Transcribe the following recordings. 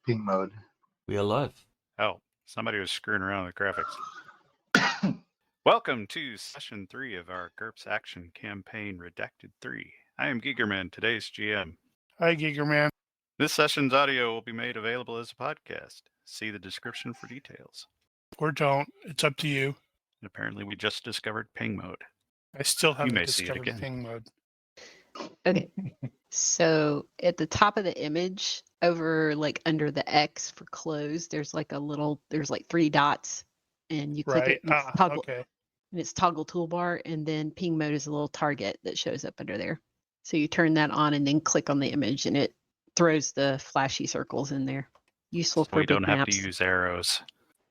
ping mode. We are live. Oh, somebody was screwing around with graphics. Welcome to Session 3 of our GURPS Action Campaign Redacted 3. I am Gigerman, today's GM. Hi, Gigerman. This session's audio will be made available as a podcast. See the description for details. Or don't. It's up to you. And apparently we just discovered ping mode. I still may haven't see it discovered again. ping mode. Okay. So at the top of the image, over like under the X for close, there's like three dots, and you click Right. it and it's toggle, Okay. and it's toggle toolbar, and then ping mode is a little target that shows up under there. So you turn that on and then click on the image, and it throws the flashy circles in there. Useful for We big don't have maps. to use arrows.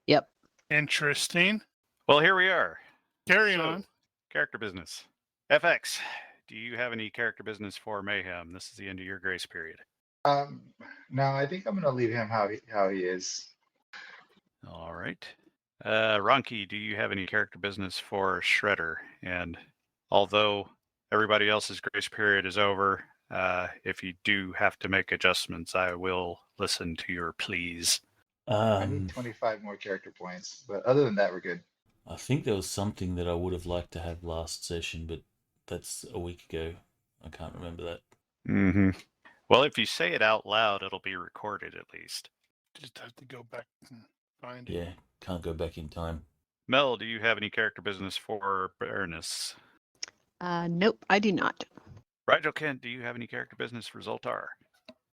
Yep. Interesting. Well, here we are. Carry So, on. Character business. FX, do you have any character business for Mayhem? This is the end of your grace period. No, I think I'm gonna leave him how he is. All right. Ronki, do you have any character business for Shredder? And although everybody else's grace period is over, if you do have to make adjustments, I will listen to your pleas. I need 25 more character points, but other than that, we're good. I think there was something that I would have liked to have last session, but that's a week ago. I can't remember that. Mm-hmm. Well, if you say it out loud, it'll be recorded at least. Just have to go back and find it. Yeah, can't go back in time. Mel, do you have any character business for Baroness? Nope, I do not. Rigel Kent, do you have any character business for Zoltar?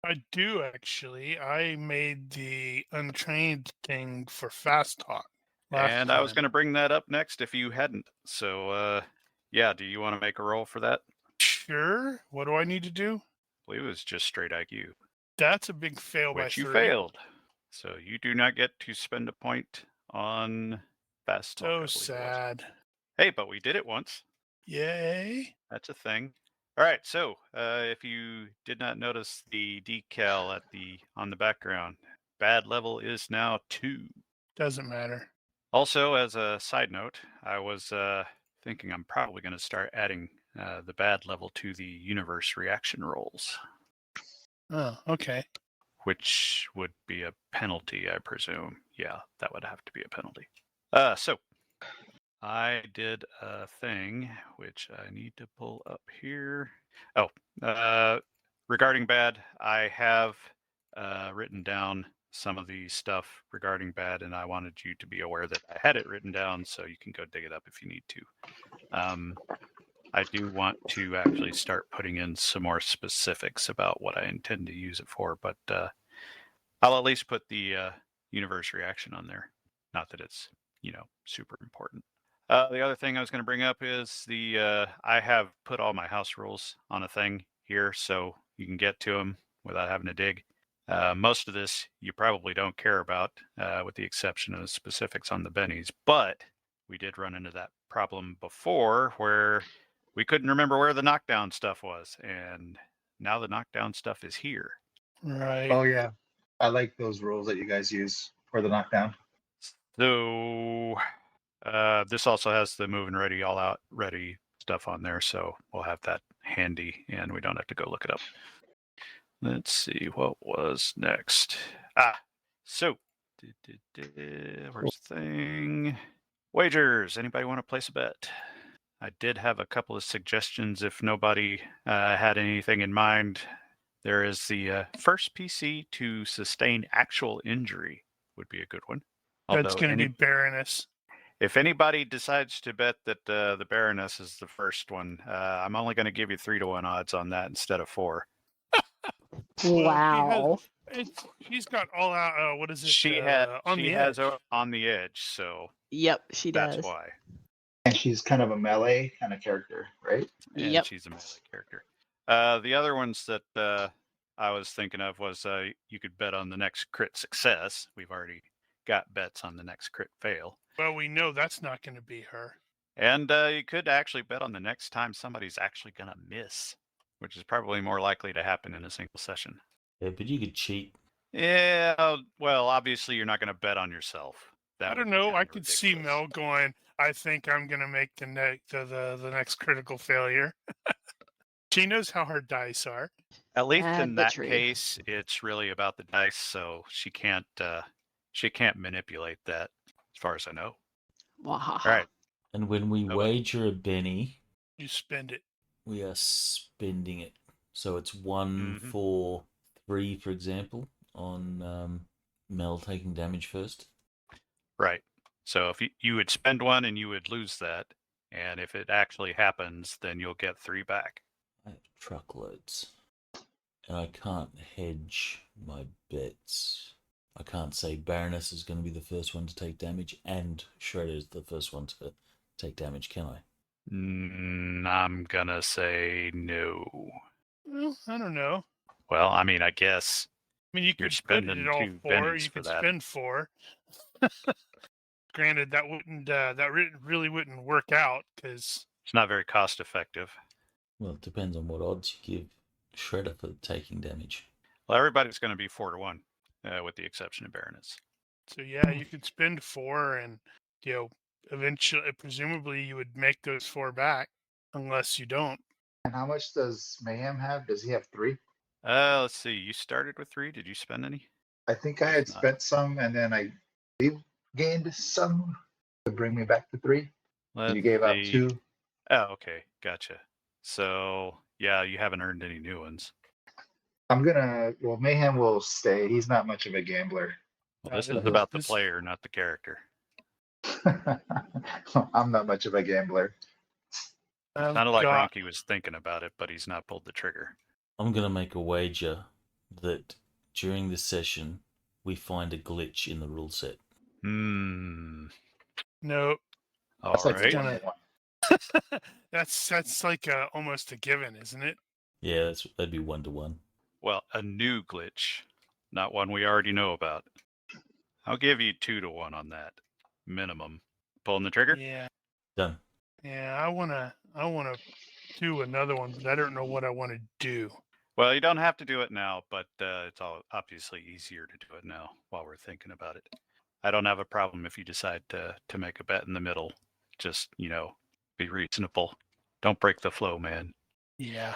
I do, actually. I made the untrained thing for Fast Talk. And I was going to bring that up next if you hadn't. So, yeah, do you want to make a roll for that? Sure. What do I need to do? I believe it was just straight IQ. That's a big fail by Which you 30. failed. So you do not get to spend a point on Fast Talk. I So believe it was. sad. Hey, but we did it once. Yay. That's a thing. All right, so if you did not notice the decal on the background, bad level is now 2. Doesn't matter. Also, as a side note, I was thinking I'm probably going to start adding the bad level to the universe reaction rolls, Oh, okay. which would be a penalty, I presume. Yeah, that would have to be a penalty. So I did a thing which I need to pull up here. Oh, regarding bad, I have written down some of the stuff regarding bad, and I wanted you to be aware that I had it written down, so you can go dig it up if you need to. I do want to actually start putting in some more specifics about what I intend to use it for, but I'll at least put the universe reaction on there. Not that it's, super important. The other thing I was going to bring up is I have put all my house rules on a thing here, so you can get to them without having to dig. Most of this you probably don't care about, with the exception of specifics on the bennies, but we did run into that problem before where we couldn't remember where the knockdown stuff was, and now the knockdown stuff is here. Right. Oh yeah, I like those rules that you guys use for the knockdown. So this also has the move and ready, all out ready stuff on there, so we'll have that handy and we don't have to go look it up. Let's see what was next. So where's the thing? Wagers. Anybody want to place a bet? I did have a couple of suggestions if nobody had anything in mind. There is the first PC to sustain actual injury would be a good one. That's going to be Baroness. If anybody decides to bet that the Baroness is the first one, I'm only going to give you 3-1 odds on that instead of 4. Wow. She's got all out. What is it? She has on the edge, so Yep, she does. that's why. And she's kind of a melee kind of character, right? And Yep. she's a melee character. The other ones that I was thinking of was you could bet on the next crit success. We've already got bets on the next crit fail. Well, we know that's not going to be her. And you could actually bet on the next time somebody's actually going to miss, which is probably more likely to happen in a single session. Yeah, but you could cheat. Yeah, well, obviously you're not going to bet on yourself. I don't know. I could see Mel going, I think I'm going to make the next critical failure. She knows how her dice are. At least Bad in that butchery. case, it's really about the dice, so she can't manipulate that, as far as I know. Wahaha. All right. And when we Oh, wager a Benny, You spend it. we are spending it. So it's 1 Mhm. for 3, for example, on Mel taking damage first. Right. So if you would spend one and you would lose that, and if it actually happens, then you'll get 3 back. I have truckloads. And I can't hedge my bets. I can't say Baroness is going to be the first one to take damage and Shredder is the first one to take damage, can I? I'm gonna say no. Well, I don't know. Well, I mean, I guess I mean, you you're could put it spending at all 2 four. bennies You for could that. spend 4. Granted, that wouldn't really wouldn't work out because It's not very cost effective. Well, it depends on what odds you give Shredder for taking damage. Well, everybody's going to be 4 to 1, with the exception of Baroness. so yeah, you could spend 4 and eventually, presumably, you would make those 4 back unless you don't. And how much does Mayhem have? Does he have 3? Let's see. You started with 3. Did you spend any? I think I If had not- spent some and then I gained some to bring me back to 3. Let's You gave out see. 2. Oh, okay, gotcha. So yeah, you haven't earned any new ones. Well, Mayhem will stay. He's not much of a gambler. Well, this Uh, is about the this- player, not the character. I'm not much of a gambler. I've Sounded like got- Ronky was thinking about it, but he's not pulled the trigger. I'm going to make a wager that during this session we find a glitch in the rule set. Hmm. No, All That's like right. gonna- 1-1. that's like almost a given, isn't it? Yeah, that'd be 1-1. Well, a new glitch, not one we already know about. I'll give you 2 to 1 on that minimum. Pulling the trigger. Yeah, Done. yeah. I wanna do another one, but I don't know what I want to do. Well, you don't have to do it now, but it's all obviously easier to do it now while we're thinking about it. I don't have a problem if you decide to make a bet in the middle. Just, be reasonable. Don't break the flow, man. Yeah.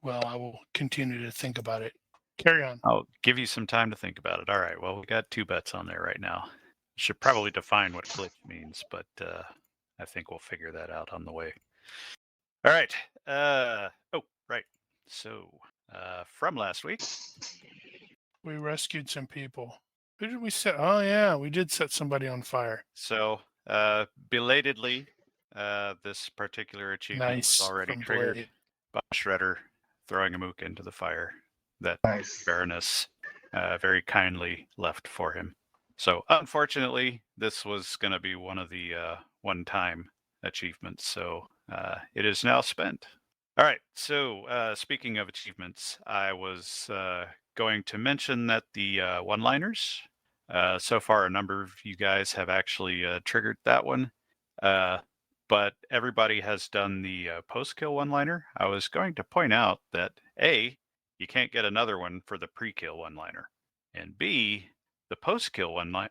Well, I will continue to think about it. Carry on. I'll give you some time to think about it. All right. Well, we got 2 bets on there right now. Should probably define what glitch means, but I think we'll figure that out on the way. All right. Right. So, from last week, We rescued some people. Who did we set? Oh yeah, we did set somebody on fire. so belatedly, this particular achievement Nice. was already from triggered Blade. by Shredder throwing a mook into the fire that Nice. Baroness very kindly left for him. So unfortunately, this was going to be one of the one-time achievements. So it is now spent. All right. So speaking of achievements, I was going to mention that the one-liners, so far a number of you guys have actually triggered that one. But everybody has done the post-kill one-liner. I was going to point out that A, you can't get another one for the pre-kill one-liner, and B, the post-kill one-liner,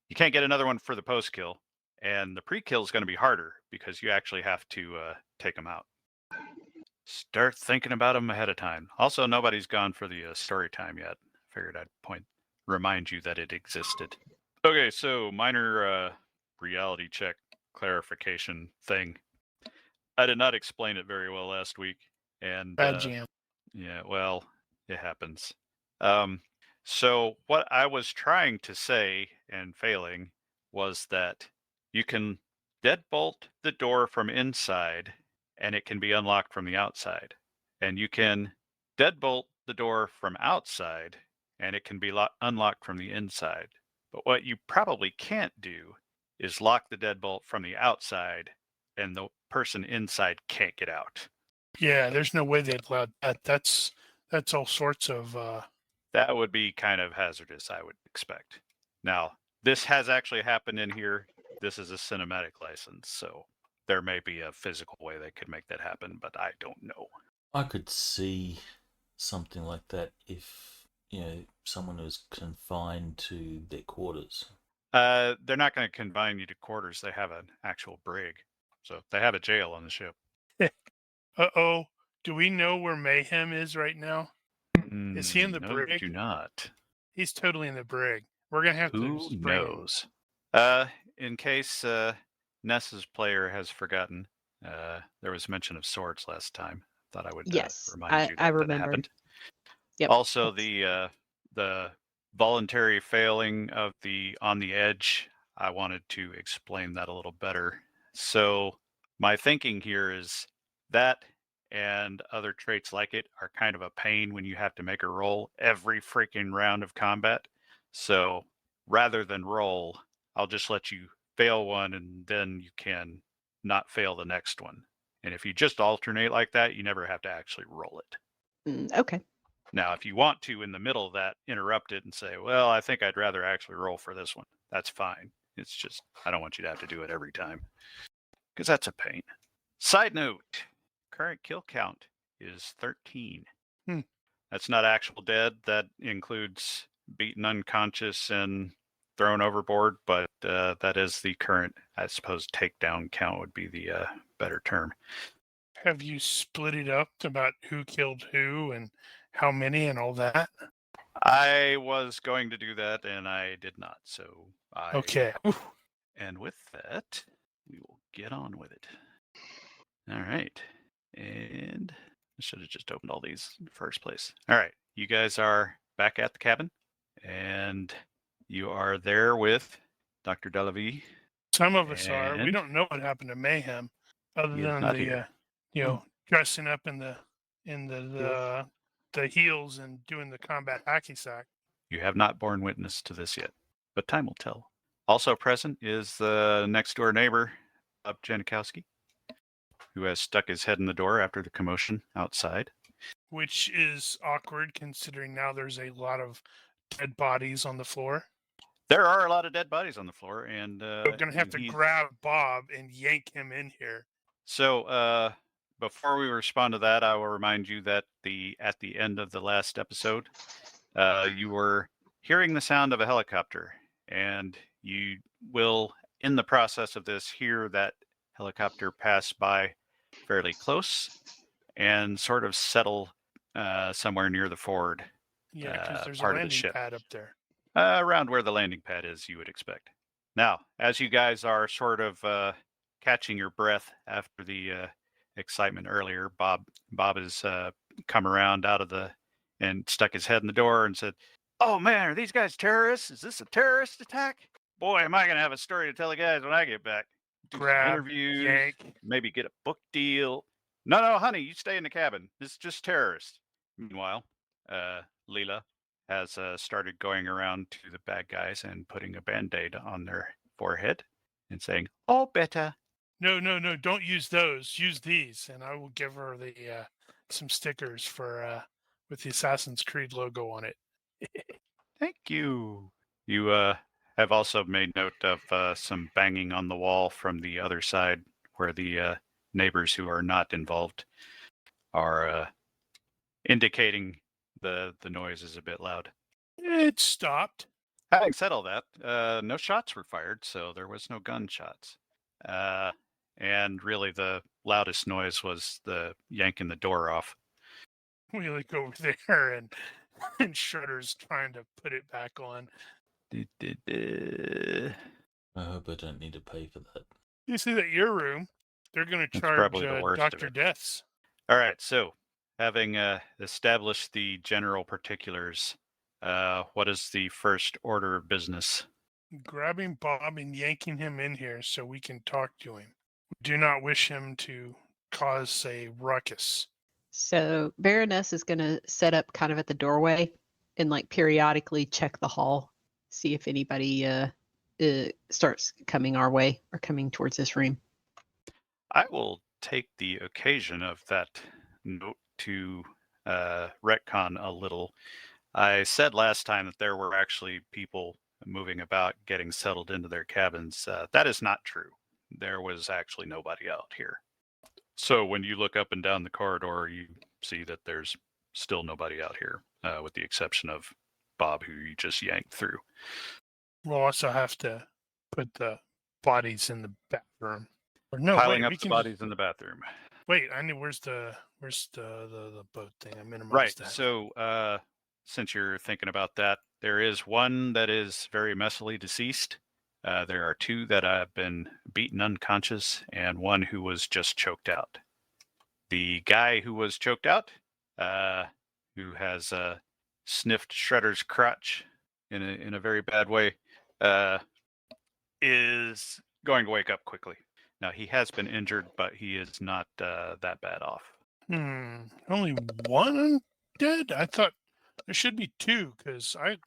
you can't get another one for the post-kill, and the pre-kill is going to be harder because you actually have to take them out. Start thinking about them ahead of time. Also, nobody's gone for the story time yet. Figured I'd remind you that it existed. Okay, so minor reality check clarification thing. I did not explain it very well last week, and Bad jam. yeah, well, it happens. So what I was trying to say and failing was that you can deadbolt the door from inside and it can be unlocked from the outside. And you can deadbolt the door from outside and it can be unlocked from the inside. But what you probably can't do is lock the deadbolt from the outside and the person inside can't get out. Yeah, there's no way they'd allow that. That's all sorts of. That would be kind of hazardous, I would expect. Now, this has actually happened in here. This is a cinematic license, so there may be a physical way they could make that happen, but I don't know. I could see something like that if, someone was confined to their quarters. They're not going to confine you to quarters. They have an actual brig. So they have a jail on the ship. Uh-oh. Do we know where Mayhem is right now? Is he in the No, brig? do not. He's totally in the brig. We're gonna have to Who just bring him. knows? In case Ness's player has forgotten, there was mention of swords last time. Thought I would Yes, remind you I that remember. happened. Yep. Also, the voluntary failing of the on the edge. I wanted to explain that a little better. So my thinking here is that and other traits like it are kind of a pain when you have to make a roll every freaking round of combat. So rather than roll, I'll just let you fail one and then you can not fail the next one. And if you just alternate like that, you never have to actually roll it. Okay. Now, if you want to, in the middle of that, interrupt it and say, well, I think I'd rather actually roll for this one. That's fine. It's just, I don't want you to have to do it every time because that's a pain. Side note, current kill count is 13. That's not actual dead. That includes beaten unconscious and thrown overboard, but that is the current, I suppose, takedown count would be the better term. Have you split it up about who killed who and how many and all that? I was going to do that and I did not. So Okay. And with that, we will get on with it. All right. And I should have just opened all these in the first place. All right. You guys are back at the cabin and you are there with Dr. Delavie. Some of us are. We And don't know what happened to Mayhem, other he is than not the here. dressing up in the heels and doing the combat hacky sack. You have not borne witness to this yet, but time will tell. Also present is the next door neighbor, Bob Janikowski, who has stuck his head in the door after the commotion outside. Which is awkward considering now there's a lot of dead bodies on the floor. There are a lot of dead bodies on the floor, and We're going to have to grab Bob and yank him in here. So before we respond to that, I will remind you that at the end of the last episode, you were hearing the sound of a helicopter, and you will, in the process of this, hear that helicopter pass by fairly close and sort of settle somewhere near the forward. Yeah, because there's a part of the landing ship. pad up there. Around where the landing pad is, you would expect. Now, as you guys are sort of catching your breath after the excitement earlier, Bob has come around and stuck his head in the door and said, "Oh man, are these guys terrorists? Is this a terrorist attack? Boy, am I going to have a story to tell the guys when I get back. Do some Grab, interviews, yank. maybe get a book deal." No, honey, you stay in the cabin. It's just terrorists. Meanwhile, Leela has started going around to the bad guys and putting a Band-Aid on their forehead and saying, "All better." No, don't use those. Use these, and I will give her the some stickers for with the Assassin's Creed logo on it. Thank you. You have also made note of some banging on the wall from the other side where the neighbors who are not involved are indicating the noise is a bit loud. It stopped. Having said all that, no shots were fired, so there was no gunshots. And really the loudest noise was the yanking the door off. We look over there and Shredder's trying to put it back on. I hope I don't need to pay for that. You see that your room? They're going to That's charge probably the worst of Dr. it. Deaths. All right, so having established the general particulars, what is the first order of business? Grabbing Bob and yanking him in here so we can talk to him. We do not wish him to cause a ruckus. So Baroness is going to set up kind of at the doorway and like periodically check the hall, see if anybody starts coming our way or coming towards this room. I will take the occasion of that note to retcon a little. I said last time that there were actually people moving about, getting settled into their cabins. That is not true. There was actually nobody out here. So when you look up and down the corridor, you see that there's still nobody out here, with the exception of Bob, who you just yanked through. We'll also have to put the bodies in the bathroom. Or no, Piling wait, up we the can bodies in the bathroom. Wait, I need. Where's the boat thing? I minimized Right. that. So, since you're thinking about that, there is one that is very messily deceased. There are two that have been beaten unconscious, and one who was just choked out. The guy who was choked out, who has sniffed Shredder's crotch in a very bad way, is going to wake up quickly. Now he has been injured, but he is not that bad off. Only one dead? I thought there should be two because I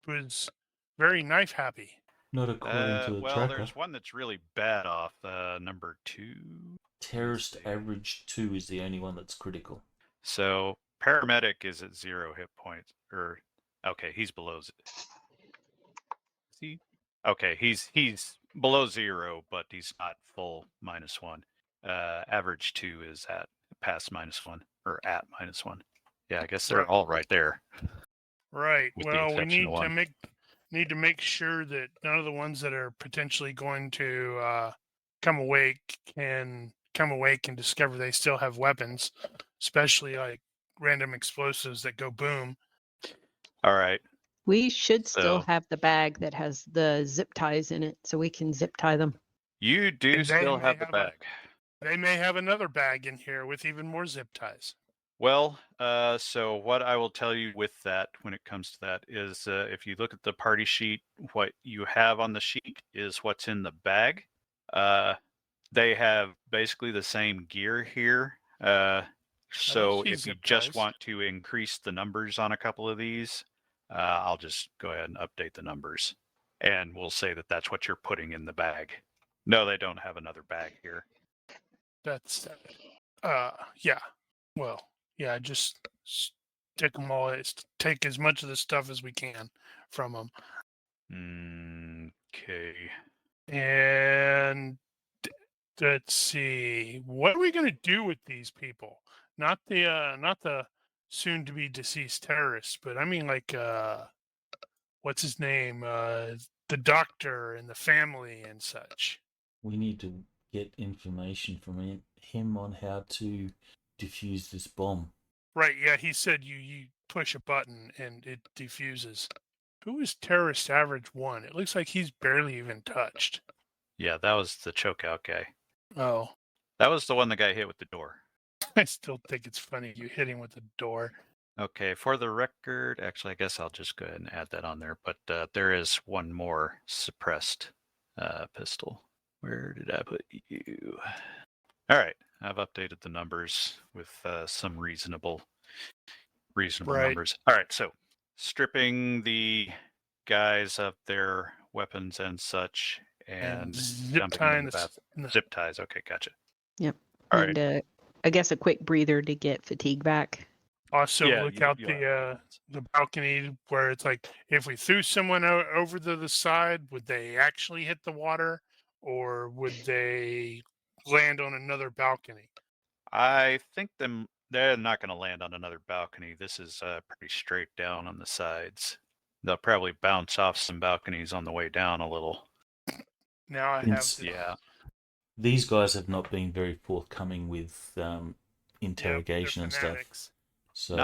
was very knife happy. Not according to the Well, tracker. there's one that's really bad off. Number 2. Terrorist average 2 is the only one that's critical. So paramedic is at 0 hit points. Okay, he's below. See? Okay, he's below 0, but he's not full -1. Average 2 is at past -1 or at -1. Yeah, I guess they're all right there. Right. With the Well, we exception need of one. to make sure that none of the ones that are potentially going to come awake can discover they still have weapons, especially like random explosives that go boom. All right. We should still So- have the bag that has the zip ties in it, so we can zip tie them. You do And they still may have the have bag. They may have another bag in here with even more zip ties. Well, so what I will tell you with that, when it comes to that, is if you look at the party sheet, what you have on the sheet is what's in the bag. They have basically the same gear here. So see if you zip just ties. want to increase the numbers on a couple of these, I'll just go ahead and update the numbers. And we'll say that that's what you're putting in the bag. No, they don't have another bag here. That's yeah. Well, yeah, just stick them all. Take as much of the stuff as we can from them. Okay. And let's see, what are we going to do with these people? Not the soon to be deceased terrorists, but I mean like what's his name? The doctor and the family and such. We need to get information from him on how to defuse this bomb. Right, yeah, he said you push a button and it defuses. Who is terrorist average 1? It looks like he's barely even touched. Yeah, that was the chokeout guy. Oh, That was the one the guy hit with the door. I still think it's funny you hit him with the door. Okay, for the record, actually, I guess I'll just go ahead and add that on there. But there is one more suppressed pistol. Where did I put you? All right, I've updated the numbers with some reasonable Right. numbers. All right, so stripping the guys of their weapons and such, and zip dumping them tying in the bath. the Zip ties. Okay, gotcha. Yep. All And I guess a quick breather to get fatigue back. Also, Yeah, look you- out you'll have the balcony where it's like if we threw someone over to the side, would they actually hit the water, or would they land on another balcony? I think they're not going to land on another balcony. This is pretty straight down on the sides. They'll probably bounce off some balconies on the way down a little. Now I have Vince, the, Yeah. These guys have not been very forthcoming with interrogation and stuff. fanatics. So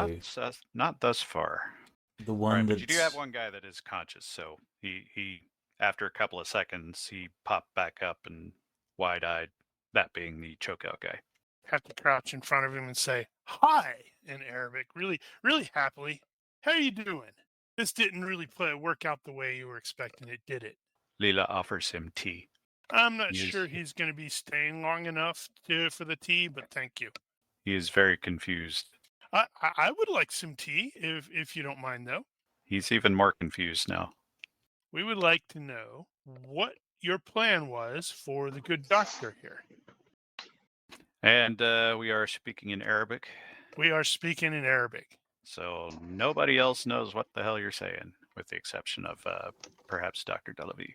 Not thus far. the All one right, that's but you do have one guy that is conscious, so he after a couple of seconds he popped back up and wide-eyed. That being the chokeout guy. Have to crouch in front of him and say hi in Arabic, really, really happily. How you doing? This didn't really work out the way you were expecting it, did it? Leela offers him tea. I'm not Yes. sure he's going to be staying long enough for the tea, but thank you. He is very confused. I would like some tea if you don't mind, though. He's even more confused now. We would like to know what your plan was for the good doctor here. And we are speaking in Arabic, We are speaking in Arabic. so nobody else knows what the hell you're saying, with the exception of perhaps Dr. Delavi.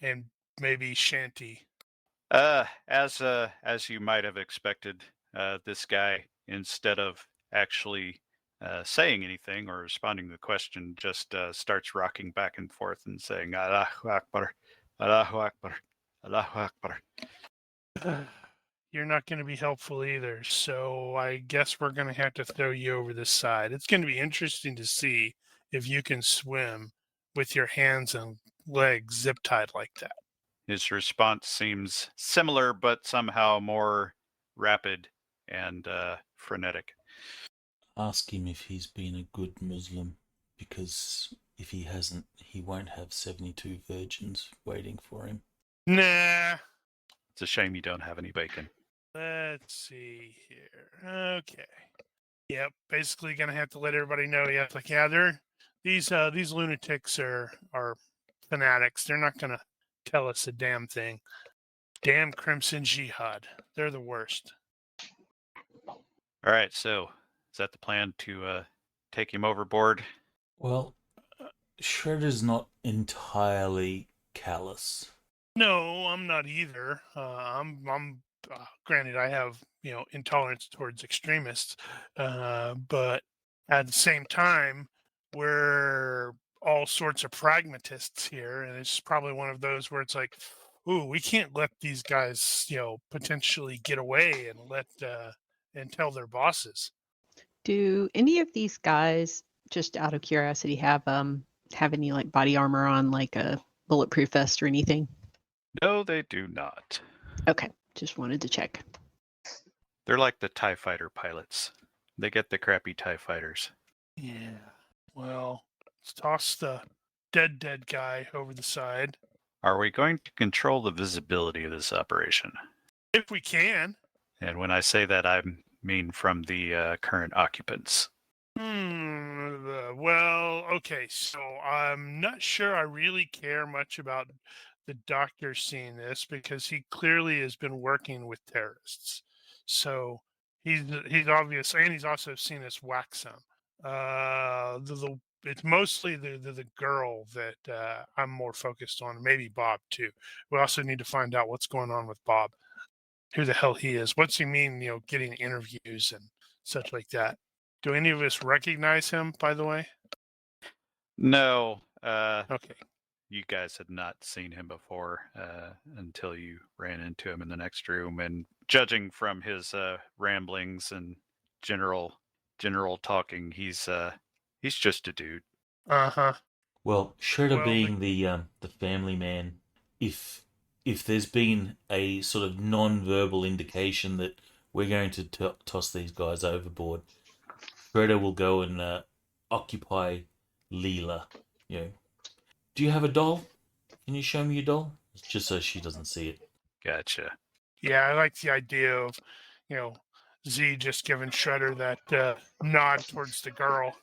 And maybe Shanty. As you might have expected, this guy, instead of actually saying anything or responding to the question, just starts rocking back and forth and saying Allahu Akbar, Allahu Akbar, Allahu Akbar. you're not going to be helpful either. So I guess we're going to have to throw you over the side. It's going to be interesting to see if you can swim with your hands and legs zip tied like that. His response seems similar, but somehow more rapid and frenetic. Ask him if he's been a good Muslim, because if he hasn't, he won't have 72 virgins waiting for him. Nah. It's a shame you don't have any bacon. Let's see here. Okay. Yep. Basically, gonna have to let everybody know. Yeah, it's like, yeah, these lunatics are fanatics. They're not gonna tell us a damn thing. Damn Crimson Jihad. They're the worst. All right, so is that the plan to take him overboard? Well, Shredder's not entirely callous. No, I'm not either. Granted, I have intolerance towards extremists, but at the same time, we're all sorts of pragmatists here, and it's probably one of those where it's like, ooh, we can't let these guys, potentially get away and tell their bosses. Do any of these guys, just out of curiosity, have any like body armor on, like a bulletproof vest or anything? No, they do not. Okay, just wanted to check. They're like the TIE fighter pilots. They get the crappy TIE fighters. Yeah. Well, let's toss the dead guy over the side. Are we going to control the visibility of this operation? If we can. And when I say that, I mean from the current occupants. Well, okay, so I'm not sure I really care much about the doctor seeing this because he clearly has been working with terrorists. So he's obvious, and he's also seen us whack some. It's mostly the girl that I'm more focused on, maybe Bob too. We also need to find out what's going on with Bob, who the hell he is. What's he mean, getting interviews and such like that. Do any of us recognize him, by the way? No. Okay. You guys had not seen him before until you ran into him in the next room. And judging from his ramblings and general talking, he's just a dude. Uh-huh. Well, Shredder Well, being the family man, if there's been a sort of non-verbal indication that we're going to toss these guys overboard, Shredder will go and occupy Leela. Do you have a doll? Can you show me your doll? Just so she doesn't see it. Gotcha. Yeah, I like the idea of, Z just giving Shredder that nod towards the girl.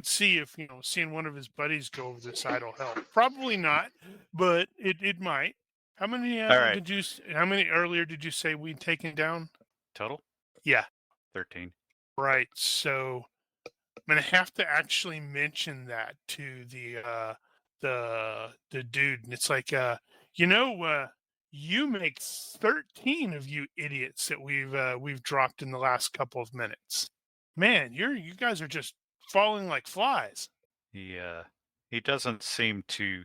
See if, seeing one of his buddies go over the side will help. Probably not, but it might. How many All right. how many earlier did you say we'd taken down? Total? Yeah. 13. Right. So I'm gonna have to actually mention that to the dude, and it's like, you make 13 of you idiots that we've dropped in the last couple of minutes. Man, you guys are just falling like flies. He doesn't seem to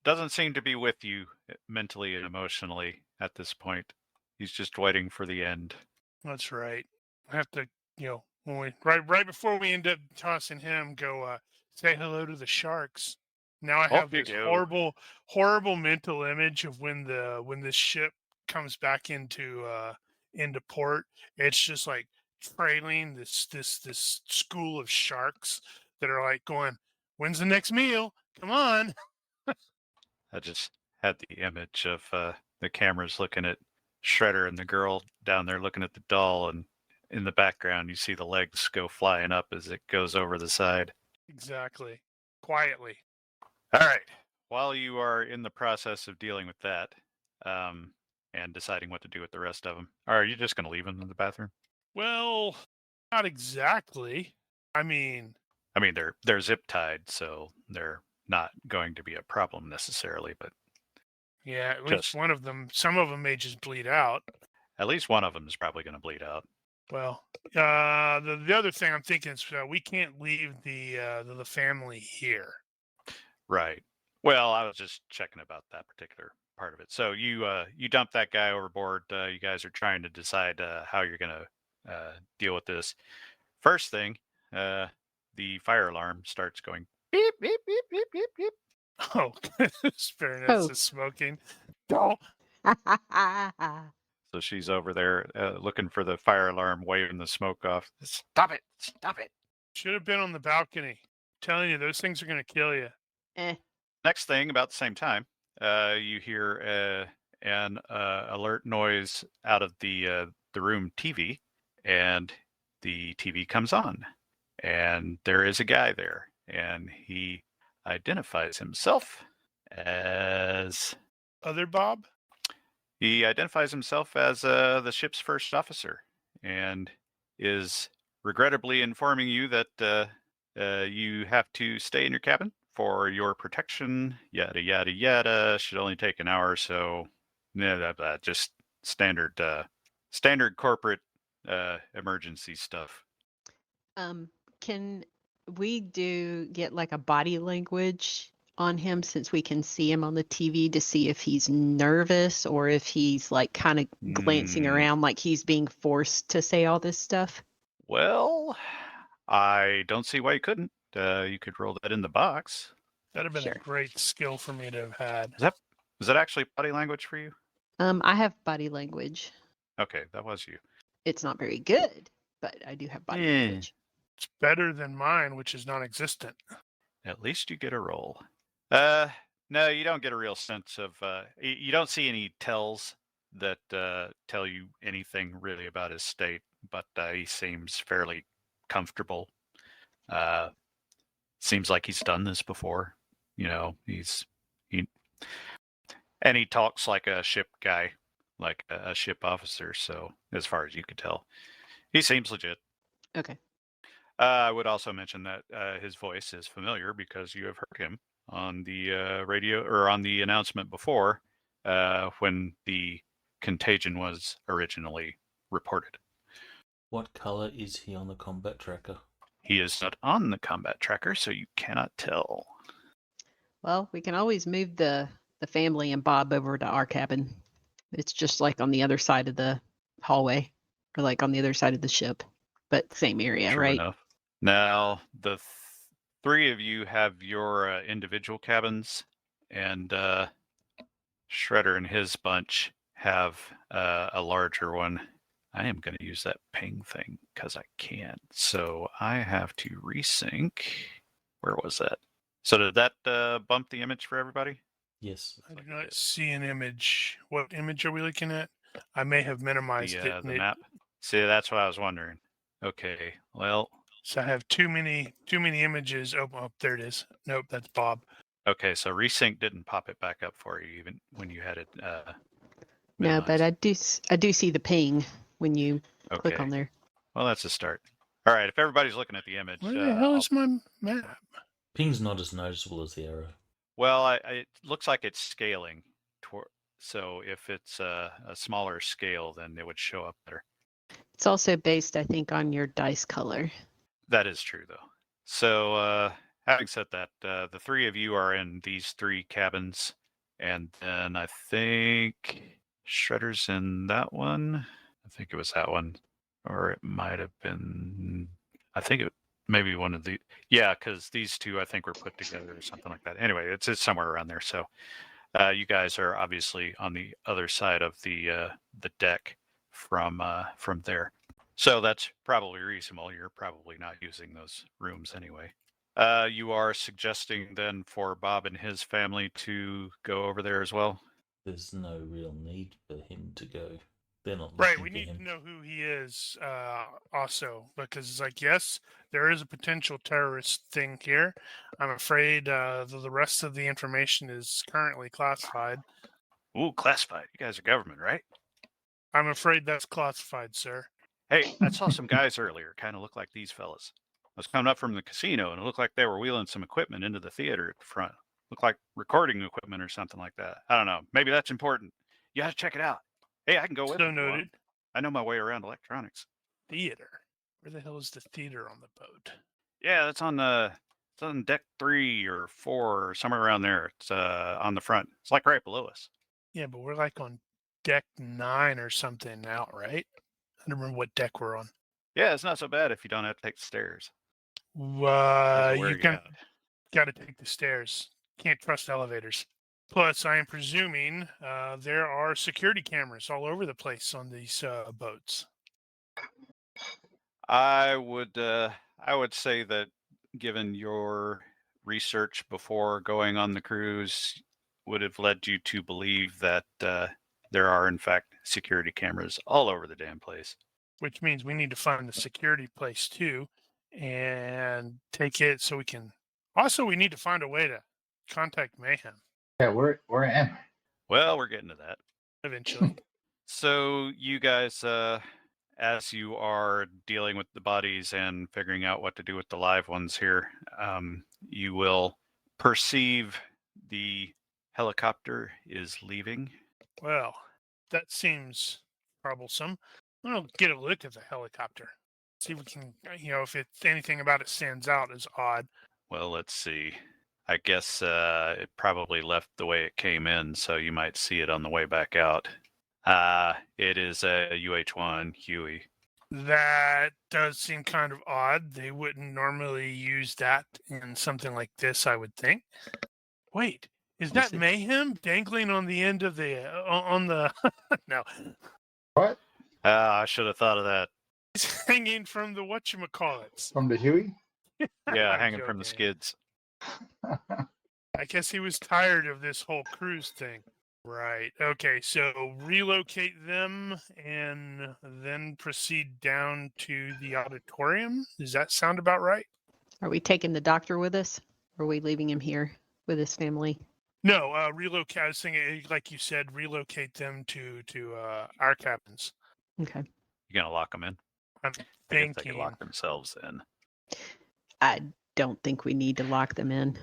doesn't seem to be with you mentally and emotionally at this point. He's just waiting for the end. That's right. I have to, when we right before we end up tossing him, go say hello to the sharks. Now I have this horrible mental image of when this ship comes back into port. It's just like trailing this school of sharks that are like going, "When's the next meal? Come on!" I just had the image of the cameras looking at Shredder and the girl down there looking at the doll, and in the background you see the legs go flying up as it goes over the side. Exactly. Quietly. All right. While you are in the process of dealing with that, and deciding what to do with the rest of them, are you just going to leave them in the bathroom? Well, not exactly. I mean, they're zip tied, so they're not going to be a problem necessarily, but yeah, at least one of them. Some of them may just bleed out. At least one of them is probably going to bleed out. Well, the other thing I'm thinking is we can't leave the family here. Right. Well, I was just checking about that particular part of it. So you dump that guy overboard. You guys are trying to decide how you're going to deal with this. First thing, the fire alarm starts going beep, beep, beep, beep, beep, beep. Oh, Baroness Oh. is smoking. Don't. So she's over there looking for the fire alarm, waving the smoke off. Stop it! Stop it! Should have been on the balcony. Telling you, those things are going to kill you. Next thing, about the same time, you hear an alert noise out of the room TV, and the TV comes on, and there is a guy there, and he identifies himself as Other Bob? the ship's first officer, and is regrettably informing you that you have to stay in your cabin for your protection. Yada yada yada. Should only take an hour or so. Yeah, just standard corporate emergency stuff. Can we get like a body language on him, since we can see him on the TV, to see if he's nervous or if he's like kind of glancing around like he's being forced to say all this stuff? Well, I don't see why you couldn't. You could roll that in the box. That'd have been Sure. a great skill for me to have had. Was that actually body language for you? I have body language. Okay, that was you. It's not very good, but I do have body language. It's better than mine, which is non-existent. At least you get a roll. No, you don't get a real sense of. You don't see any tells that tell you anything really about his state, but he seems fairly comfortable. Seems like he's done this before. You know, he talks like a ship guy, like a ship officer. So as far as you could tell, he seems legit. Okay. I would also mention that his voice is familiar because you have heard him on the radio or on the announcement before when the contagion was originally reported. What color is he on the combat tracker? He is not on the combat tracker, so you cannot tell. Well, we can always move the family and Bob over to our cabin. It's just like on the other side of the hallway, or like on the other side of the ship, but same area, True right? enough. Now, the three of you have your individual cabins, and Shredder and his bunch have a larger one. I am going to use that ping thing because I can. So I have to resync. Where was that? So did that bump the image for everybody? Yes. I do not see an image. What image are we looking at? I may have minimized it. The map. See, that's what I was wondering. Okay, well. So I have too many images. Oh, there it is. Nope, that's Bob. Okay, so resync didn't pop it back up for you even when you had it. No, but I do see the ping when you click on there. Well, that's a start. All right, if everybody's looking at the image, Where the hell is my map? Ping's not as noticeable as the arrow. Well, it looks like it's scaling. So if it's a smaller scale, then it would show up better. It's also based, I think, on your dice color. That is true, though. So having said that, the three of you are in these three cabins, and then I think Shredder's in that one. I think it was that one, or it might have been. I think it maybe one of the. Yeah, because these two I think were put together or something like that. Anyway, it's somewhere around there. So you guys are obviously on the other side of the deck from there. So that's probably reasonable. You're probably not using those rooms anyway. You are suggesting then for Bob and his family to go over there as well? There's no real need for him to go. They're not Right, looking we for need him. to know who he is also, because it's like, yes, there is a potential terrorist thing here. I'm afraid the rest of the information is currently classified. Ooh, classified. You guys are government, right? I'm afraid that's classified, sir. Hey, I saw some guys earlier, kind of look like these fellas. I was coming up from the casino, and it looked like they were wheeling some equipment into the theater at the front. Looked like recording equipment or something like that. I don't know. Maybe that's important. You got to check it out. Hey, I can go with you. So noted. I know my way around electronics. Theater. Where the hell is the theater on the boat? Yeah, that's on It's on deck 3 or 4 or somewhere around there. It's on the front. It's like right below us. Yeah, but we're like on deck 9 or something now, right? I don't remember what deck we're on. Yeah, it's not so bad if you don't have to take the stairs. You've Wear you got out. to take the stairs. Can't trust elevators. Plus, I am presuming there are security cameras all over the place on these boats. I would say that given your research before going on the cruise would have led you to believe that there are in fact security cameras all over the damn place. Which means we need to find the security place too and take it so we can. Also, we need to find a way to contact Mayhem Yeah, we're in. Well, we're getting to that. eventually. So you guys, as you are dealing with the bodies and figuring out what to do with the live ones here, you will perceive the helicopter is leaving. Well, that seems troublesome. We'll get a look at the helicopter. See if we can, if anything about it stands out as odd. Well, let's see. I guess it probably left the way it came in, so you might see it on the way back out. It is a UH-1 Huey. That does seem kind of odd. They wouldn't normally use that in something like this, I would think. Wait, is that Mayhem dangling on the end of the on the? No, What? I should have thought of that. he's hanging from the whatchamacallits. From the Huey? Yeah, I'm hanging from the joking. skids. I guess he was tired of this whole cruise thing. Right. Okay. So relocate them and then proceed down to the auditorium. Does that sound about right? Are we taking the doctor with us? Or are we leaving him here with his family? No, relocate. I was thinking, like you said, relocate them to our cabins. Okay. You're gonna lock them in. I'm I guess they thinking. can lock themselves in. I don't think we need to lock them in.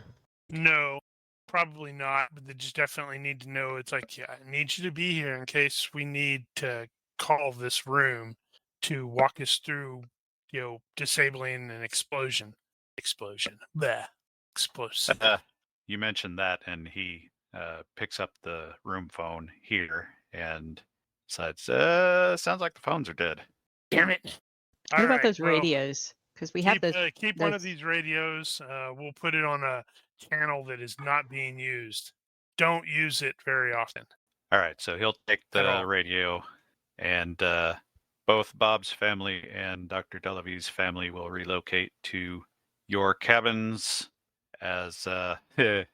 No, probably not. But they just definitely need to know. It's like, yeah, I need you to be here in case we need to call this room to walk us through, disabling an explosion. Bleh. Explosive. You mentioned that, and he picks up the room phone here and decides, sounds like the phones are dead. Damn it! What about Alright, those well, radios? Because we have keep one of those- these radios. We'll put it on a channel that is not being used. Don't use it very often. All right, so he'll take At the all. radio, and both Bob's family and Dr. Delavy's family will relocate to your cabins as who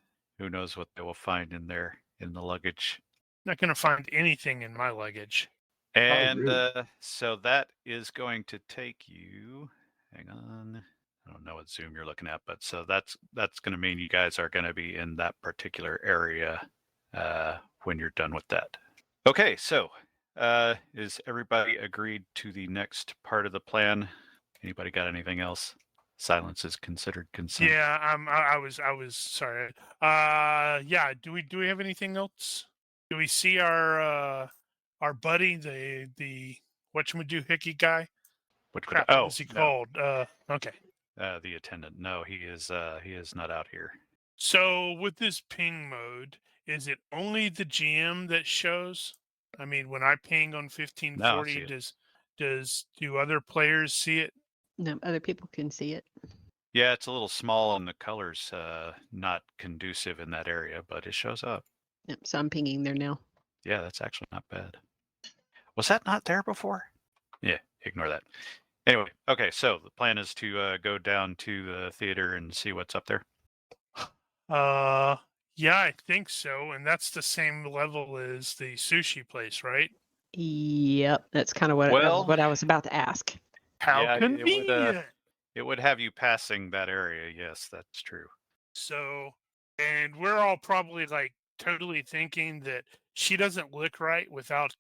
knows what they will find in there in the luggage. Not going to find anything in my luggage. And really? so that is going to take you. Hang on, I don't know what Zoom you're looking at, but so that's going to mean you guys are going to be in that particular area when you're done with that. Okay, so is everybody agreed to the next part of the plan? Anybody got anything else? Silence is considered consent. Yeah, I was sorry. Yeah. Do we have anything else? Do we see our buddy, the whatchamado hickey guy? Which Crap, oh, what is he no. called? Okay. The attendant. No, he is not out here. So with this ping mode, is it only the GM that shows? I mean, when I ping on 1540, do other players see it? No, other people can see it. Yeah, it's a little small and the colors not conducive in that area, but it shows up. Yep, so I'm pinging there now. Yeah, that's actually not bad. Was that not there before? Yeah, ignore that. Anyway, okay, so the plan is to go down to the theater and see what's up there. Yeah, I think so. And that's the same level as the sushi place, right? Yep, that's kind of what what I was about to ask. How Yeah, convenient. It would have you passing that area. Yes, that's true. So, and we're all probably like totally thinking that she doesn't look right without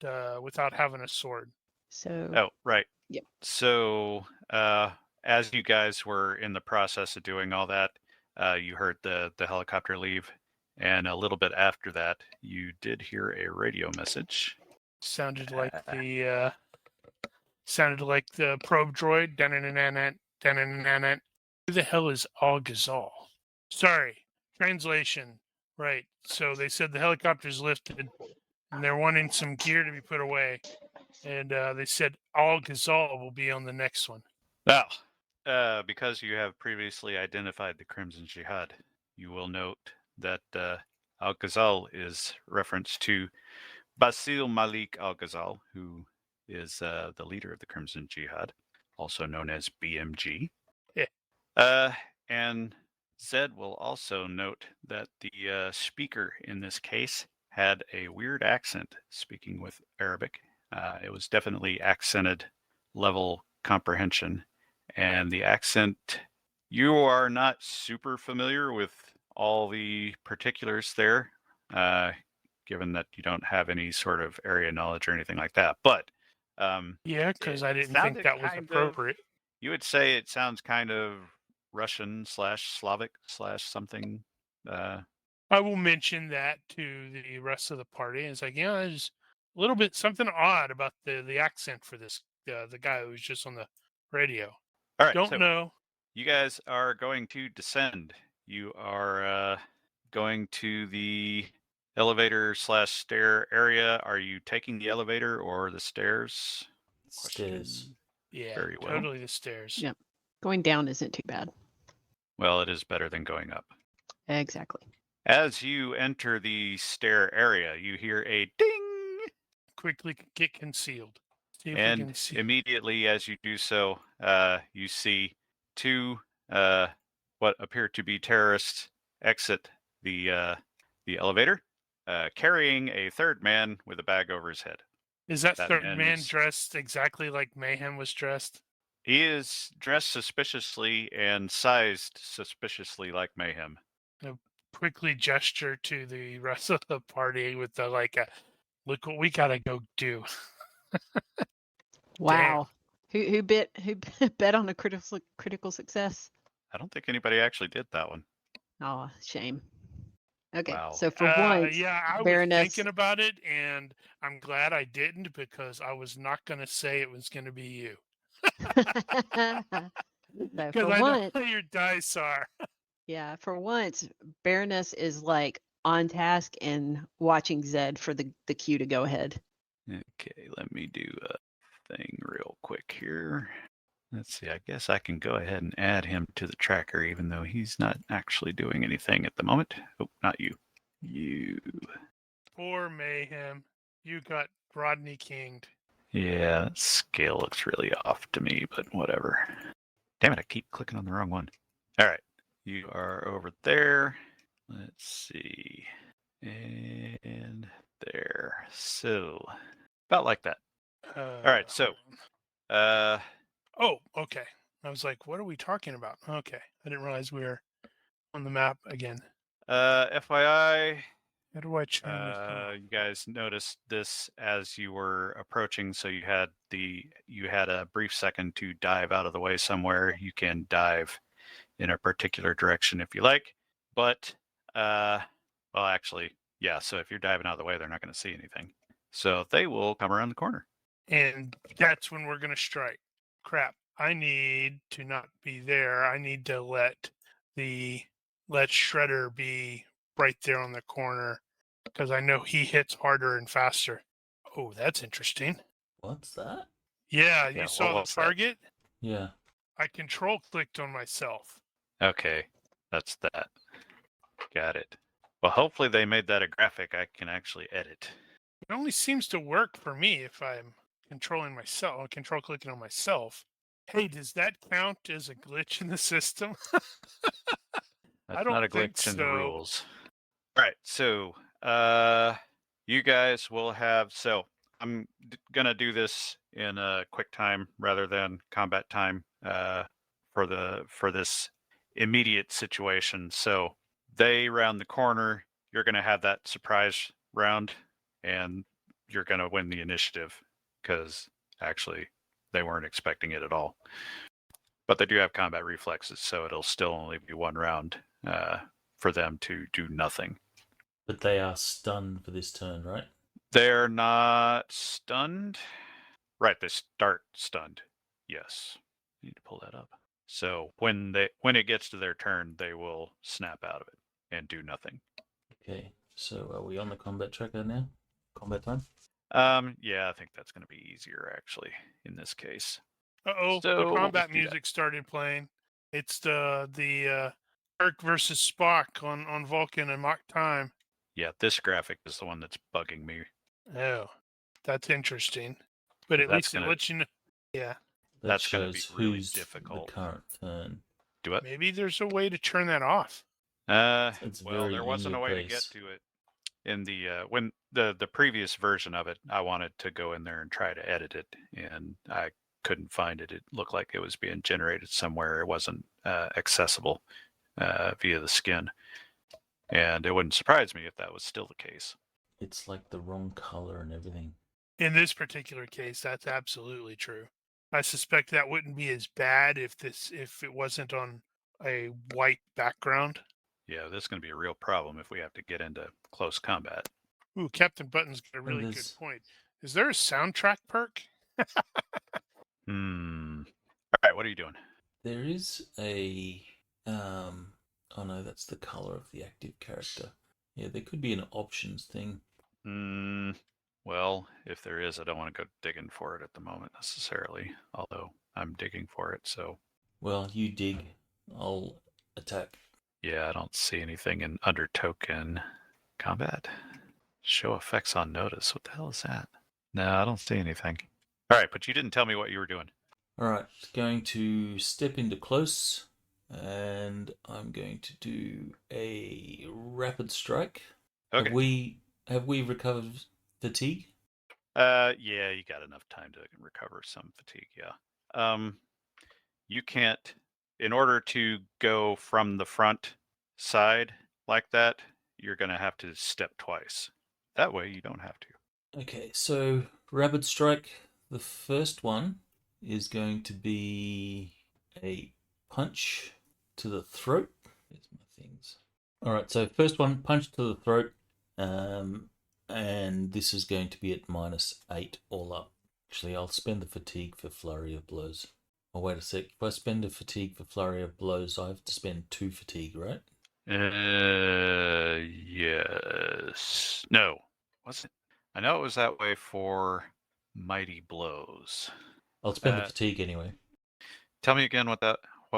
having a sword. So Oh, right. Yep. So, as you guys were in the process of doing all that, you heard the helicopter leave, and a little bit after that, you did hear a radio message. Sounded like the probe droid. Who the hell is Al Ghazal? Sorry, translation. Right. So they said the helicopter's lifted, and they're wanting some gear to be put away. And they said Al Ghazal will be on the next one. Now, because you have previously identified the Crimson Jihad, you will note that Al-Ghazal is reference to Basil Malik Al-Ghazal, who is the leader of the Crimson Jihad, also known as BMG. Yeah. And Zed will also note that the speaker in this case had a weird accent speaking with Arabic. It was definitely accented level comprehension. And the accent, you are not super familiar with all the particulars there, given that you don't have any sort of area knowledge or anything like that. But Yeah, because I didn't think sounded that was kind of- appropriate. you would say it sounds kind of Russian/Slavic/something. I will mention that to the rest of the party. It's like, there's a little bit something odd about the accent for this the guy who was just on the radio. All right, Don't so know. you guys are going to descend. You are going to the elevator/stair area. Are you taking the elevator or the stairs? Stairs. Question. Yeah, Very well. totally the stairs. Yeah. Going down isn't too bad. Well, it is better than going up. Exactly. As you enter the stair area, you hear a ding, Quickly get concealed. See if we and can see. immediately as you do so, you see two what appear to be terrorists exit the elevator, carrying a third man with a bag over his head. Is that that third man man was- dressed exactly like Mayhem was dressed? He is dressed suspiciously and sized suspiciously like Mayhem. Quickly gesture to the rest of the party with the look what we gotta go do. Wow. Who bet on a critical success? I don't think anybody actually did that one. Oh, shame. Okay, Wow. so for once, Yeah, I Baroness. was thinking about it, and I'm glad I didn't because I was not going to say it was going to be you. So Because for I once, know your dice are. yeah, for once, Baroness is like on task and watching Zed for the cue to go ahead. Okay, let me do a thing real quick here. Let's see, I guess I can go ahead and add him to the tracker, even though he's not actually doing anything at the moment. Oh, not you. You. Poor Mayhem. You got Rodney Kinged. Yeah, that scale looks really off to me, but whatever. Damn it, I keep clicking on the wrong one. All right, you are over there. Let's see. And there. So, about like that. All right, so, Oh, okay. I was like, what are we talking about? Okay. I didn't realize we were on the map again. FYI, How do I change this? you guys noticed this as you were approaching, so you had a brief second to dive out of the way somewhere. You can dive in a particular direction if you like, but well, actually, yeah. So if you're diving out of the way, they're not going to see anything. So they will come around the corner. And that's when we're going to strike. Crap. I need to not be there. I need to let Shredder be right there on the corner because I know he hits harder and faster. Oh, that's interesting. What's that? Yeah, Yeah, you saw the what's that? target? Yeah. I control clicked on myself. Okay, that's that. Got it. Well, hopefully they made that a graphic I can actually edit. It only seems to work for me if I'm controlling myself, control clicking on myself. Hey, does that count as a glitch in the system? That's don't not a think glitch in the so. rules. All right, so you guys will have. So I'm gonna do this in a quick time rather than combat time for this immediate situation. So they round the corner. You're gonna have that surprise round, and you're gonna win the initiative because actually they weren't expecting it at all. But they do have combat reflexes, so it'll still only be one round for them to do nothing. But they are stunned for this turn, right? They're not stunned. Right, they start stunned. Yes. Need to pull that up. So when it gets to their turn, they will snap out of it and do nothing. Okay, so are we on the combat tracker now? Combat time? Yeah, I think that's going to be easier actually in this case. Uh-oh, So the we'll combat just do that. music started playing. It's the Kirk versus Spock on Vulcan and Mach Time. Yeah, this graphic is the one that's bugging me. Oh, that's interesting. But at That's least it gonna- lets you know. Yeah, That That's gonna shows be really who's difficult. the current turn. Do it. maybe there's a way to turn that off. It's Well, very there in wasn't a your way to get face. to it in the when the previous version of it. I wanted to go in there and try to edit it, and I couldn't find it. It looked like it was being generated somewhere. It wasn't accessible via the skin, and it wouldn't surprise me if that was still the case. It's like the wrong color and everything. In this particular case, that's absolutely true. I suspect that wouldn't be as bad if it wasn't on a white background. Yeah, this is going to be a real problem if we have to get into close combat. Ooh, Captain Button's got a really good there's- point. Is there a soundtrack perk? All right, what are you doing? There is a oh no, that's the color of the active character. Yeah, there could be an options thing. Well, if there is, I don't want to go digging for it at the moment necessarily, although I'm digging for it, so. Well, you dig, I'll attack. Yeah, I don't see anything in under token combat. Show effects on notice. What the hell is that? No, I don't see anything. All right, but you didn't tell me what you were doing. Alright, going to step into close, and I'm going to do a rapid strike. Okay. Have we recovered fatigue? Yeah, you got enough time to recover some fatigue. Yeah. You can't. In order to go from the front side like that, you're gonna have to step twice. That way, you don't have to. Okay, so rapid strike. The first one is going to be a punch to the throat. There's my things. All right, so first one, punch to the throat, and this is going to be at -8 all up. Actually, I'll spend the fatigue for flurry of blows. Oh, wait a sec. If I spend a fatigue for flurry of blows, I have to spend 2 fatigue, right? Yes. No. Was it? I know it was that way for mighty blows. I'll spend the fatigue anyway. Tell me again what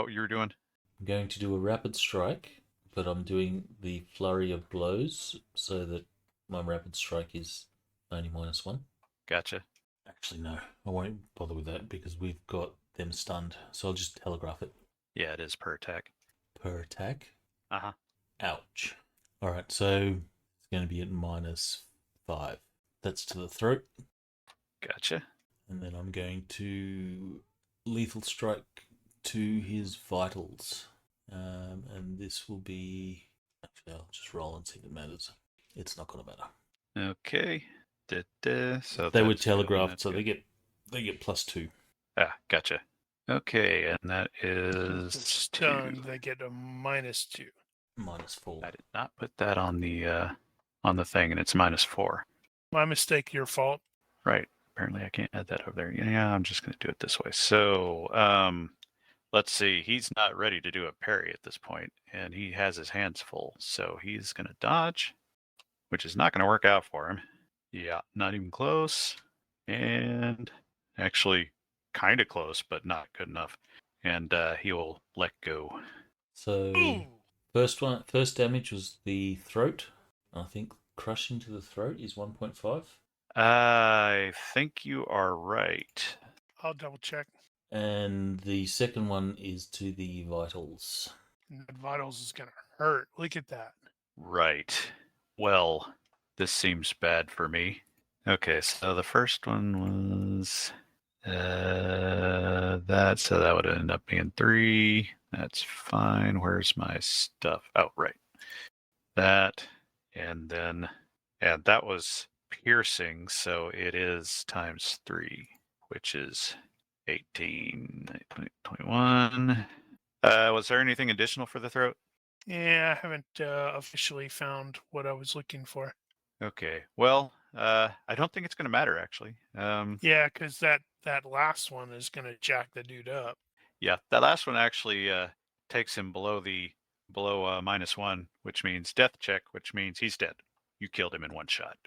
you were doing. I'm going to do a rapid strike, but I'm doing the flurry of blows so that my rapid strike is only -1. Gotcha. Actually, no, I won't bother with that because we've got them stunned. So I'll just telegraph it. Yeah, it is per attack. Per attack? Uh-huh. Ouch. Alright, so it's going to be at -5. That's to the throat. Gotcha. And then I'm going to lethal strike to his vitals. And this will be... Actually, I'll just roll and see if it matters. It's not going to matter. Okay. So they were that's good, telegraphed, that's so good. they get +2. Ah, gotcha. Okay, and that is Stunned, 2. they get a -2. -4. I did not put that on the thing, and it's -4. My mistake, your fault. Right. Apparently, I can't add that over there. Yeah, I'm just going to do it this way. So, let's see. He's not ready to do a parry at this point, and he has his hands full. So he's going to dodge, which is not going to work out for him. Yeah, not even close. And actually, kind of close, but not good enough. And he will let go. So Ooh. first damage was the throat. I think crushing to the throat is 1.5. I think you are right. I'll double check. And the second one is to the vitals. And that vitals is gonna hurt. Look at that. Right. Well, this seems bad for me. Okay, so the first one was that, so that would end up being 3. That's fine. Where's my stuff? Oh, right. That, and that was piercing, so it is times 3, which is 18, 21. Was there anything additional for the throat? Yeah, I haven't officially found what I was looking for. Okay. Well, I don't think it's going to matter actually. Yeah, because that last one is gonna jack the dude up. Yeah, that last one actually takes him below -1, which means death check, which means he's dead. You killed him in one shot.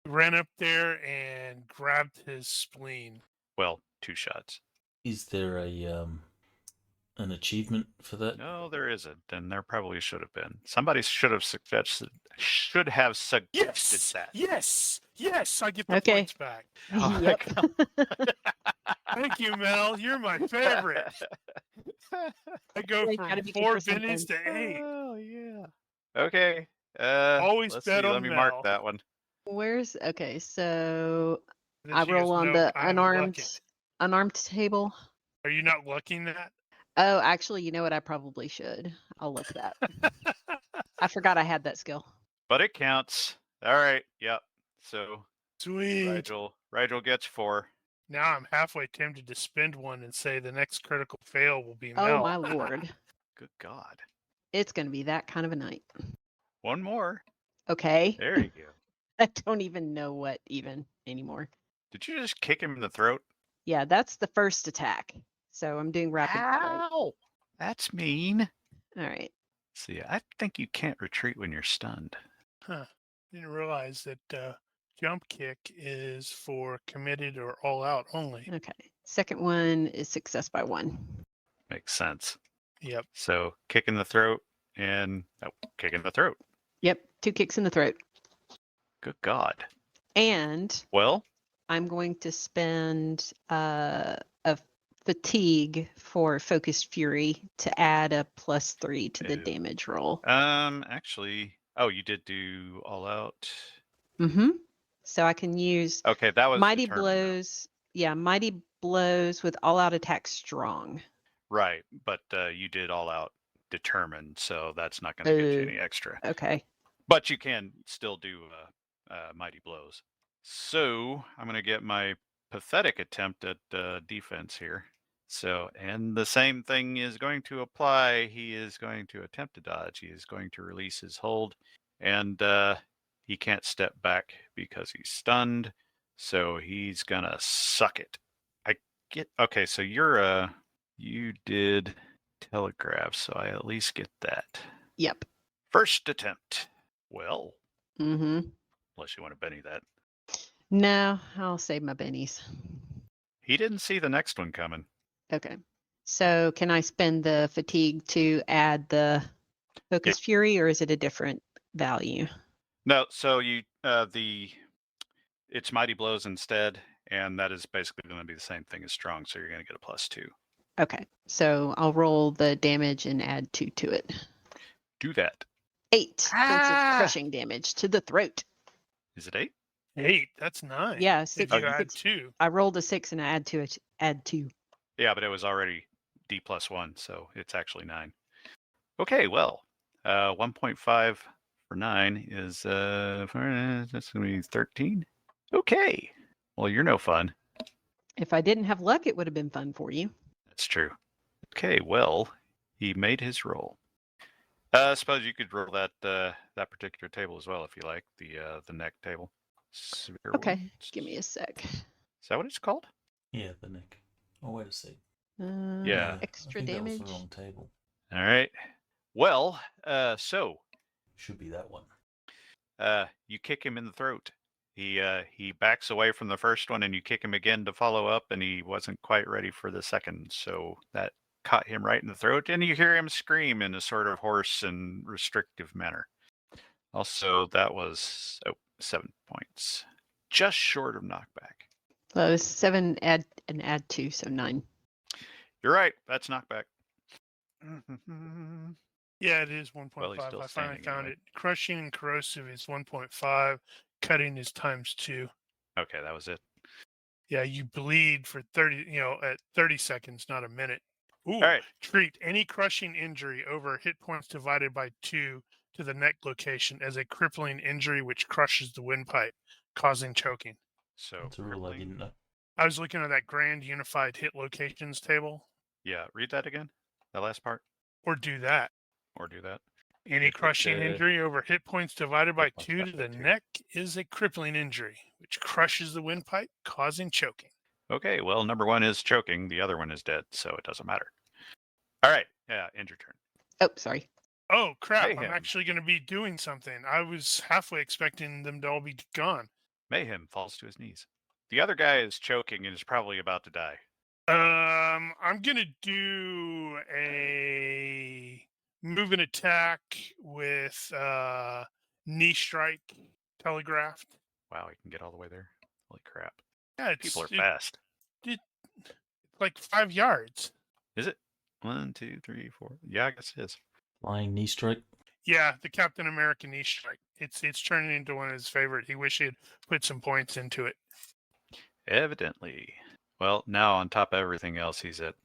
Ran up there and grabbed his spleen. Well, 2 shots. Is there an achievement for that? No, there isn't, and there probably should have been. Somebody should have suggested Yes, that. yes, I get the Okay. points back. Oh, Yep. come Thank you, Mel. You're my favorite. I go You from gotta be 4 good for bennies to 8. Oh yeah. Okay. Always Let's bet see. on Let me Mel. mark that one. Okay, so Then I she goes, roll on "Nope, the I am lucking." unarmed table. Are you not lucking that? Oh, actually, you know what? I probably should. I'll look that. I forgot I had that skill. But it counts. All right. Yep. So Sweet. Rigel gets 4. Now I'm halfway tempted to spend one and say the next critical fail will be Mel. Oh my lord. Good God. It's gonna be that kind of a night. One more. Okay. There you go. I don't even know what even anymore. Did you just kick him in the throat? Yeah, that's the first attack. So I'm doing rapid strike. Ow! That's mean. All right. See, I think you can't retreat when you're stunned. Huh. Didn't realize that jump kick is for committed or all out only. Okay. Second one is success by 1. Makes sense. Yep. So kick in the throat and kick in the throat. Yep, 2 kicks in the throat. Good God. And Well, I'm going to spend a fatigue for focused fury to add a +3 to the Ew. damage roll. actually, you did do all out. Mm-hmm. So I can use Okay, that was mighty determined, though. blows. Yeah, mighty blows with all out attack strong. Right, but you did all out determined, so that's not going to get you any extra. Okay. But you can still do mighty blows. So I'm going to get my pathetic attempt at defense here. So, and the same thing is going to apply. He is going to attempt to dodge. He is going to release his hold, and he can't step back because he's stunned. So he's gonna suck it. Okay. So you did telegraph, so I at least get that. Yep. First attempt. Well, Mm-hmm. unless you want to Benny that. No, I'll save my bennies. He didn't see the next one coming. Okay. So can I spend the fatigue to add the focus fury, or is it a different value? No, so you it's mighty blows instead, and that is basically going to be the same thing as strong, so you're going to get a +2. Okay. So I'll roll the damage and add 2 to it. Do that. 8 points of crushing damage to the throat. Is it 8? 8. That's 9. Yeah, If 6. you add 2. I rolled a 6 and I add 2. Add 2. Yeah, but it was already D+1, so it's actually 9. Okay, well, 1.5 for 9 is that's going to be 13. Okay. Well, you're no fun. If I didn't have luck, it would have been fun for you. That's true. Okay, well, he made his roll. I suppose you could roll that that particular table as well if you like, the neck table. Severe Okay, wounds. give me a sec. Is that what it's called? Yeah, the neck. Oh, wait a sec. Yeah. Extra I think damage. That was the wrong table. All right. Well, so Should be that one. you kick him in the throat. He backs away from the first one, and you kick him again to follow up, and he wasn't quite ready for the second, so that caught him right in the throat, and you hear him scream in a sort of hoarse and restrictive manner. Also, that was 7 points, just short of knockback. Well, it was 7 add 2, so 9. You're right. That's knockback. Yeah, it is 1.5. Well, he's still I finally standing found anyway. it. Crushing and corrosive is 1.5. Cutting is ×2. Okay, that was it. Yeah, you bleed for 30, at 30 seconds, not a minute. Ooh, All right. Treat any crushing injury over hit points divided by 2 to the neck location as a crippling injury which crushes the windpipe, causing choking. So That's a rule I didn't know. I was looking at that grand unified hit locations table. Yeah, read that again. That last part, Or do that. or do that. Any If crushing it's, injury over hit points divided by hit points 2 to divided the by 2. neck is a crippling injury which crushes the windpipe, causing choking. Okay, well, number 1 is choking. The other one is dead, so it doesn't matter. All right. Yeah, end your turn. Oh, sorry. Oh crap! Mayhem. I'm actually going to be doing something. I was halfway expecting them to all be gone. Mayhem falls to his knees. The other guy is choking and is probably about to die. I'm gonna do a move and attack with knee strike telegraphed. Wow, he can get all the way there. Holy crap. Yeah, People are fast. It's like 5 yards. Is it? 1, 2, 3, 4. Yeah, I guess it is. Flying knee strike. Yeah, the Captain America knee strike. It's turning into one of his favorite. He wish he had put some points into it. Evidently. Well, now on top of everything else, he's at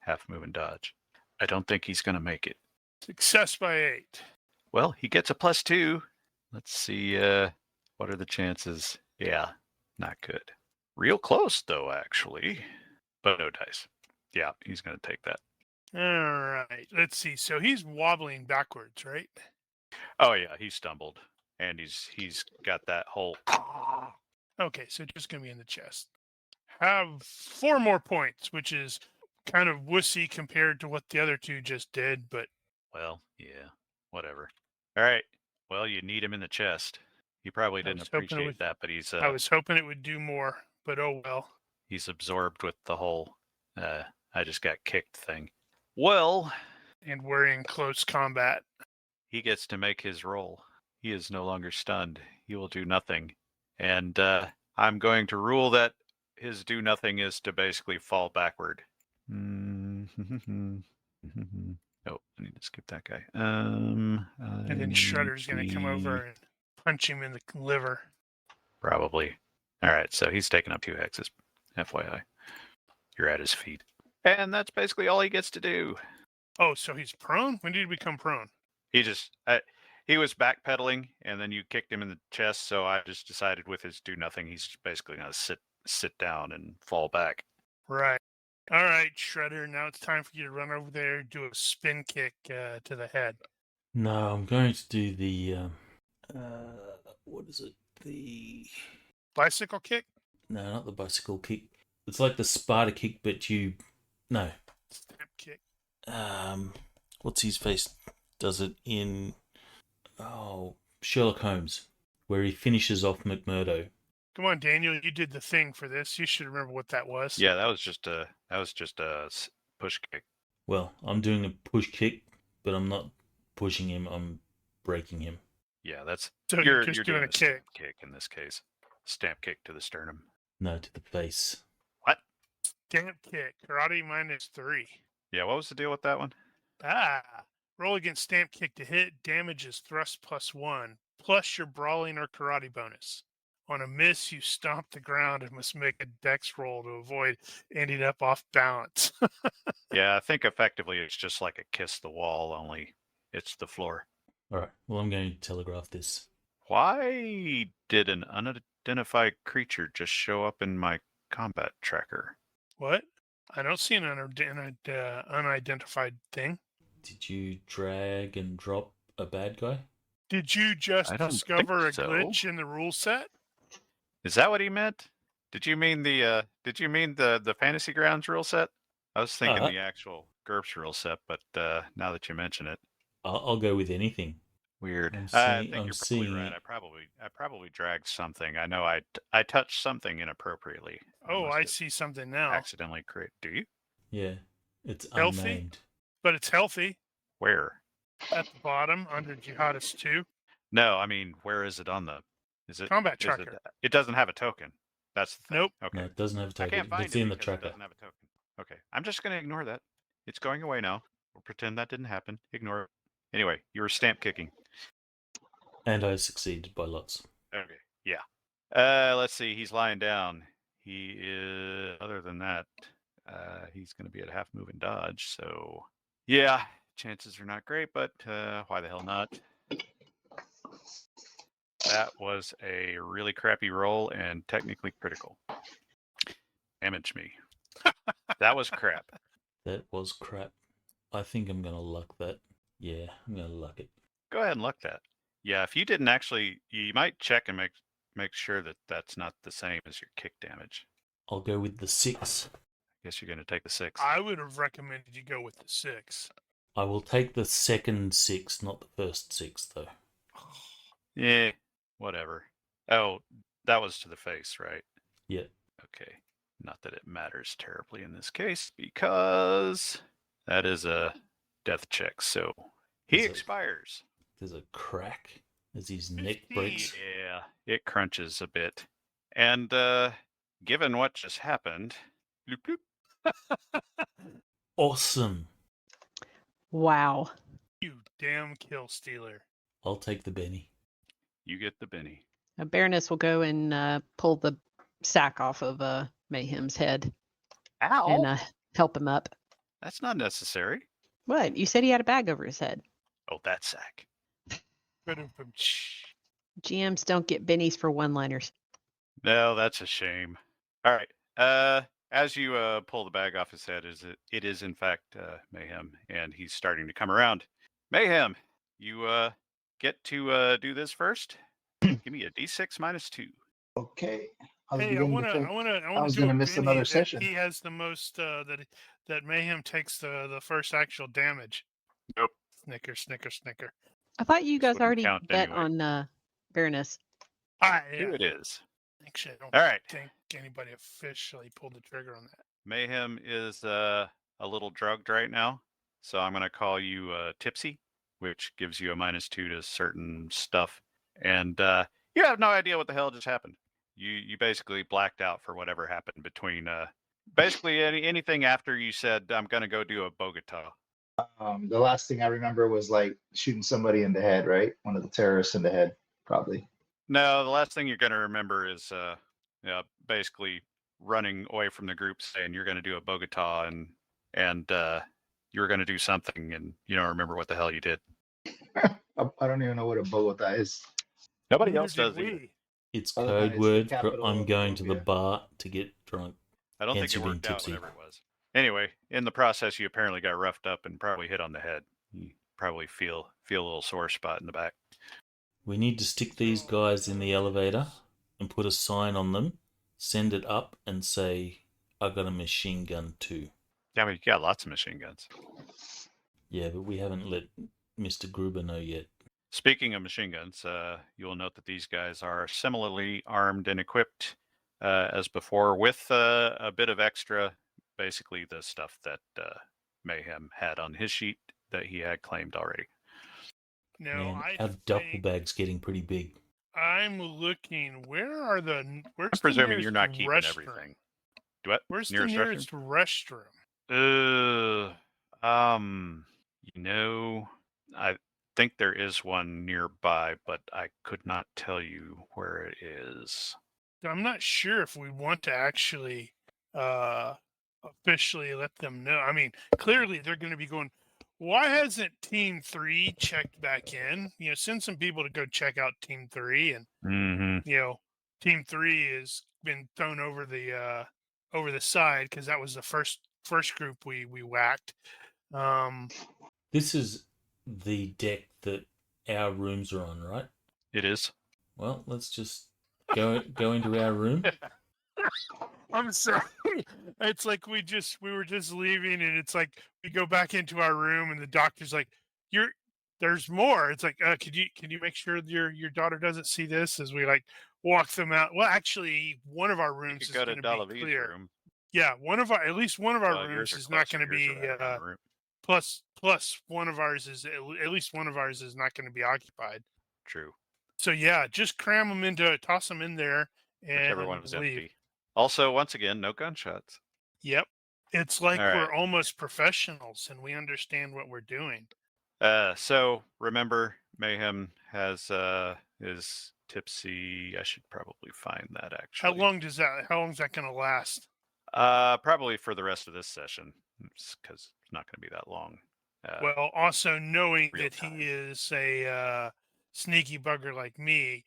half move and dodge. I don't think he's going to make it. Success by 8. Well, he gets a +2. Let's see. What are the chances? Yeah, not good. Real close, though, actually. But no dice. Yeah, he's going to take that. All right. Let's see. So he's wobbling backwards, right? Oh, yeah, he stumbled. And he's got that whole... Okay, so just going to be in the chest. Have 4 more points, which is kind of wussy compared to what the other 2 just did, but... Well, yeah, whatever. All right. Well, you need him in the chest. He probably didn't appreciate that, but he's... I was hoping it would do more, but oh well. He's absorbed with the whole, I just got kicked thing. Well... And we're in close combat. He gets to make his roll. He is no longer stunned. He will do nothing. And I'm going to rule that his do nothing is to basically fall backward. Oh, I need to skip that guy. And then Shredder's going to come over and punch him in the liver. Probably. All right, so he's taking up 2 hexes. FYI. You're at his feet. And that's basically all he gets to do. Oh, so he's prone? When did he become prone? He just... he was backpedaling, and then you kicked him in the chest, so I just decided with his do nothing, he's basically going to sit down and fall back. Right. All right, Shredder, now it's time for you to run over there, do a spin kick to the head. No, I'm going to do the... what is it? The... Bicycle kick? No, not the bicycle kick. It's like the spider kick, but you... No. Stamp kick. What's his face does it in... Oh, Sherlock Holmes, where he finishes off McMurdo. Come on, Daniel, you did the thing for this. You should remember what that was. Yeah, that was just a push kick. Well, I'm doing a push kick, but I'm not pushing him, I'm breaking him. Yeah, that's... So you're just doing a kick. Stamp kick in this case. Stamp kick to the sternum. No, to the face. What? Stamp kick. Karate -3. Yeah, what was the deal with that one? Roll against stamp kick to hit. Damage is thrust +1, plus your brawling or karate bonus. On a miss, you stomp the ground and must make a dex roll to avoid ending up off balance. Yeah, I think effectively it's just like a kiss the wall, only it's the floor. Alright, well, I'm going to telegraph this. Why did an unidentified creature just show up in my combat tracker? What? I don't see an unidentified thing. Did you drag and drop a bad guy? Did you just I don't discover a think so. glitch in the rule set? Is that what he meant? Did you mean the Fantasy Grounds rule set? I was thinking the actual GURPS rule set, but now that you mention it, I'll go with anything. weird. I'm I seeing- think I'm you're seeing probably right. it. I probably dragged something. I know I touched something inappropriately. Oh, must I have see something now. Accidentally create. Do you? Yeah, it's Healthy? unnamed. But it's healthy. Where? At the bottom, under Jihadist 2. No, I mean, where is it on the? Is it Combat is tracker. It doesn't have a token. That's the thing. Nope. Okay. No, it doesn't have a I token. can't find It's it in the because tracker. It doesn't have a token. Okay. I'm just going to ignore that. It's going away now. We'll pretend that didn't happen. Ignore it. Anyway, you were stamp kicking. And I succeeded by lots. Okay. Yeah. Let's see. He's lying down. He is. Other than that, he's going to be at half move and dodge. So, yeah, chances are not great. But why the hell not? That was a really crappy roll and technically critical. Damage me. That was crap. That was crap. I think I'm going to luck that. Yeah, I'm going to luck it. Go ahead and luck that. Yeah, if you didn't actually, you might check and make sure that that's not the same as your kick damage. I'll go with the 6. Guess you're going to take the 6. I would have recommended you go with the 6. I will take the second 6, not the first 6, though. Yeah, whatever. Oh, that was to the face, right? Yeah. Okay. Not that it matters terribly in this case, because that is a death check, so he Is it- expires. There's a crack as his neck breaks. Yeah, it crunches a bit. And given what just happened, bloop, bloop, Awesome. Wow. You damn kill stealer. I'll take the Benny. you get the Benny. Baroness will go and pull the sack off of Mayhem's head Ow! and help him up. That's not necessary. What? You said he had a bag over his head. Oh, that sack. GMs don't get bennies for one-liners. No, that's a shame. All right. As you pull the bag off his head, it is in fact Mayhem, and he's starting to come around. Mayhem, you get to do this first. Give me a D6 minus 2. Okay. Hey, I want was to gonna miss another session. He has the most that Mayhem takes the first actual damage. Nope. Snicker, snicker, snicker. I thought you This guys wouldn't already count bet anyway. on Baroness. Here it is. Actually, I don't All right. think anybody officially pulled the trigger on that. Mayhem is a little drugged right now, so I'm going to call you tipsy, which gives you a minus 2 to certain stuff. And you have no idea what the hell just happened. You basically blacked out for whatever happened between basically anything after you said, I'm going to go do a Bogota. The last thing I remember was like shooting somebody in the head, right? One of the terrorists in the head, probably. No, the last thing you're going to remember is basically running away from the group saying you're going to do a Bogota and you're going to do something and you don't remember what the hell you did. I don't even know what a Bogota is. Nobody Neither else did does we. either. It's Other code than it's the word for capital I'm of going to the Colombia. bar to get drunk. I don't think Hence it you being worked out, tipsy. whatever it was. Anyway, in the process, you apparently got roughed up and probably hit on the head. You probably feel a little sore spot in the back. We need to stick these guys in the elevator and put a sign on them, send it up and say, I got a machine gun too. Yeah, you got lots of machine guns. Yeah, but we haven't let Mr. Gruber know yet. Speaking of machine guns, you'll note that these guys are similarly armed and equipped as before, with a bit of extra, basically the stuff that Mayhem had on his sheet that he had claimed already. No, Man, I our duffel think bag's getting pretty big. I'm looking. Where's I'm the presuming nearest you're not keeping restroom? everything. Do what? Where's Nearest the nearest restroom? I think there is one nearby, but I could not tell you where it is. I'm not sure if we want to actually officially let them know. I mean, clearly they're going to be going, why hasn't Team 3 checked back in? You know, send some people to go check out Team 3. And, Mm-hmm. you know, Team 3 has been thrown over the side because that was the first group we whacked. This is the deck that our rooms are on, right? It is. Well, let's just go into our room. I'm sorry. It's like we were just leaving, and it's like we go back into our room, and the doctor's like, there's more." It's like, can you make sure your daughter doesn't see this?" As we like walk them out. Well, actually, one of our rooms is go going to to be clear. room. Yeah, at least one of our Well, rooms yours are is not closer. going to Yours be are right in the room. plus one of ours is at least one of ours is not going to be occupied. True. So yeah, just toss them in there, and Whichever one was leave. empty. Also, once again, no gunshots. Yep. It's like All right. we're almost professionals and we understand what we're doing. So remember, Mayhem has is tipsy. I should probably find that actually. How long is that going to last? Probably for the rest of this session, because it's not going to be that long. Well, also knowing real that time. he is a sneaky bugger like me,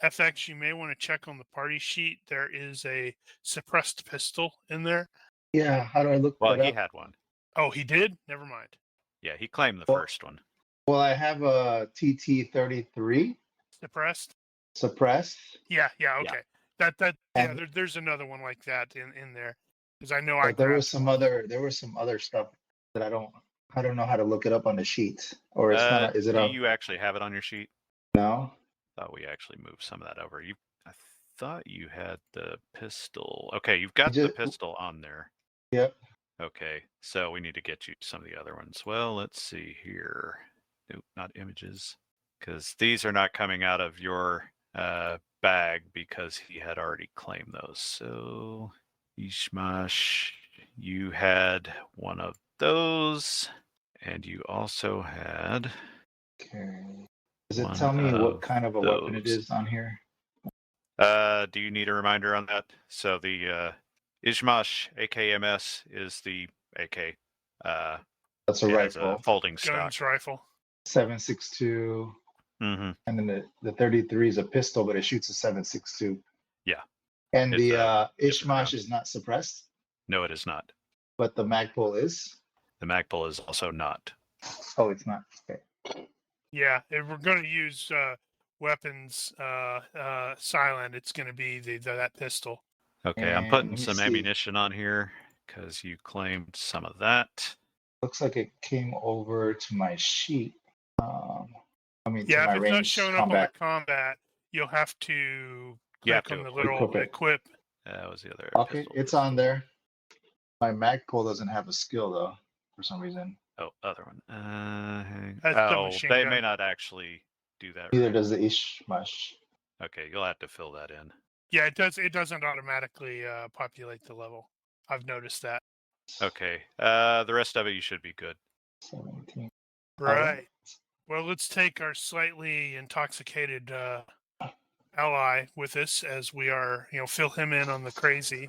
FX, you may want to check on the party sheet. There is a suppressed pistol in there. Yeah, how do I look Well, that he up? had one. Oh, he did? Never mind. Yeah, he claimed the Well- first one. Well, I have a TT-33 Suppressed? suppressed. Yeah, okay. That And- there's another one like that in there. Because I know I But there was grabbed some other stuff that I don't know how to look it up on the sheet, or it's not. Is it Do on? you actually have it on your sheet? No. Thought we actually moved some of that over. I thought you had the pistol. Okay, you've got You the just- pistol on there. Yep. Okay, so we need to get you some of the other ones. Well, let's see here. Nope, not images, because these are not coming out of your bag because he had already claimed those. So, Ishmash, you had one of those, and you also had. Okay. Does it One tell me of what kind of a weapon it those. is on here? Do you need a reminder on that? So the Ishmash AKMS is the AK. That's a It has a rifle. folding stock. guns rifle. 7.62, Mm-hmm. and then the 33 is a pistol, but it shoots a 7.62. Yeah. And It's the a different Ishmash round. is not suppressed, No, it is not. but the Magpul is. The Magpul is also not. Oh, it's not. Okay. Yeah, if we're going to use weapons silent, it's going to be that pistol. Okay, I'm And putting let me some see. ammunition on here because you claimed some of that. Looks like it came over to my sheet. I mean, to Yeah, my if it's not range showing up on combat. the combat, you'll have to You click have on to the little equip it. equip. That was the other. Okay, pistol. it's on there. My Magpul doesn't have a skill though, for some reason. Oh, other one. That's the machine they gun. may not actually do that. Neither Right. does the Ishmash. Okay, you'll have to fill that in. Yeah, it does. It doesn't automatically populate the level. I've noticed that. Okay. The rest of it you should be good. 17. Right. Well, let's take our slightly intoxicated ally with us as we are, fill him in on the crazy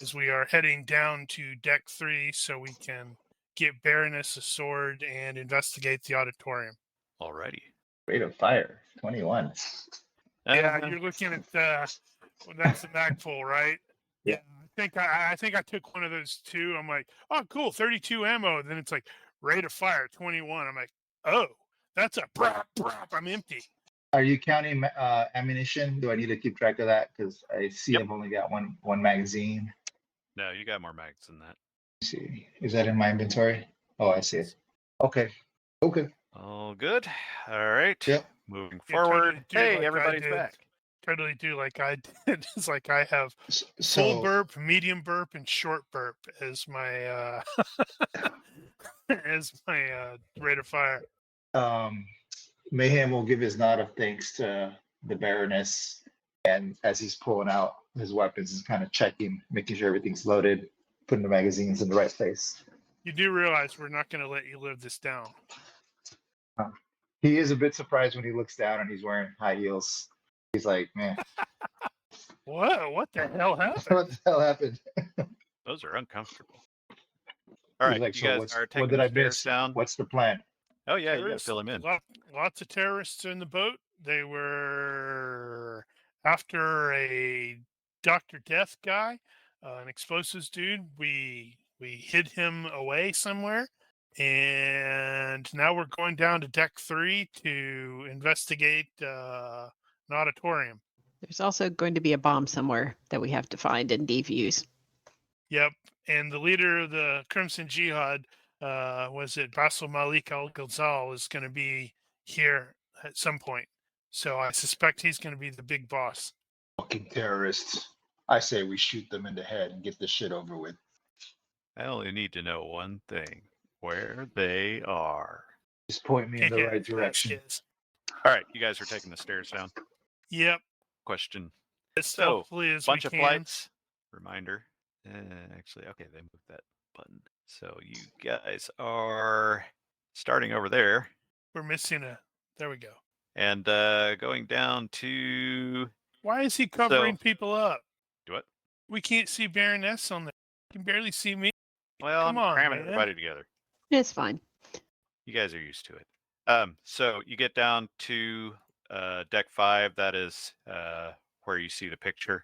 as we are heading down to deck 3 so we can get Baroness a sword and investigate the auditorium. Alrighty. Rate of fire, 21. Yeah, you're looking at that's the Magpul, right? Yeah. I think I took one of those too. I'm like, oh, cool, 32 ammo. Then it's like rate of fire 21. I'm like, oh, that's a brap. I'm empty. Are you counting ammunition? Do I need to keep track of that? Because I see Yep. I've only got one magazine. No, you got more mags than that. Let's see, is that in my inventory? Oh, I see it. Okay. Okay. All good. All right. Yep. Moving Yeah, totally forward. do Hey, like I everybody's did. back. Totally do like I did. It's like I have full So burp, medium burp, and short burp as my rate of fire. Mayhem will give his nod of thanks to the Baroness, and as he's pulling out his weapons, he's kind of checking, making sure everything's loaded, putting the magazines in the right place. You do realize we're not going to let you live this down. He is a bit surprised when he looks down and he's wearing high heels. He's like, man, What the hell happened? what the hell happened? Those are uncomfortable. All He's right, like, you so guys what's, are what taking did the I stairs miss? down. What's the plan? Oh yeah, you gotta Terrorists, fill him in. Lots of terrorists in the boat. They were after a Dr. Death guy, an explosives dude. We hid him away somewhere, and now we're going down to deck 3 to investigate an auditorium. There's also going to be a bomb somewhere that we have to find and defuse. Yep, and the leader of the Crimson Jihad, was it Basil Malik Al-Ghazal, is going to be here at some point. So I suspect he's going to be the big boss. Fucking terrorists. I say we shoot them in the head and get this shit over with. I only need to know one thing: where they are. Just point me in the Yeah, right direction. yes. All right, you guys are taking the stairs down. Yep, Question. as So, stealthily as bunch we of can. flights. Reminder. Actually, okay, they moved that button. So you guys are starting over there We're missing a. There we go. and going down to Why is he covering people up? do what? We can't see Baroness on there. You can barely see me. Well, Come I'm on, cramming man. everybody together. It's fine. You guys are used to it. So you get down to deck 5. That is where you see the picture.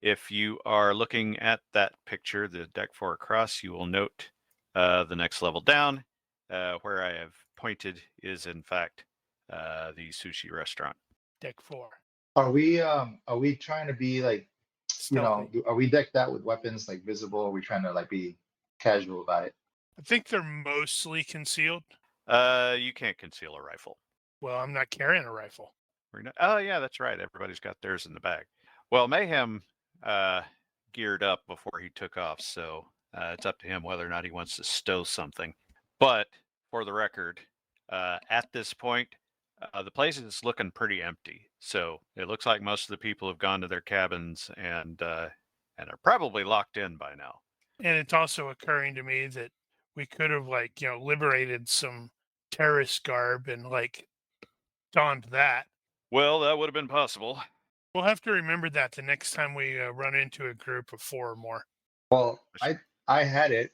If you are looking at that picture, the deck 4 across, you will note the next level down. Where I have pointed is in fact the sushi restaurant. Deck 4. Are we trying to be like Stealthy. are we decked out with weapons like visible? Are we trying to like be casual about it? I think they're mostly concealed. You can't conceal a rifle. Well, I'm not carrying a rifle. Oh yeah, that's right. Everybody's got theirs in the bag. Well, Mayhem geared up before he took off, so it's up to him whether or not he wants to stow something. But for the record, at this point, the place is looking pretty empty. So it looks like most of the people have gone to their cabins and are probably locked in by now. And it's also occurring to me that we could have liberated some terrorist garb and donned that. Well, that would have been possible. We'll have to remember that the next time we run into a group of 4 or more. Well, I had it.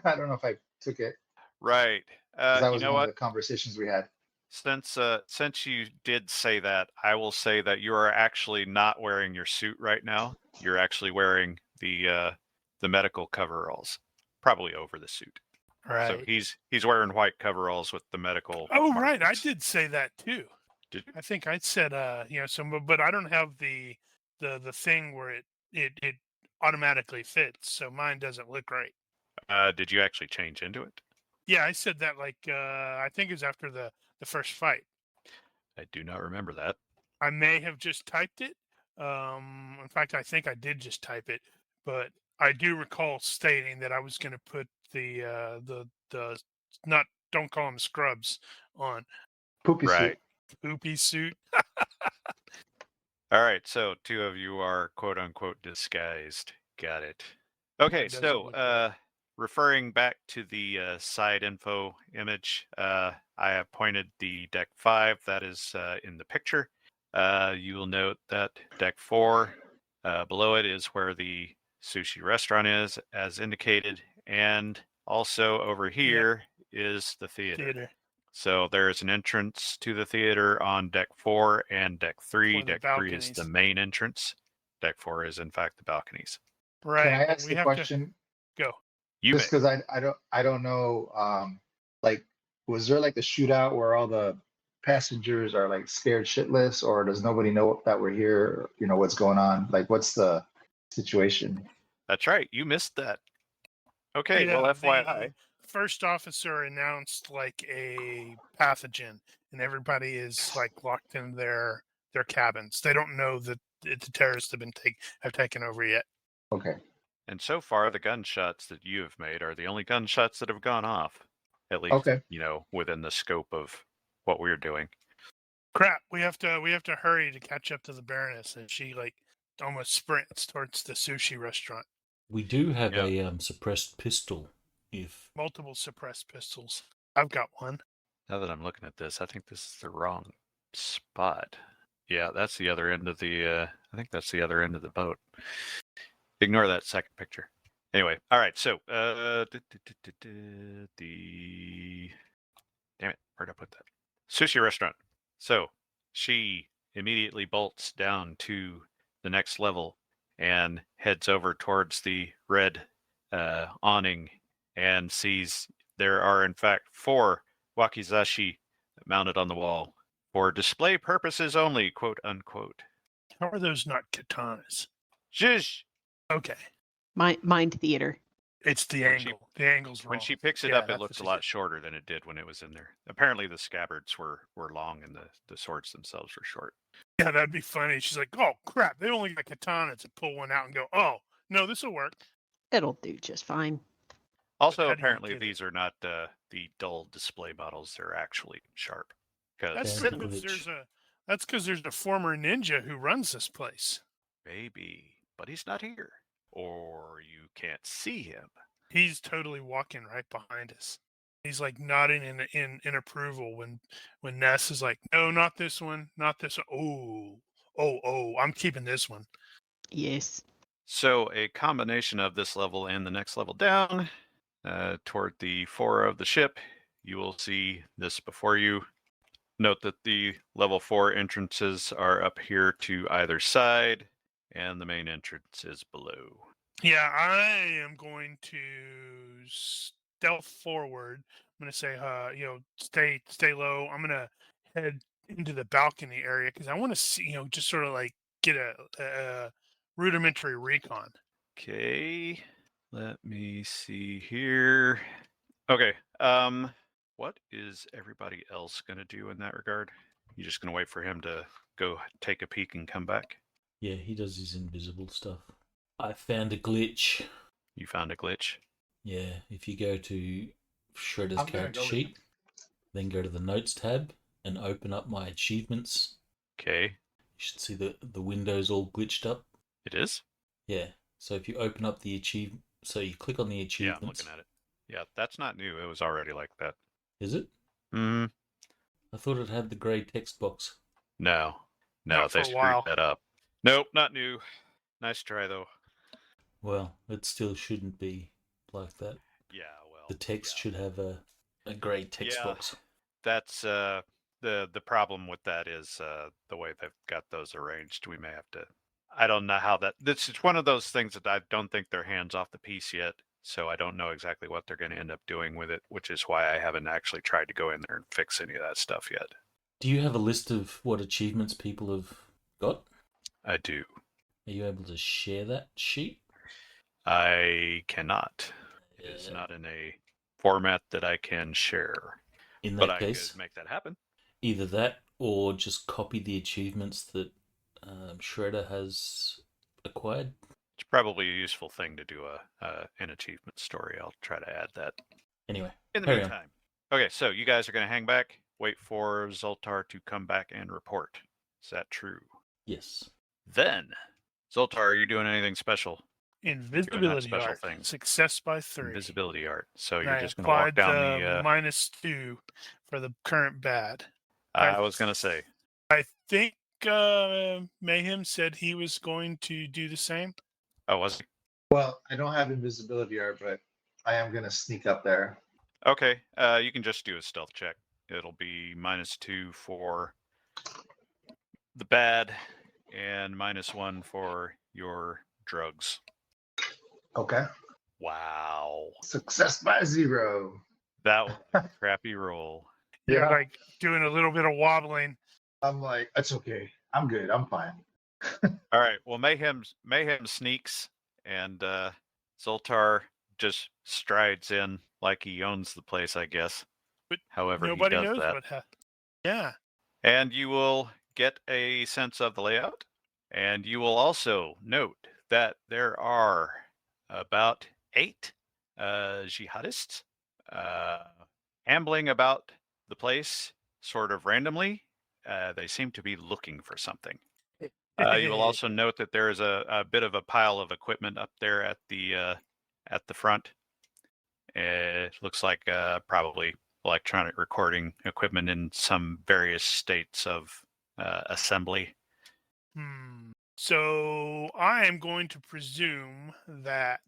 I don't know if I took it. Right. 'Cause that You was know one what? of the conversations we had. Since you did say that, I will say that you are actually not wearing your suit right now. You're actually wearing the medical coveralls, probably over the suit. Right. So he's wearing white coveralls with the medical. Oh, right. I markings. did say that too. Did- I think I said but I don't have the thing where it automatically fits, so mine doesn't look right. Did you actually change into it? Yeah, I said that I think it was after the first fight. I do not remember that. I may have just typed it. In fact, I think I did just type it, but I do recall stating that I was going to put the not don't call them scrubs on Poopy Right. suit. poopy suit. All right, so 2 of you are quote unquote disguised. Got it. Okay, That doesn't so look right. referring back to the side info image, I have pointed the deck 5 that is in the picture. You will note that deck 4, below it is where the sushi restaurant is, as indicated, and also over here is the theater. So there's an entrance to the theater on deck 4 and deck 3. For the Deck 3 is the balconies. main entrance. Deck 4 is in fact the balconies. Right. Can I but ask we the have question? to go. You Just may. because I don't know. Like, was there like a shootout where all the passengers are like scared shitless, or does nobody know that we're here? You know what's going on? Like, what's the situation? That's right. You missed that. Okay, well, Yeah, FYI. the first officer announced a pathogen, and everybody is locked in their cabins. They don't know that the terrorists have taken over yet. Okay. And so far, the gunshots that you have made are the only gunshots that have gone off. At least, Okay. within the scope of what we're doing. Crap! We have to hurry to catch up to the Baroness, and she almost sprints towards the sushi restaurant. We do have Yeah. a suppressed pistol. If Multiple suppressed pistols. I've got one. Now that I'm looking at this, I think this is the wrong spot. Yeah, that's the other end of the. I think that's the other end of the boat. Ignore that second picture. Anyway, all right. So, the damn it, where'd I put that? Sushi restaurant. So she immediately bolts down to the next level and heads over towards the red awning and sees there are in fact 4 wakizashi mounted on the wall for display purposes only, quote unquote. How are those not katanas? Zhish! Okay, Mind theater. it's the When she- angle. The angle's wrong. When she picks it Yeah, up, it that's looks a what she lot shorter than it did when it was in there. Apparently, the scabbards were long and the swords themselves were short. Yeah, that'd be funny. She's like, "Oh crap! They only got katanas to pull one out and go. Oh no, this will work." It'll do just fine. Also, how do you apparently, get it? these are not the dull display models. They're actually sharp. That's Yeah, because glitch. there's a former ninja who runs this place. Maybe, but he's not here. Or you can't see him. He's totally walking right behind us. He's nodding in approval when Ness is like, "No, not this one, not this one. Oh, I'm keeping this one." Yes. So, a combination of this level and the next level down, toward the fore of the ship, you will see this before you. Note that the level 4 entrances are up here to either side, and the main entrance is below. Yeah, I am going to stealth forward. I'm going to say, stay low. I'm going to head into the balcony area because I want to see, just sort of get a rudimentary recon. Okay, let me see here. Okay, what is everybody else going to do in that regard? You just going to wait for him to go take a peek and come back? Yeah, he does his invisible stuff. I found a glitch. You found a glitch? Yeah, if you go to Shredder's I'm gonna character go with sheet, then go to the Notes tab and open up my achievements. Okay, You should see the windows all glitched up. it is? Yeah, so if you open up the so you click on the Yeah, achievements. I'm looking at it. Yeah, that's not new. It was already like that. Is it? Hmm. I thought it had the grey text box. No, Not they for a screwed while. that up. Nope, not new. Nice try though. Well, it still shouldn't be like that. Yeah, well, The text yeah. should have a grey text Yeah. box. That's the problem with that is the way they've got those arranged. We may have to. I don't know how that. This is one of those things that I don't think they're hands off the piece yet. So I don't know exactly what they're going to end up doing with it, which is why I haven't actually tried to go in there and fix any of that stuff yet. Do you have a list of what achievements people have got? I do. Are you able to share that sheet? I cannot. It is not in a format that I can share. In But that I case, could make that happen. either that or just copy the achievements that Shredder has acquired. It's probably a useful thing to do an achievement story. I'll try to add that. Anyway, In the carry on. meantime. Okay, so you guys are going to hang back, wait for Zoltar to come back and report. Is that true? Yes. Then, Zoltar, are you doing anything special? Invisibility special art. thing. Success by 3. Invisibility art. So And you're I just going to walk applied down the the... -2 for the current bad. I was going to say. I think Mayhem said he was going to do the same. Oh, was he? Well, I don't have invisibility art, but I am gonna sneak up there. Okay, you can just do a stealth check. It'll be -2 for the bad and -1 for your drugs. Okay. Wow. Success by 0. That was a crappy roll. You're Yeah. like doing a little bit of wobbling. I'm like, it's okay. I'm good. I'm fine. All right. Well, Mayhem sneaks, and Zoltar just strides in like he owns the place, I guess. But However, nobody he does knows that. what happened. Yeah. And you will get a sense of the layout, and you will also note that there are about 8 jihadists ambling about the place, sort of randomly. They seem to be looking for something. You will also note that there is a bit of a pile of equipment up there at the front. It looks like probably electronic recording equipment in some various states of assembly. So I am going to presume that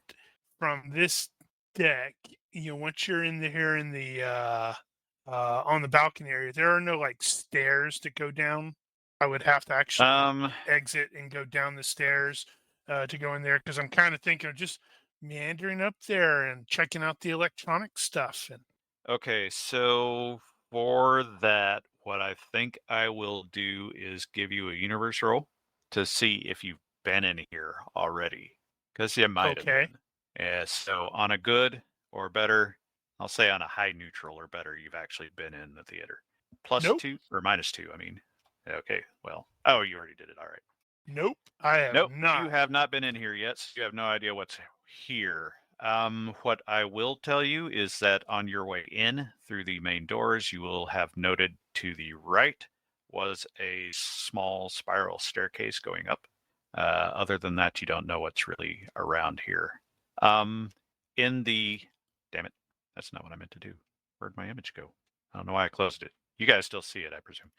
from this deck, once you're in here in the on the balcony area, there are no like stairs to go down. I would have to actually exit and go down the stairs to go in there because I'm kind of thinking of just meandering up there and checking out the electronic stuff. And okay, so for that, what I think I will do is give you a universe roll to see if you've been in here already, because you might have been. So on a good or better, I'll say on a high neutral or better, you've actually been in the theater. +2 or -2, I mean. Okay, well, oh, you already did it. All right. Nope, I have not. You have not been in here yet, so you have no idea what's here. What I will tell you is that on your way in through the main doors, you will have noted to the right was a small spiral staircase going up. Other than that, you don't know what's really around here. Damn it, that's not what I meant to do. Where'd my image go? I don't know why I closed it. You guys still see it, I presume.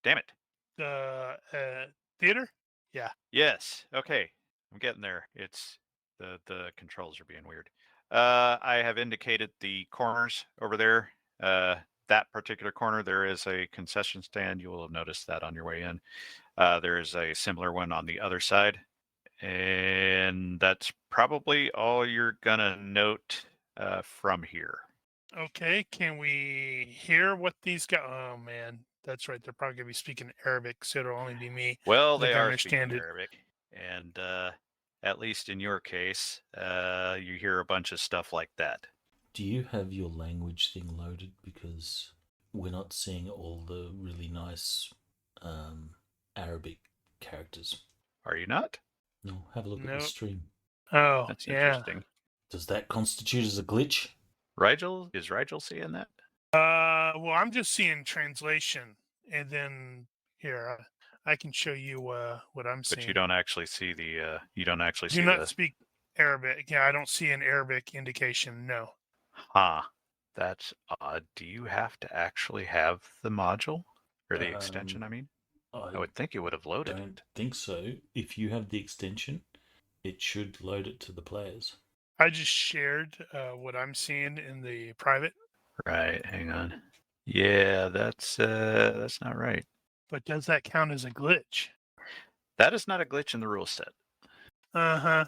Damn it. The theater? Yeah. Yes. Okay. I'm getting there. It's the controls are being weird. I have indicated the corners over there. That particular corner, there is a concession stand. You will have noticed that on your way in. There is a similar one on the other side. And that's probably all you're going to note from here. Okay. Can we hear what these guys... Oh, man. That's right. They're probably going to be speaking Arabic, so it'll only be me. Well, they are speaking Arabic. And at least in your case, you hear a bunch of stuff like that. Do you have your language thing loaded? Because we're not seeing all the really nice Arabic characters. Are you not? No, have a look at the Nope. stream. Oh, That's yeah. interesting. Does that constitute as a glitch? Is Rigel seeing that? Well, I'm just seeing translation, and then here I can show you what I'm seeing. But you don't actually see the. You don't actually Do see not the. speak Arabic. Yeah, I don't see an Arabic indication. No. Huh. That's odd. Do you have to actually have the module or the extension? I mean, I would think it would have loaded Don't it. think so. If you have the extension, it should load it to the players. I just shared what I'm seeing in the private. Right. Hang on. Yeah, that's not right. But does that count as a glitch? That is not a glitch in the rule set. Uh-huh.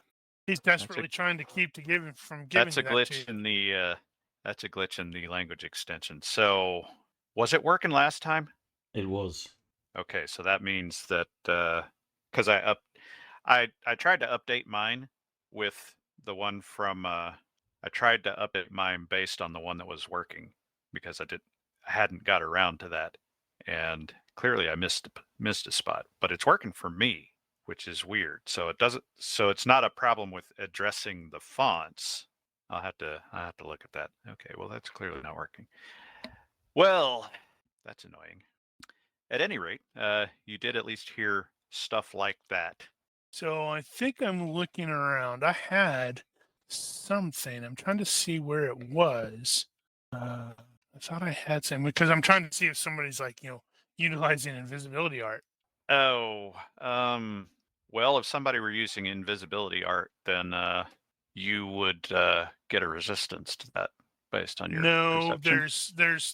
He's desperately trying to keep from giving That's a that glitch to you. in the. That's a glitch in the language extension. So, was it working last time? It was. Okay, so that means that because I tried to update mine with the one from I tried to update mine based on the one that was working because I hadn't got around to that, and clearly I missed a spot, but it's working for me, which is weird. So it's not a problem with addressing the fonts. I'll have to look at that. Okay, well that's clearly not working. Well, that's annoying. At any rate, you did at least hear stuff like that. So I think I'm looking around. I had something. I'm trying to see where it was. I thought I had something because I'm trying to see if somebody's utilizing invisibility art. Oh, well, if somebody were using invisibility art, then you would get a resistance to that based on your perception.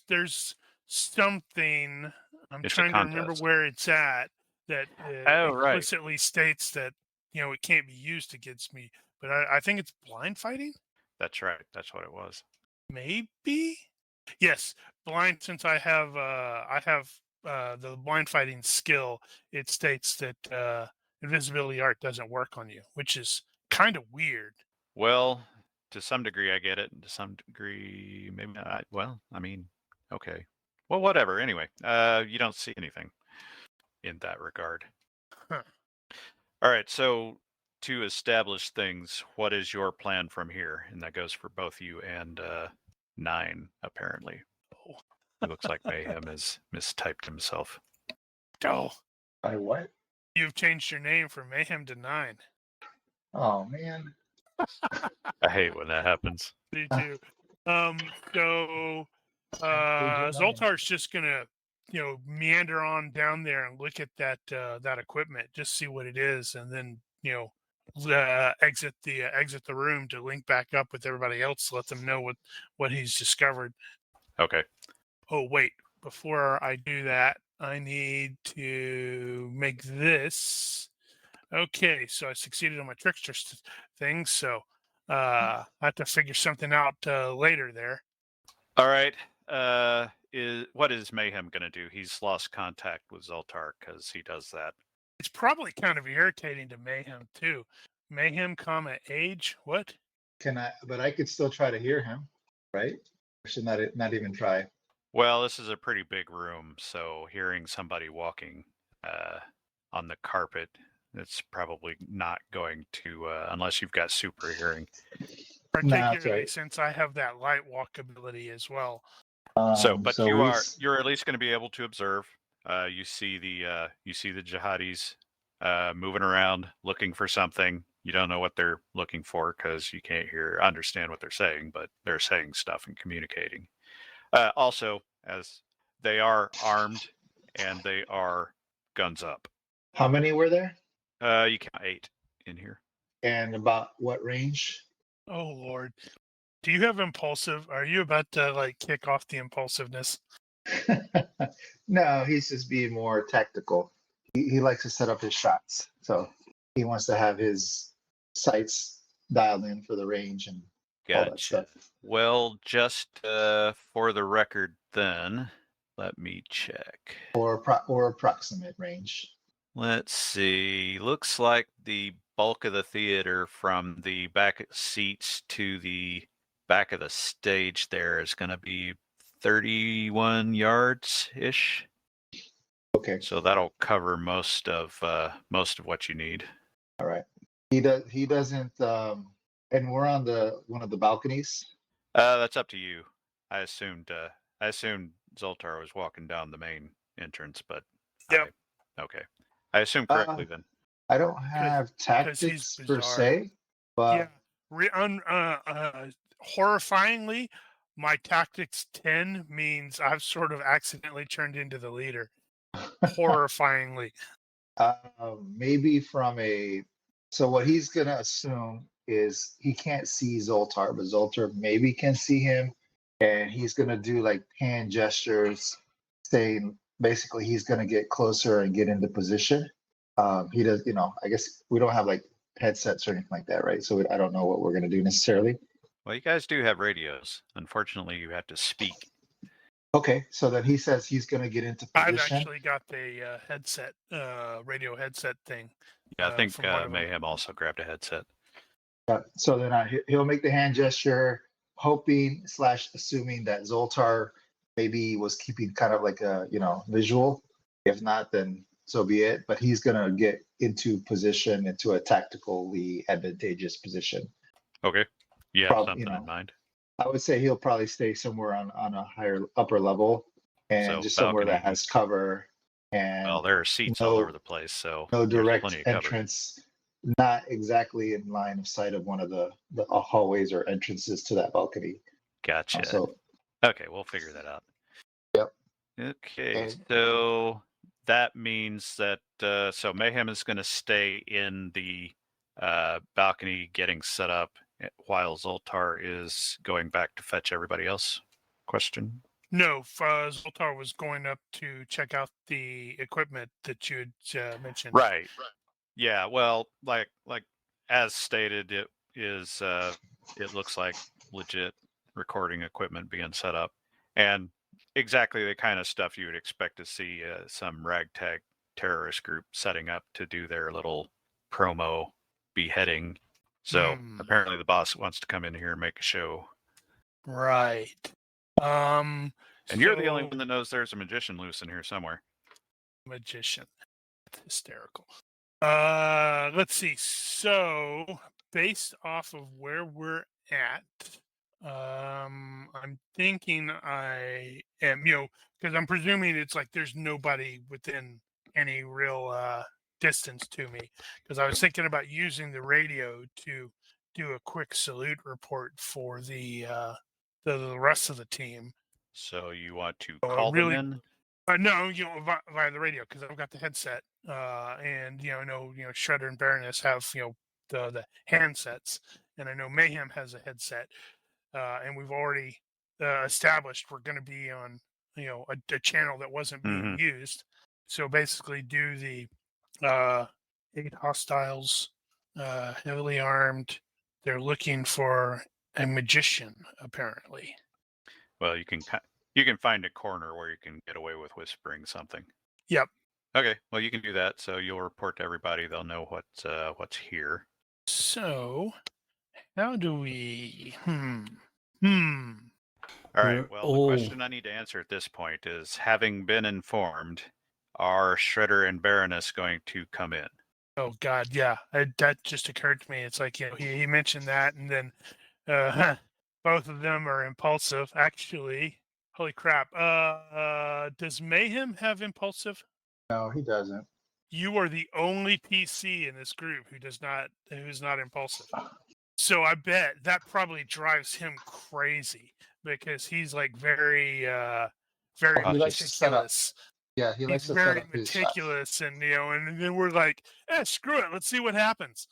There's something. I'm It's a trying to remember contest. where it's at that Right. explicitly states that it can't be used against me. But I think it's blind fighting. That's right. That's what it was. Maybe. Yes, blind. Since I have the blind fighting skill, it states that invisibility art doesn't work on you, which is kind of weird. Well, to some degree, I get it. And to some degree, maybe not. Well, I mean, okay. Well, whatever. Anyway, you don't see anything in that regard. Huh. All right. So to establish things, what is your plan from here? And that goes for both you and 9, apparently. Oh. It looks like Mayhem has mistyped himself. Oh, By what? you've changed your name from Mayhem to 9. Oh man. I hate when that happens. Me too. So Zoltar's just gonna, meander on down there and look at that equipment, just see what it is, and then exit the room to link back up with everybody else to let them know what he's discovered. Okay. Oh wait, before I do that, I need to make this. Okay, so I succeeded on my trickster thing, so I have to figure something out later there. All right. What is Mayhem going to do? He's lost contact with Zoltar because he does that. It's probably kind of irritating to Mayhem too. Mayhem, age. What? But I could still try to hear him, right? I should not even try. Well, this is a pretty big room, so hearing somebody walking on the carpet, it's probably not going to, unless you've got super hearing. Particularly since I have that light walk ability as well. But you're at least going to be able to observe. You see the jihadis moving around, looking for something. You don't know what they're looking for because you can't understand what they're saying, but they're saying stuff and communicating. Also, as they are armed and they are guns up. How many were there? You count 8 in here. And about what range? Oh Lord. Do you have impulsive? Are you about to kick off the impulsiveness? No, he's just being more tactical. He likes to set up his shots. So he wants to have his sights dialed in for the range and all that stuff. Well, just for the record then, let me check. Or approximate range. Let's see. Looks like the bulk of the theater from the back seats to the back of the stage there is going to be 31 yards ish. Okay. So that'll cover most of what you need. All right. He doesn't. And we're on the one of the balconies. That's up to you. I assumed Zoltar was walking down the main entrance, but Yep. okay. I assumed correctly then. I don't have he's tactics per bizarre. se, but Horrifyingly, my tactics 10 means I've sort of accidentally turned into the leader. Horrifyingly. maybe from a. So what he's gonna assume is he can't see Zoltar, but Zoltar maybe can see him, and he's gonna do like hand gestures, saying basically he's gonna get closer and get into position. He does, I guess we don't have like headsets or anything like that, right? So I don't know what we're gonna do necessarily. Well, you guys do have radios. Unfortunately, you have to speak. Okay, so then he says he's gonna get into I've position. actually got the headset, radio headset thing. Yeah, I think from one of them. Mayhem also grabbed a headset. So then he'll make the hand gesture, hoping / assuming that Zoltar maybe was keeping kind of like a visual. If not, then so be it. But he's gonna get into position, into a tactically advantageous position. Okay. You have something in mind? I would say he'll probably stay somewhere on a upper level, and So just somewhere that balcony. has cover. And Well, there are seats all over the place, so no there's direct plenty of cover. entrance, not exactly in line of sight of one of the hallways or entrances to that balcony. Gotcha. So okay, we'll figure that out. Yep. Okay, so that means that so Mayhem is going to stay in the balcony getting set up while Zoltar is going back to fetch everybody else. Question? No, Zoltar was going up to check out the equipment that you had mentioned. Right. Yeah. Well, like as stated, it is. It looks like legit recording equipment being set up, and exactly the kind of stuff you would expect to see some ragtag terrorist group setting up to do their little promo beheading. So apparently, the boss wants to come in here and make a show. Right. And you're the only one that knows there's a magician loose in here somewhere. Magician. That's hysterical. Let's see. So, based off of where we're at, I'm thinking I am, because I'm presuming it's like there's nobody within any real distance to me. Because I was thinking about using the radio to do a quick salute report for the rest of the team. So you want to call them in? No, via the radio, because I've got the headset, and I know Shredder and Baroness have the handsets, and I know Mayhem has a headset, and we've already established we're going to be on a channel that wasn't being used. So basically, do the 8 hostiles, heavily armed. They're looking for a magician, apparently. Well, you can find a corner where you can get away with whispering something. Yep. Okay. Well, you can do that. So you'll report to everybody. They'll know what's here. So, how do we? All right. Well, the question I need to answer at this point is: having been informed, are Shredder and Baroness going to come in? Oh God, yeah. That just occurred to me. It's like he mentioned that, and then both of them are impulsive. Actually, holy crap! Does Mayhem have impulsive? No, he doesn't. You are the only PC in this group who's not impulsive. So I bet that probably drives him crazy because he's like very meticulous. Yeah, he likes he's to very set up his meticulous, and and then we're like, screw it, let's see what happens.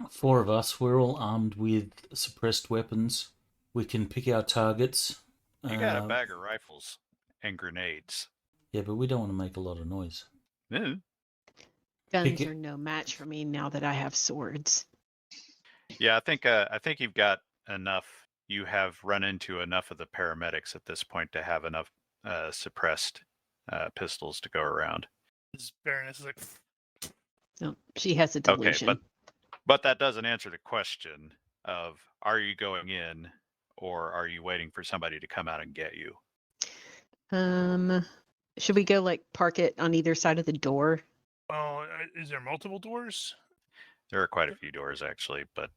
4 of us, we're all armed with suppressed weapons. We can pick our targets. You got a bag of rifles and grenades. Yeah, but we don't want to make a lot of noise. No. Guns are no match for me now that I have swords. Yeah, I think you've got enough. You have run into enough of the paramedics at this point to have enough suppressed pistols to go around. Baroness is like, No, she has a Okay, delusion. but that doesn't answer the question of, are you going in or are you waiting for somebody to come out and get you? Should we go like park it on either side of the door? Well, is there multiple doors? There are quite a few doors actually, but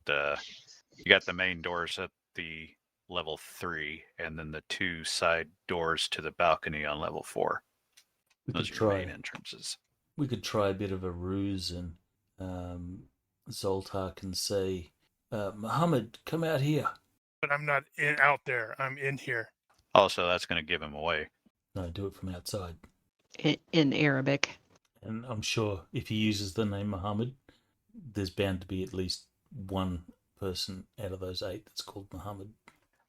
you got the main doors at the level 3, and then the 2 side doors to the balcony on level 4. We Those could are your main try. entrances. We could try a bit of a ruse, and Zoltar can say, "Muhammad, come out here." But I'm not out there. I'm in here. Also, that's going to give him away. No, do it from outside. In Arabic. And I'm sure if he uses the name Muhammad, there's bound to be at least one person out of those 8 that's called Muhammad.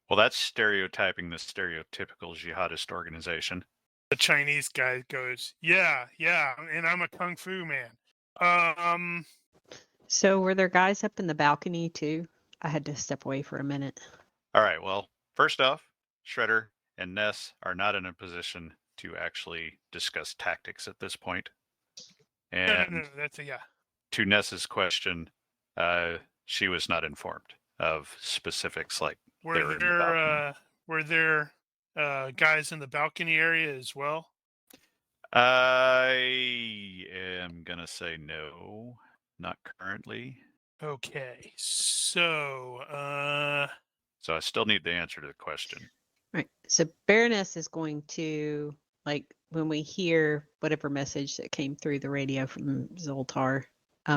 Well, that's stereotyping the stereotypical jihadist organization. The Chinese guy goes, yeah, and I'm a kung fu man. So were there guys up in the balcony too? I had to step away for a minute. All right, well, first off, Shredder and Ness are not in a position to actually discuss tactics at this point. And No, that's a yeah. to Ness's question, she was not informed of specifics like Were there guys in the balcony area as well? I am going to say no, not currently. Okay, so So I still need the answer to the question. Right. So Baroness is going to, like, when we hear whatever message that came through the radio from Zoltar,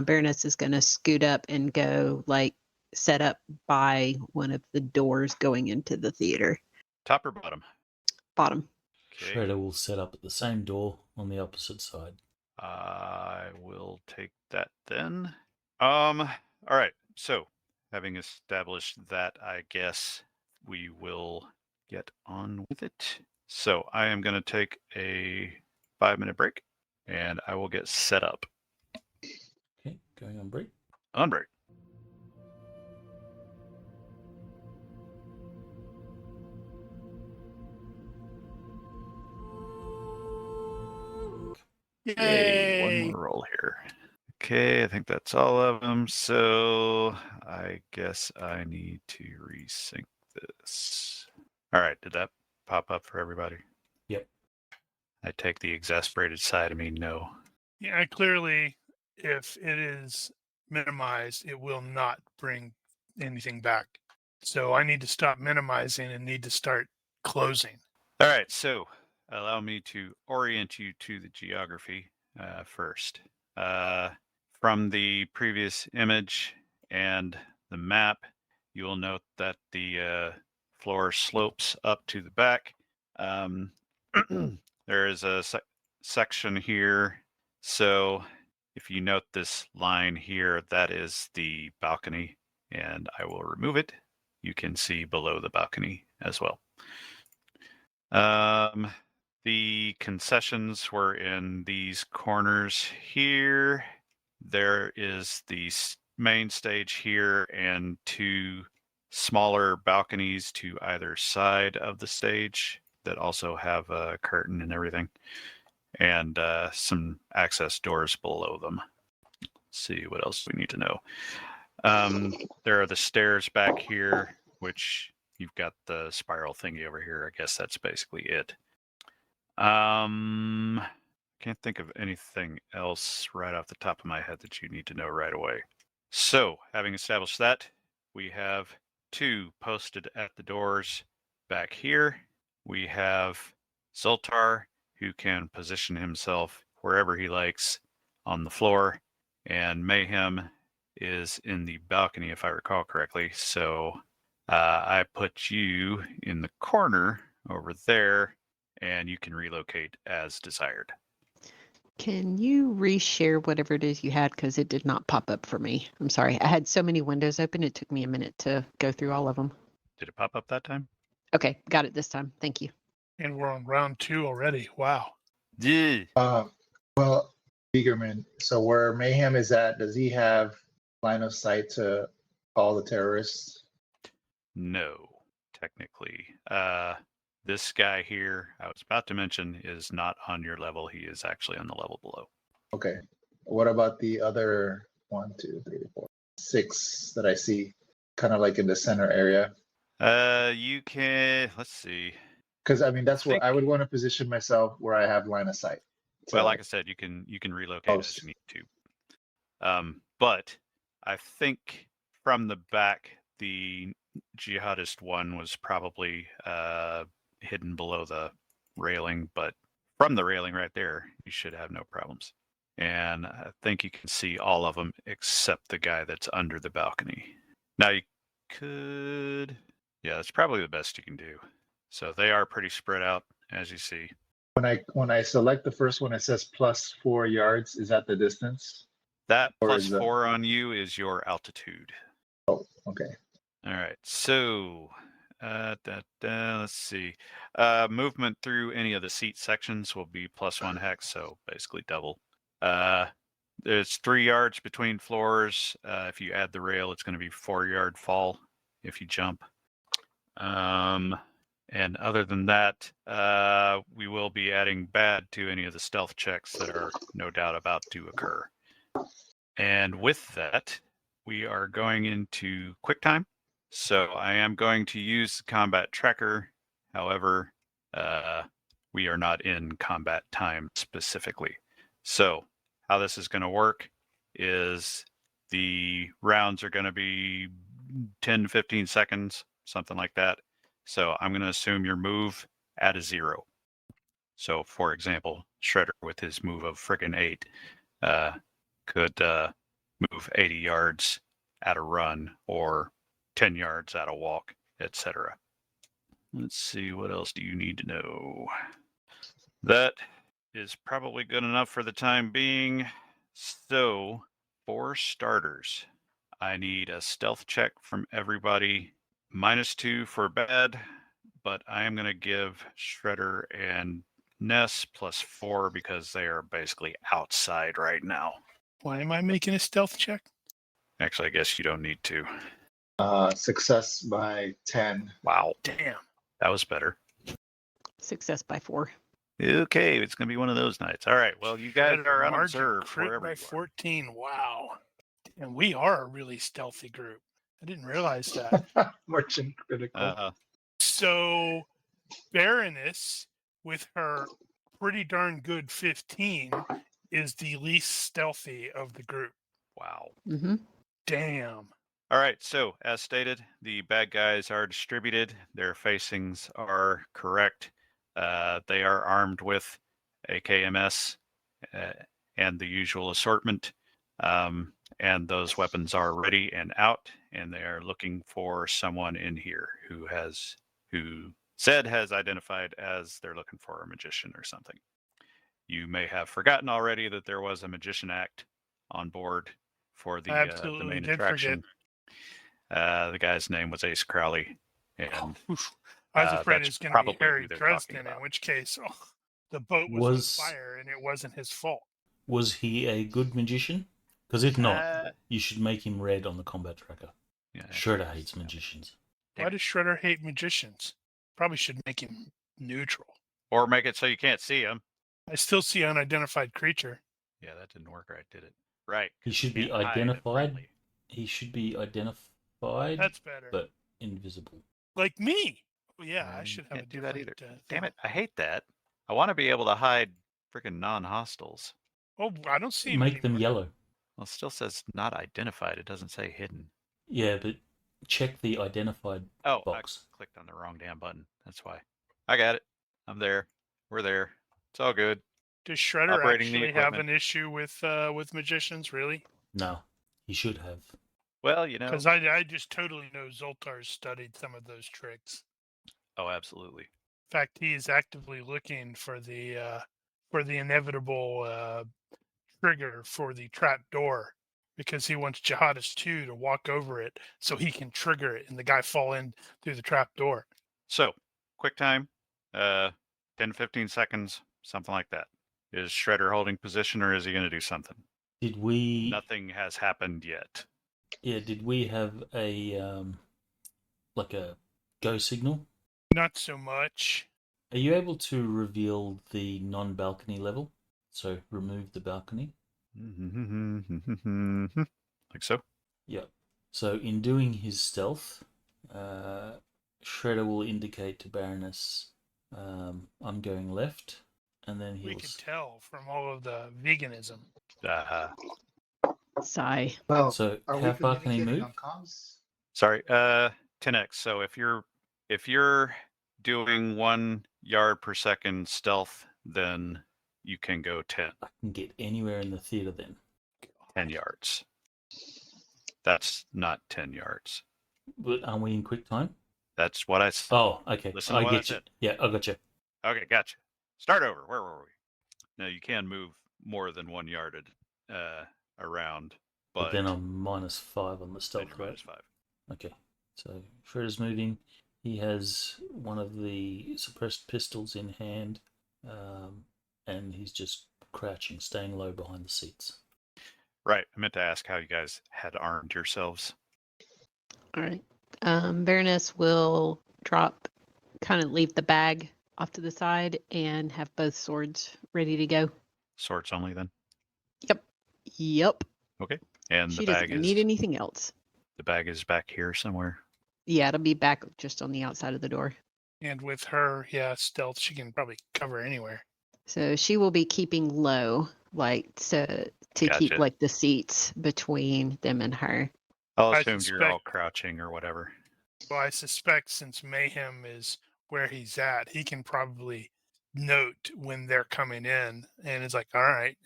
Baroness is going to scoot up and go, like, set up by one of the doors going into the theater. Top or bottom? Bottom. Okay. Shredder will set up at the same door on the opposite side. I will take that then. All right. So, having established that, I guess we will get on with it. So, I am going to take a 5-minute break, and I will get set up. Okay, going on break. On break. yay! One more roll here. Okay, I think that's all of them. So I guess I need to resync this. All right, did that pop up for everybody? Yep. I take the exasperated side of me, no. Yeah, clearly, if it is minimized, it will not bring anything back. So I need to stop minimizing and need to start closing. All right, so allow me to orient you to the geography first. From the previous image and the map, you will note that the floor slopes up to the back. There is a section here. So if you note this line here, that is the balcony, and I will remove it. You can see below the balcony as well. The concessions were in these corners here. There is the main stage here and 2 smaller balconies to either side of the stage that also have a curtain and everything, and some access doors below them. Let's see what else we need to know. There are the stairs back here, which you've got the spiral thingy over here. I guess that's basically it. Can't think of anything else right off the top of my head that you need to know right away. So, having established that, we have 2 posted at the doors back here. We have Zoltar, who can position himself wherever he likes on the floor, and Mayhem is in the balcony, if I recall correctly. So I put you in the corner over there, and you can relocate as desired. Can you reshare whatever it is you had? Because it did not pop up for me. I'm sorry. I had so many windows open, it took me a minute to go through all of them. Did it pop up that time? Okay, got it this time. Thank you. And we're on round 2 already. Wow. Yeah. Well, Eagerman, so where Mayhem is at, does he have line of sight to all the terrorists? No, technically. This guy here, I was about to mention, is not on your level. He is actually on the level below. Okay. What about the other 1, 2, 3, 4, 6 that I see, kind of like in the center area? You can. Let's see. Because I mean, that's where think- I would want to position myself where I have line of sight. Well, to like I said, you can relocate as post. you need to. But I think from the back, the jihadist one was probably hidden below the railing, but from the railing right there, you should have no problems. And I think you can see all of them except the guy that's under the balcony. Now you could, yeah, that's probably the best you can do. So they are pretty spread out, as you see. When I select the first one, it says +4 yards. Is that the distance? That Or plus is that- 4 on you is your altitude. Oh, okay. All right, so let's see. Movement through any of the seat sections will be +1 hex, so basically double. There's 3 yards between floors. If you add the rail, it's going to be 4-yard fall if you jump. And other than that, we will be adding bad to any of the stealth checks that are no doubt about to occur. And with that, we are going into QuickTime. So I am going to use the combat tracker. However, we are not in combat time specifically. So how this is going to work is the rounds are going to be 10 to 15 seconds, something like that. So I'm going to assume your move at a 0. So for example, Shredder with his move of friggin' 8 could move 80 yards at a run or 10 yards at a walk, etc. Let's see, what else do you need to know? That is probably good enough for the time being. So, for starters, I need a stealth check from everybody. -2 for bad, but I am going to give Shredder and Ness +4 because they are basically outside right now. Why am I making a stealth check? Actually, I guess you don't need to. Success by 10. Wow, Damn. that was better. Success by 4. Okay, it's going to be one of those nights. All right, well, you guys Shredder are margin unobserved crit wherever by you are. 14. Wow. And we are a really stealthy group. I didn't realize that. Marching critical. So, Baroness, with her pretty darn good 15, is the least stealthy of the group. Wow. Mm-hmm. Damn. All right, so as stated, the bad guys are distributed. Their facings are correct. They are armed with AKMS and the usual assortment. And those weapons are ready and out, and they are looking for someone in here who has identified as they're looking for a magician or something. You may have forgotten already that there was a magician act on board for the main attraction. The guy's name was Ace Crowley, and I was afraid it that's was going to probably be Harry who they're Dresden, talking in about. which case the boat was on fire and it wasn't his fault. Was he a good magician? Because if not, you should make him red on the combat tracker. Yeah, Shredder hates magicians. Why does Shredder hate magicians? Probably should make him neutral. or make it so you can't see him. I still see unidentified creature. Yeah, that didn't work right, did it? Right. He 'cause should you be can't hide a identified. friendly. He should be identified, That's better. but invisible. Like me. Well, yeah, I You should have a can't do that either. different, Damn thing. it! I hate that. I want to be able to hide freaking non-hostiles. Oh, I don't see him Make them anymore. yellow. Well, it still says not identified. It doesn't say hidden. Yeah, but check the identified Oh, box. I clicked on the wrong damn button. That's why. I got it. I'm there. We're there. It's all good. Does Shredder Operating the actually have equipment. an issue with magicians? Really? No, he should have. Well, you know. Because I just totally know Zoltar's studied some of those tricks. Oh, absolutely. In fact, he is actively looking for the inevitable trigger for the trap door because he wants Jihadist 2 to walk over it so he can trigger it and the guy fall in through the trap door. So, quick time. 10, 15 seconds, something like that. Is Shredder holding position or is he going to do something? Did we? Nothing has happened yet. Yeah. Did we have a like a go signal? Not so much. Are you able to reveal the non-balcony level? So remove the balcony. Like so. Yep. So in doing his stealth, Shredder will indicate to Baroness, I'm going left, and then We he'll. can tell from all of the veganism. Sigh. Well, So are we how far can he communicating move? on comms? Sorry, 10x. So if you're doing 1 yard per second stealth, then you can go 10 I can get anywhere in the theater then. yards. That's not 10 yards. But aren't we in quick time? That's what I said. Oh, okay. Listen to I what I get you. said. Yeah, I got you. Okay, gotcha. Start over. Where were we? Now you can move more than 1 yard around, But then I'm -5 on the then stealth, you're right? -5. Okay. So Shredder's moving. He has one of the suppressed pistols in hand, and he's just crouching, staying low behind the seats. Right. I meant to ask how you guys had armed yourselves. All right. Baroness will kind of leave the bag off to the side and have both swords ready to go. Swords only then. Yep. Okay. And She the bag doesn't need anything else. the bag is back here somewhere. Yeah, it'll be back just on the outside of the door. And with her, yeah, stealth, she can probably cover anywhere. So she will be keeping low, like to keep Gotcha. like the seats between them and her. I'll I assume you're all suspect- crouching or whatever. Well, I suspect since Mayhem is where he's at, he can probably note when they're coming in, and it's like, all right,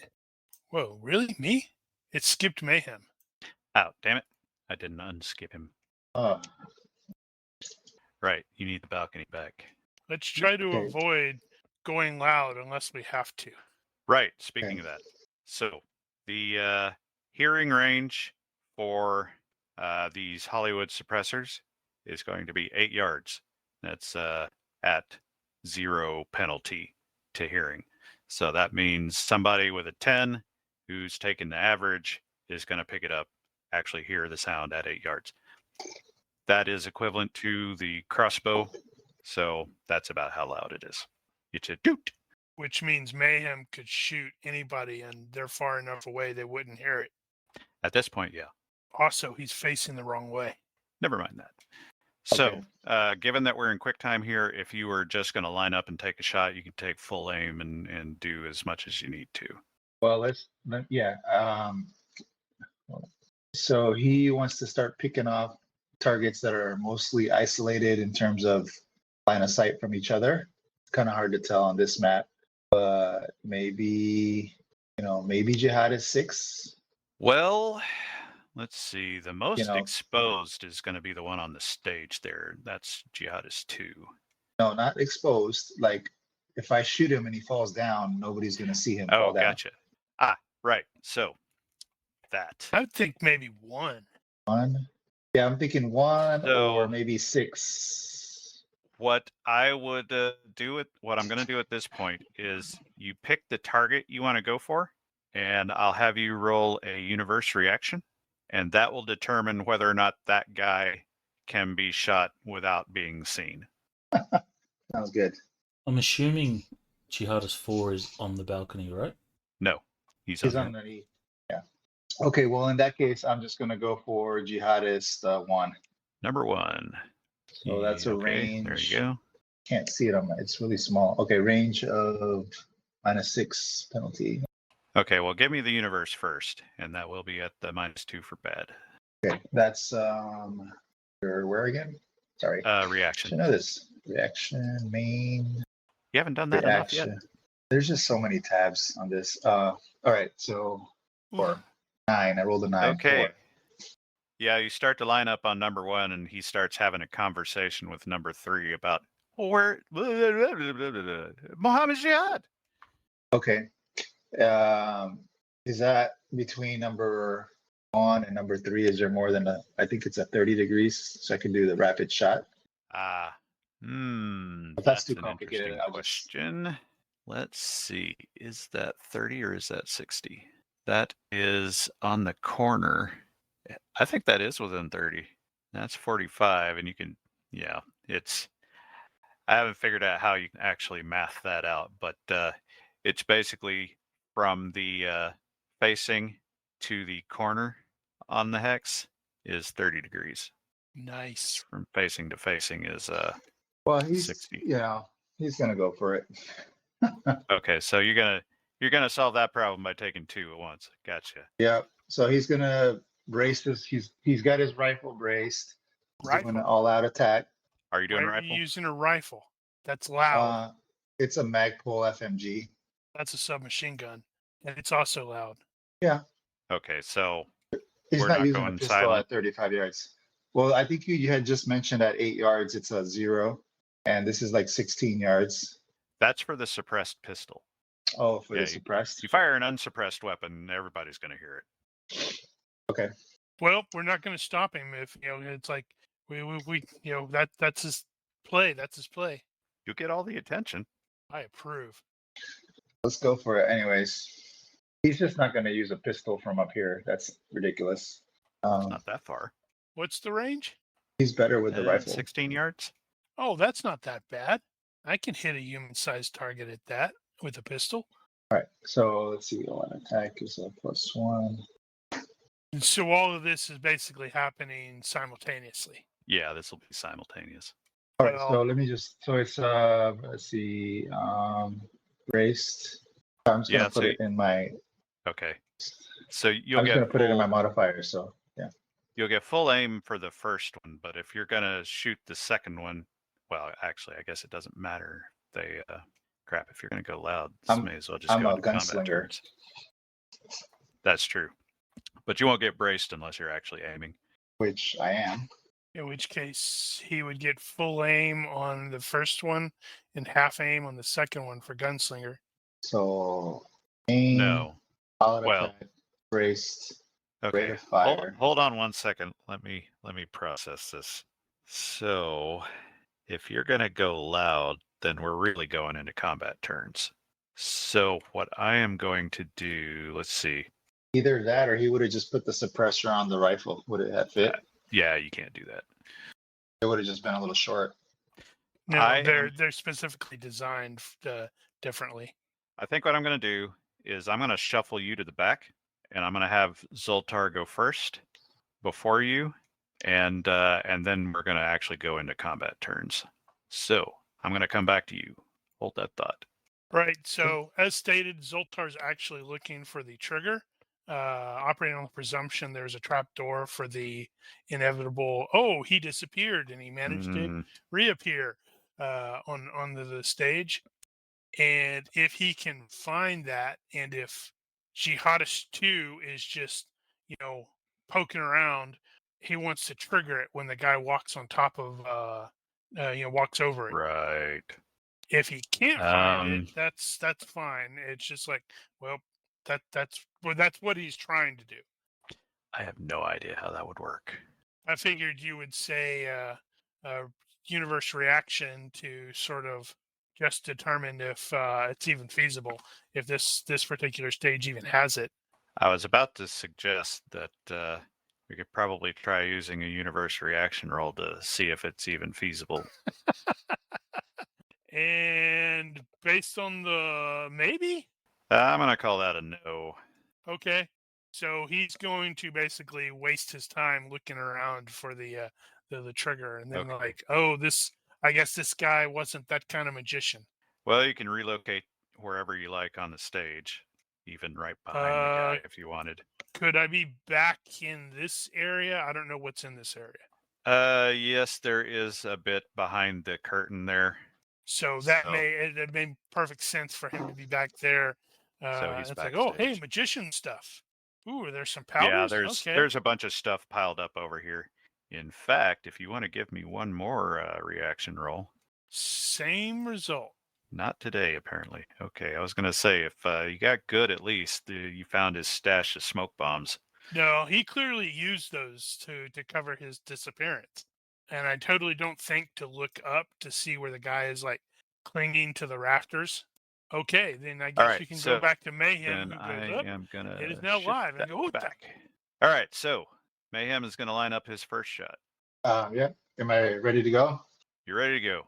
whoa, really, me? It skipped Mayhem. Oh, damn it. I didn't unskip him. Right. You need the balcony back. Let's try to Okay. avoid going loud unless we have to. Right. Speaking Okay. of that. So the hearing range for these Hollywood suppressors is going to be 8 yards. That's at 0 penalty to hearing. So that means somebody with a 10 who's taken the average is going to pick it up, actually hear the sound at 8 yards. That is equivalent to the crossbow. So that's about how loud it is. It's a doot. Which means Mayhem could shoot anybody, and they're far enough away they wouldn't hear it. At this point, yeah. Also, he's facing the wrong way. Never mind that. So, Okay. given that we're in quick time here, if you were just going to line up and take a shot, you can take full aim and do as much as you need to. Well, yeah. So he wants to start picking off targets that are mostly isolated in terms of line of sight from each other. It's kind of hard to tell on this map, but maybe Jihad is 6. Well, let's see. The most know. exposed is going to be the one on the stage there. That's Jihadist 2. No, not exposed. Like if I shoot him and he falls down, nobody's gonna see him Oh, fall down. gotcha. Ah, right. So, that. I would think maybe one. 1. Yeah, I'm thinking 1 So- or maybe 6. What I would what I'm going to do at this point is you pick the target you want to go for, and I'll have you roll a universe reaction, and that will determine whether or not that guy can be shot without being seen. Sounds good. I'm assuming Jihadist 4 is on the balcony, right? No, he's He's on. underneath. Yeah. Okay, well in that case, I'm just gonna go for Jihadist 1. Number 1. So that's a range. There you go. Can't see it it's really small. Okay, range of -6 penalty. Okay, well, give me the universe first, and that will be at the -2 for bad. Okay, that's where again? Sorry. Reaction. Should know this. Reaction, main, You haven't done that enough yet. reaction. There's just so many tabs on this. All right, so 4. 9. I rolled a 9. Okay. 4. Yeah, you start to line up on number 1, and he starts having a conversation with number 3 about where Mohammed Jihad. Okay. Is that between number 1 and number 3? Is there more than I think it's a 30 degrees, so I can do the rapid shot. If that's too an complicated, interesting I'll just- question. Let's see. Is that 30 or is that 60? That is on the corner. I think that is within 30. That's 45, and you can, I haven't figured out how you can actually math that out, but it's basically from the facing to the corner on the hex is 30 degrees. Nice. From facing to facing is Well, he's 60. he's gonna go for it. Okay, so you're gonna solve that problem by taking 2 at once. Gotcha. Yeah. So he's gonna brace his. He's got his rifle braced. He's doing an Rifle. all-out attack. Are you doing Why are rifle? you using a rifle? That's loud. It's a Magpul FMG. That's a submachine gun, and it's also loud. Yeah. Okay, so He's We're not not using a going pistol silent. at 35 yards. Well, I think you had just mentioned at 8 yards it's a 0, and this is like 16 yards. that's for the suppressed pistol. Oh, for Yeah, the suppressed. You fire an unsuppressed weapon, everybody's gonna hear it. Okay. Well, we're not going to stop him if it's like we that's his play. That's his play. You'll get all the attention. I approve. Let's go for it. Anyways, he's just not going to use a pistol from up here. That's ridiculous. Not that far. What's the range? He's better with the rifle. 16 yards. Oh, that's not that bad. I can hit a human-sized target at that with a pistol. All right. So let's see. One attack is a +1. And so all of this is basically happening simultaneously. Yeah, this will be simultaneous. All right. So Well- let me just. So it's let's see. Braced. I'm just gonna put it in my. Okay. So you'll I'm just get gonna put it in my full- modifier. So yeah. You'll get full aim for the first one, but if you're gonna shoot the second one, well, actually, I guess it doesn't matter. They crap. If you're gonna go loud, may as well just I'm go a into combat gunslinger. turns. That's true, but you won't get braced unless you're actually aiming. Which I am. In which case, he would get full aim on the first one and half aim on the second one for gunslinger. So aim. No. Solid Well, attack, braced. Rate Okay. of fire. Hold on one second. Let me process this. So, if you're gonna go loud, then we're really going into combat turns. So what I am going to do, let's see. Either that or he would have just put the suppressor on the rifle. Would it have fit? Yeah, you can't do that. It would have just been a little short. No, I they're specifically designed differently. I think what I'm going to do is I'm going to shuffle you to the back, and I'm going to have Zoltar go first before you, and then we're going to actually go into combat turns. So I'm going to come back to you. Hold that thought. Right. So as stated, Zoltar's actually looking for the trigger. Operating on the presumption there's a trap door for the inevitable. Oh, he disappeared and he managed to reappear on the stage. And if he can find that, and if Jihadist 2 is just poking around, he wants to trigger it when the guy walks on top of walks over it. Right. If he can't find it, that's fine. It's just like, well, that's what he's trying to do. I have no idea how that would work. I figured you would say universe reaction to sort of just determine if it's even feasible, if this particular stage even has it. I was about to suggest that we could probably try using a universe reaction roll to see if it's even feasible. And based on the maybe? I'm going to call that a no. Okay. So he's going to basically waste his time looking around for the trigger, and then I guess this guy wasn't that kind of magician. Well, you can relocate wherever you like on the stage, even right behind the guy if you wanted. Could I be back in this area? I don't know what's in this area. Yes, there is a bit behind the curtain there. So it made perfect sense for him to be back there. So he's it's backstage. like, oh, hey, magician stuff. Ooh, there's some powders. Yeah, there's a bunch of stuff piled up over here. In fact, if you want to give me one more reaction roll. Same result. Not today, apparently. Okay, I was going to say, if you got good, at least you found his stash of smoke bombs. No, he clearly used those to cover his disappearance. And I totally don't think to look up to see where the guy is like clinging to the rafters. Okay, then I guess you can go back to Mayhem. Then Who goes, I am going to it is now live. And go back. All right, so Mayhem is going to line up his first shot. Yeah. Am I ready to go? You ready to go?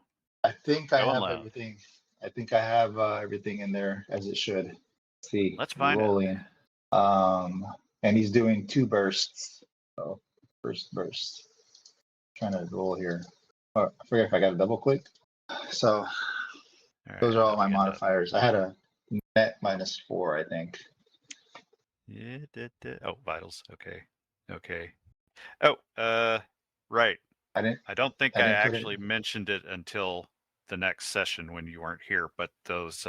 I think I have loud. everything. I think I have everything in there as it should. Let's see. Let's find rolling. And he's doing 2 bursts. So first burst. Trying to roll here. Oh, I forget if I got a double click. So those are all my modifiers. I had a net -4, I think. Yeah. Oh, vitals. Okay. Oh, right. I don't think I didn't put it- actually mentioned it until the next session when you weren't here, but those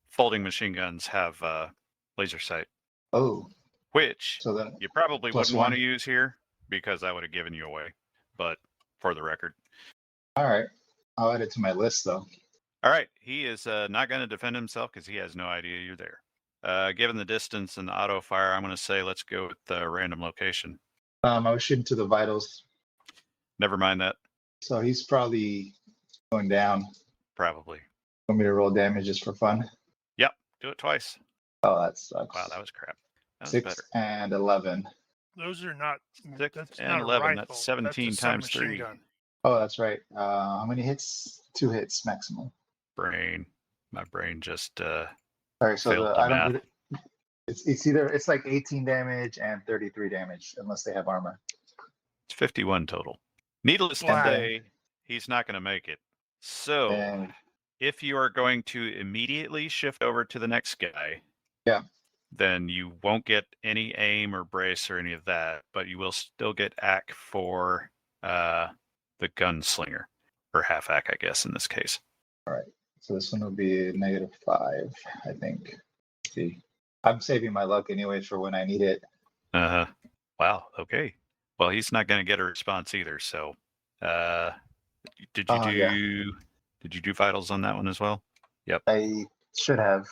folding machine guns have laser sight, Oh, which so then you probably plus wouldn't want to 1. use here because I would have given you away. But for the record, All right. I'll add it to my list though. all right, he is not going to defend himself because he has no idea you're there. Given the distance and the auto fire, I'm going to say let's go with the random location. I was shooting to the vitals. Never mind that. So he's probably going down. Probably. Want me to roll damage just for fun? Yep. Do it twice. Oh, that sucks. Wow, that was crap. That was 6 better. and 11. Those are not. 6 That's and not 11. A rifle. That's 17 that's a times submachine 3. gun. Oh, that's right. How many hits? 2 hits maximum. Brain. My brain just Sorry, so failed the the I don't math. get it. It's either it's like 18 damage and 33 damage unless they have armor. It's 51 total. Needless to Wow. say, he's not going to make it. So, And if you are going to immediately shift over to the next guy, Yeah. then you won't get any aim or brace or any of that, but you will still get AC for the gunslinger, or half AC, I guess, in this case. so this one will be -5, I think. Let's see. I'm saving my luck anyway for when I need it. Wow. Okay. Well, he's not going to get a response either. So, did you do Yeah. did you do vitals on that one as well? I should have.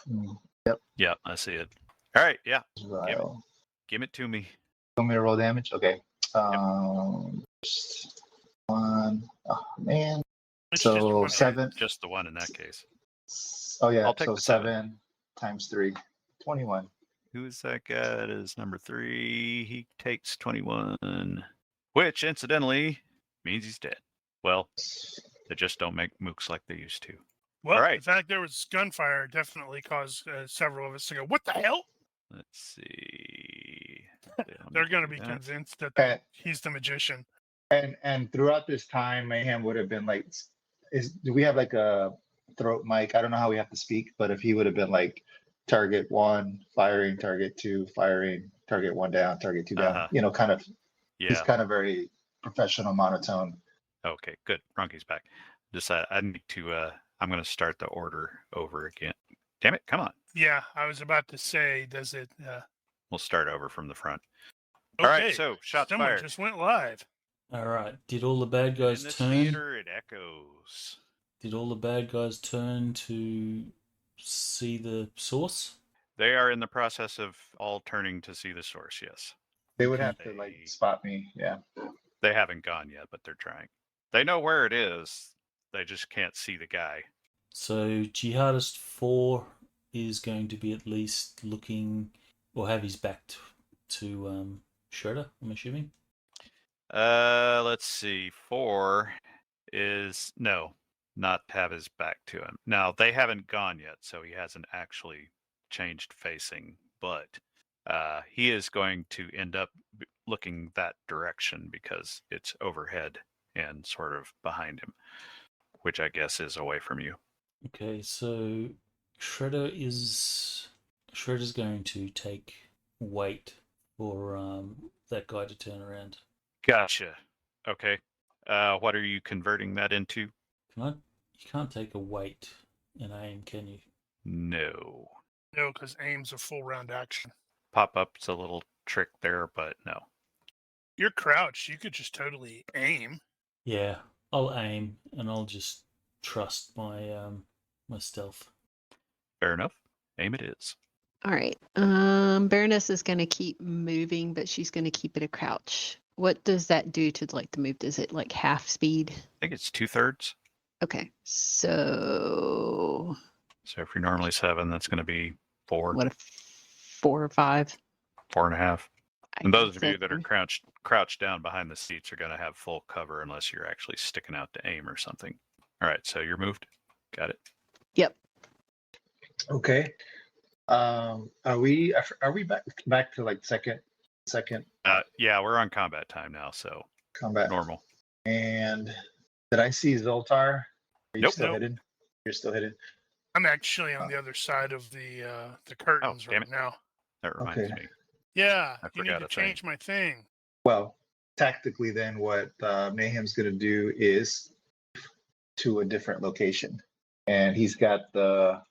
Yeah, I see it. All right. Yeah. Vial. Give it to me. Want me to roll damage? Okay. Just 1. Oh man. It's So just one hit. 7. Just the one in that case. Oh yeah. I'll take So the 7. 7 times 3. 21. Who is that guy? That is number 3. He takes 21, which incidentally means he's dead. Well, they just don't make mooks like they used to. Well, All right. the fact there was gunfire definitely caused several of us to go, "What the hell?" Let's see. They're going to be convinced that Okay. he's the magician. And throughout this time, Mayhem would have been like, do we have like a throat mic? I don't know how we have to speak, but if he would have been like, target 1, firing, target 2, firing, target 1 down, target 2 down, kind of, he's Yeah. kind of very professional monotone. Okay, good. Runky's back. Just I need to. I'm going to start the order over again. Damn it! Come on. Yeah, I was about to say, does it? We'll start over from the front. Okay. All right. So shots Someone fired. just went live. All right. Did all the bad guys In this turn? theater, it echoes. Did all the bad guys turn to see the source? They are in the process of all turning to see the source. Yes. They would Okay. have to like spot me. Yeah. They haven't gone yet, but they're trying. They know where it is. They just can't see the guy. So Jihadist 4 is going to be at least looking, or have his back to Shredder, I'm assuming. Let's see. 4 is not have his back to him. Now they haven't gone yet, so he hasn't actually changed facing, but he is going to end up looking that direction because it's overhead and sort of behind him, which I guess is away from you. Okay, so Shredder's going to take wait for that guy to turn around. Gotcha. Okay. What are you converting that into? You can't take a wait and aim, can you? No. No, because aim's a full round action. Pop-up's a little trick there, but no. You're crouched. You could just totally aim. Yeah, I'll aim and I'll just trust my my stealth. Fair enough. Aim it is. All right. Baroness is going to keep moving, but she's going to keep it a crouch. What does that do to like the move? Does it like half speed? I think it's 2/3. Okay. So So if you're normally 7, that's going to be 4, what, a 4 or 5? 4.5. I And those guess of you that are crouched down behind the seats are going to have full cover unless you're actually sticking out to aim or something. All right, so you're moved. Got it. Yep. Okay. Are we back to like second Yeah, we're on combat time now, so combat? normal. And did I see Zoltar? Are you Nope. still Nope. hidden? You're still hidden. I'm actually on the other side of the curtains damn right it. now. That reminds Okay. me. Yeah, I you need forgot to a thing. change my thing. Well, tactically, then what Mayhem's going to do is to a different location, and he's got the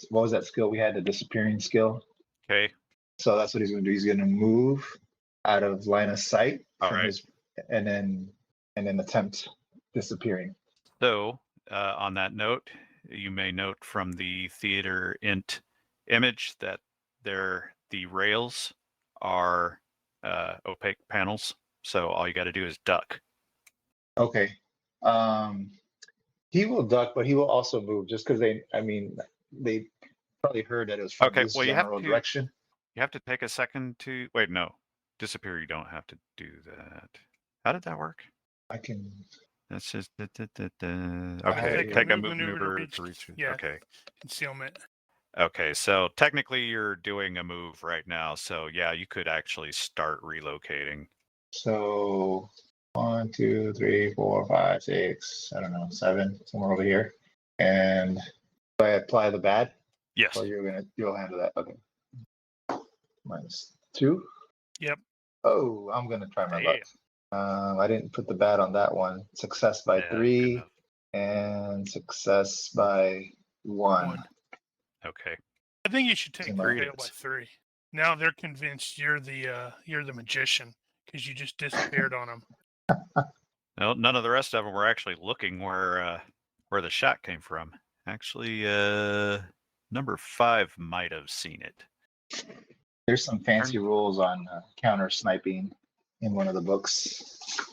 what was that skill we had? The disappearing skill. Okay. So that's what he's going to do. He's going to move out of line of sight All from right. his, and then attempt disappearing. So, on that note, you may note from the theater int image that the rails are opaque panels. So all you got to do is duck. Okay. He will duck, but he will also move just because they probably heard that it was from Okay. this Well, general direction. You have to take a second to wait. No, disappear. You don't have to do that. How did that work? I can. That's just okay. Take a Take a move maneuver to reach. Yeah. Okay. Concealment. Okay, so technically you're doing a move right now. So yeah, you could actually start relocating. So 1, 2, 3, 4, 5, 6. I don't know, 7 somewhere over here. And do I apply the bad? Yes. Or you'll handle that. Okay. -2. Yep. Oh, I'm gonna try my Damn. luck. I didn't put the bad on that one. Success by Yeah, good 3 enough. and success by 1. Okay. I think you should take the Three fail it by is. 3. Now they're convinced you're the magician because you just disappeared on them. No, none of the rest of them were actually looking where the shot came from. Actually, number 5 might have seen it. There's some fancy rules on counter sniping in one of the books.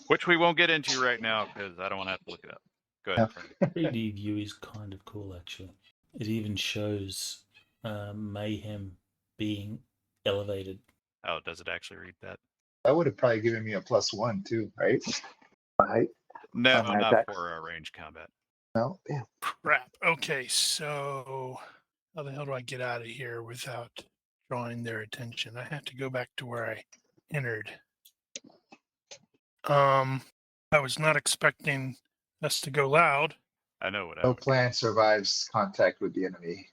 Which we won't get into right now because I don't want to have to look it up. Go ahead, Frank. 3D view is kind of cool, actually. It even shows Mayhem being elevated. Oh, does it actually read that? That would have probably given me a +1 too, right? My height. No, my not attacks. for range combat. No, yeah. Crap. Okay, so how the hell do I get out of here without drawing their attention? I have to go back to where I entered. I was not expecting us to go loud. I know what I No would do. plan survives contact with the enemy.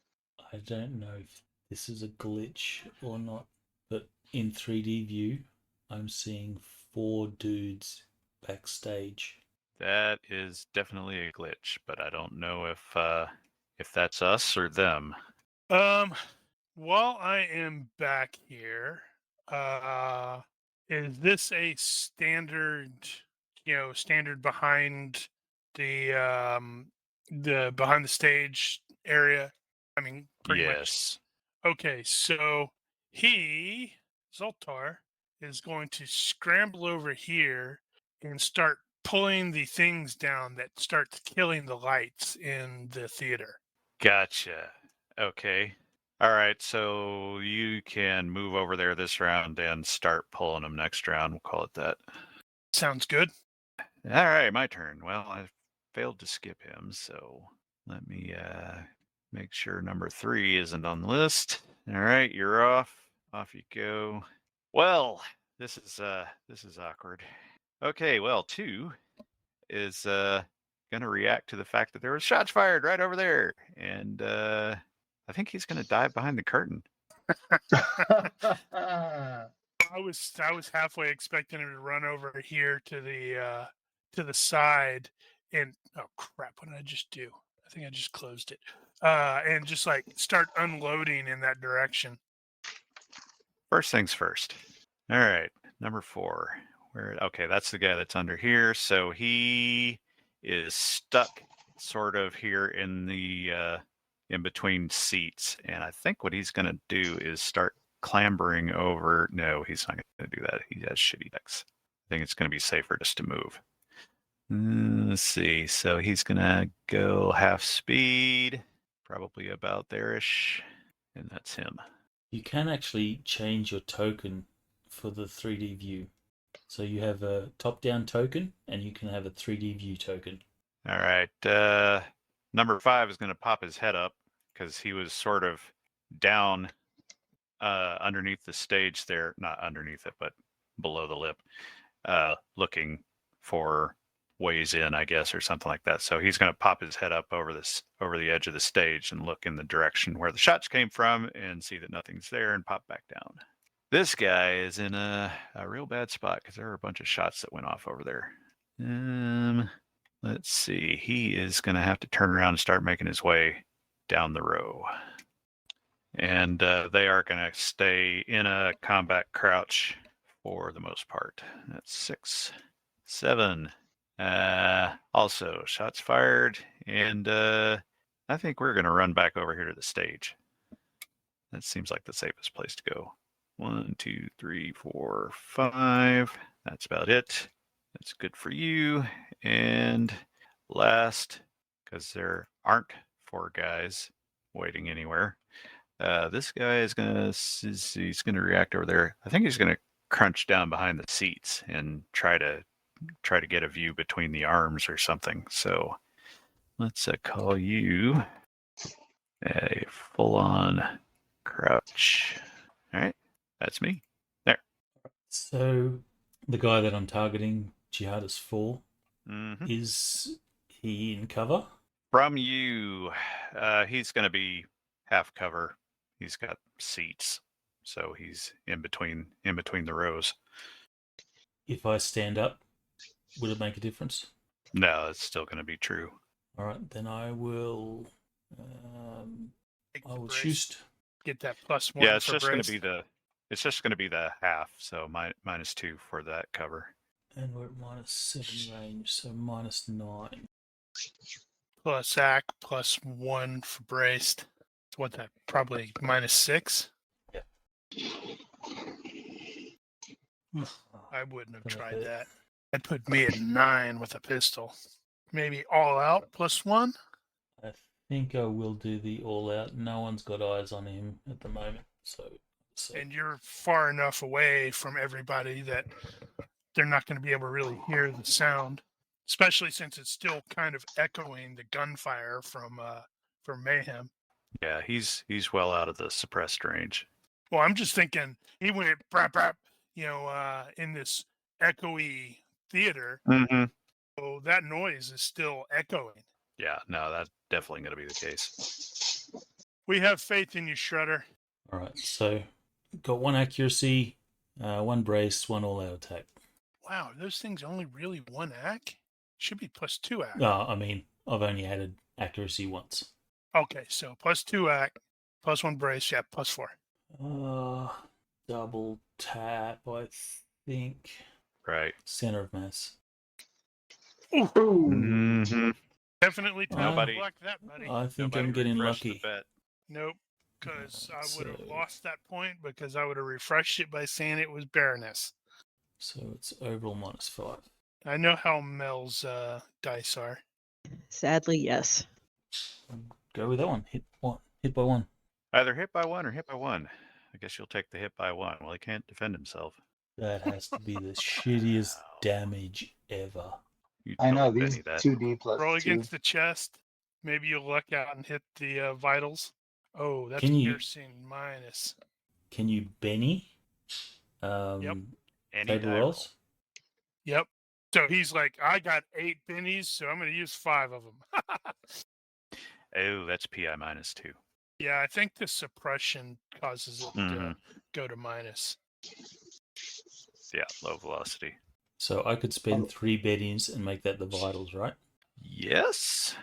I don't know if this is a glitch or not, but in 3D view, I'm seeing 4 dudes backstage. That is definitely a glitch, but I don't know if that's us or them. While I am back here, is this a standard, standard behind the behind the stage area? I mean, pretty much. Yes. Okay, so Zoltar, is going to scramble over here and start pulling the things down that starts killing the lights in the theater. Gotcha. Okay. All right, so you can move over there this round and start pulling them next round. We'll call it that. Sounds good. All right, my turn. Well, I failed to skip him, so let me make sure number 3 isn't on the list. All right, you're off. Off you go. Well, this is awkward. Okay, well, 2 is gonna react to the fact that there was shots fired right over there, and I think he's gonna dive behind the curtain. I was halfway expecting him to run over here to the side and oh crap, what did I just do? I think I just closed it. And just like start unloading in that direction. First things first. All right, number 4. Okay, that's the guy that's under here. So he is stuck sort of here in the in between seats, and I think what he's going to do is start clambering over. No, he's not going to do that. He has shitty decks. I think it's going to be safer just to move. Let's see. So he's going to go half speed, probably about there-ish, and that's him. You can actually change your token for the 3D view. So you have a top-down token, and you can have a 3D view token. All right. Number 5 is going to pop his head up because he was sort of down underneath the stage there, not underneath it, but below the lip, looking for ways in, I guess, or something like that. So he's going to pop his head up over the edge of the stage and look in the direction where the shots came from and see that nothing's there and pop back down. This guy is in a real bad spot because there are a bunch of shots that went off over there. Let's see. He is going to have to turn around and start making his way down the row. And they are going to stay in a combat crouch for the most part. That's 6, 7. Also, shots fired. And I think we're going to run back over here to the stage. That seems like the safest place to go. 1, 2, 3, 4, 5. That's about it. That's good for you. And last, because there aren't 4 guys waiting anywhere, this guy is he's gonna react over there. I think he's gonna crunch down behind the seats and try to get a view between the arms or something. So let's call you a full-on crouch. All right, that's me. There. So the guy that I'm targeting, Jihadist 4, Mm-hmm. is he in cover? From you, he's going to be half cover. He's got seats, so he's in between the rows. If I stand up, would it make a difference? No, it's still going to be true. All right, then I will. Take I the will brace, shoot. Get that +1. Yeah, it's for just going brace. to be the half, so -2 for that cover. And we're at -7 range, so -9. Plus AC, +1 for braced. It's what that probably -6. I wouldn't have Gonna tried hit. that. That'd put me at 9 with a pistol. Maybe all out +1. I think I will do the all out. No one's got eyes on him at the moment, so And you're far enough away from everybody that they're not going to be able to really hear the sound, especially since it's still kind of echoing the gunfire from Mayhem. Yeah, he's well out of the suppressed range. Well, I'm just thinking he went brap, brap, in this echoey theater. Mm-hmm. So that noise is still echoing. Yeah, no, that's definitely going to be the case. We have faith in you, Shredder. all right. So got 1 accuracy, 1 brace, 1 all out attack. Wow, those things only really 1 AC? Should be +2 AC. I mean, I've only added accuracy once. Okay, so +2 AC, +1 brace, yeah, +4. Double tap, I think. Right. Center of mass. Mm-hmm. Definitely time Nobody- to block that, buddy. I think Nobody I'm getting refreshed the lucky. bet. Nope, because I would have So- lost that point because I would have refreshed it by saying it was Baroness. So it's overall -5. I know how Mel's dice are. Sadly, yes. Go with that one. Hit by 1. Either hit by 1 or hit by 1. I guess you'll take the hit by 1. Well, he can't defend himself. That has to be the shittiest damage ever. You I know told these Benny that. 2D plus Roll 2. against the chest. Maybe you'll luck out and hit the vitals. Oh, that's Can you- piercing minus. Can you Benny? Any Table die rolls? Yep. So he's like, I got 8 bennies, so I'm going to use 5 of them. Oh, that's PI -2. Yeah, I think the suppression causes it to Mhm. go to minus. Yeah, low velocity. So I could spend 3 beddings and make that the vitals, right? Yes.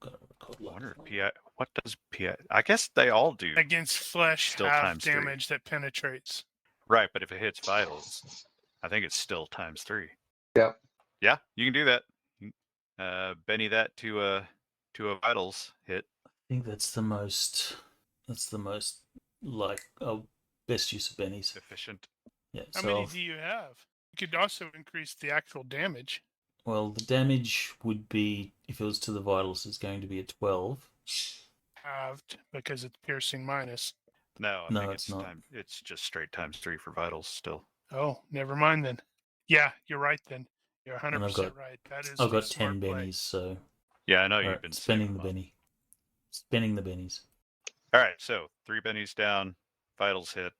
Got to record I wonder if like PI. What does PI? I guess they all do. Against flesh, Still half times 3. damage that penetrates. Right, but if it hits vitals, I think it's still ×3. Yep. Yeah, you can do that. Benny that to a vitals hit. I think that's the most like best use of bennies. Efficient. Yeah. How So many do you have? You could also increase the actual damage. well, the damage would be, if it was to the vitals, it's going to be a 12. Halved because it's piercing minus. No, I No, think it's not. it's just straight ×3 for vitals still. Oh, never mind then. Yeah, you're right then. You're 100% And I've got- right. That is I've the got 10 smart play. bennies, so Yeah, I know all you've right, been spending saving the them up. benny. Spending the bennies. All right, so 3 bennies down, vitals hit,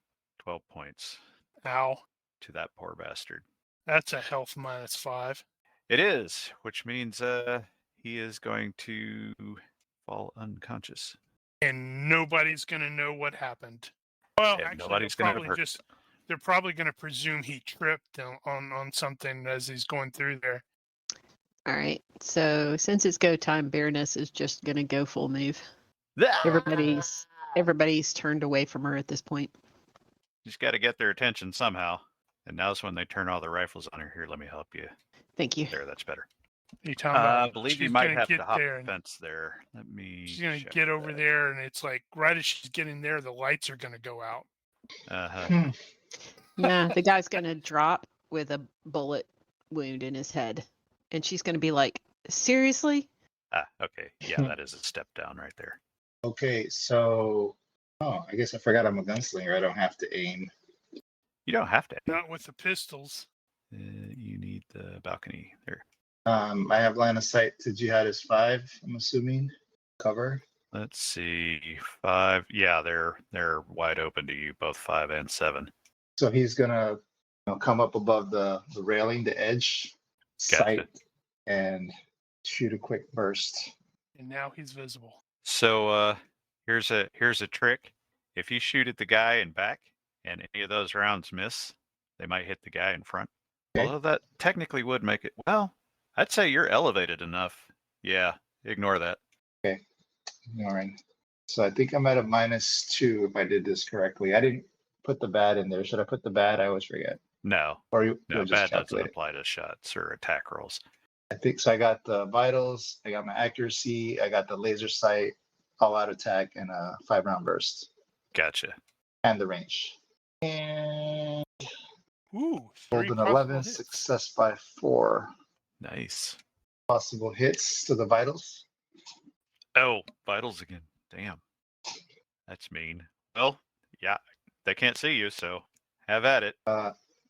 12 points Ow. to that poor bastard. That's a health -5. It is, which means he is going to fall unconscious. And nobody's going to know what happened. Well, And actually, nobody's gonna have they're probably going to presume he tripped on something as he's going through there. All right. So since it's go time, Baroness is just gonna go full move. Ah! Everybody's turned away from her at this point. Just got to get their attention somehow. And now's when they turn all the rifles on her. Here, let me help you. Thank you. There, that's better. You talking about I believe you she's might gonna have get to hop there the and fence there. Let me. she's going to check get over that. there, and it's like right as she's getting there, the lights are going to go out. Uh-huh. Yeah, the guy's gonna drop with a bullet wound in his head, and she's gonna be like, "Seriously?" Okay. Yeah, that is a step down right there. Okay, so I guess I forgot I'm a gunslinger. I don't have to aim. You don't have to. Not with the pistols. You need the balcony there. I have line of sight to Jihadist 5, I'm assuming. Cover. Let's see. 5. Yeah, they're wide open to you, both 5 and 7. So he's gonna come up above the railing, the edge, Gotcha. sight, and shoot a quick burst. And now he's visible. So here's a trick. If you shoot at the guy in back and any of those rounds miss, they might hit the guy in front. Okay. Although that technically would make it, well, I'd say you're elevated enough. Yeah, ignore that. All right. So I think I'm at a -2 if I did this correctly. I didn't put the bad in there. Should I put the bad? I always forget. No, Or you'll no, just bad doesn't calculate it. apply to shots or attack rolls. I think so. I got the vitals, I got my accuracy, I got the laser sight, all out attack, and a 5-round burst, Gotcha. and the range. And Ooh, rolled 3 an possible 11, hits. success by 4. Nice. Possible hits to the vitals. Oh, vitals again. Damn. That's mean. Well, yeah, they can't see you, so have at it.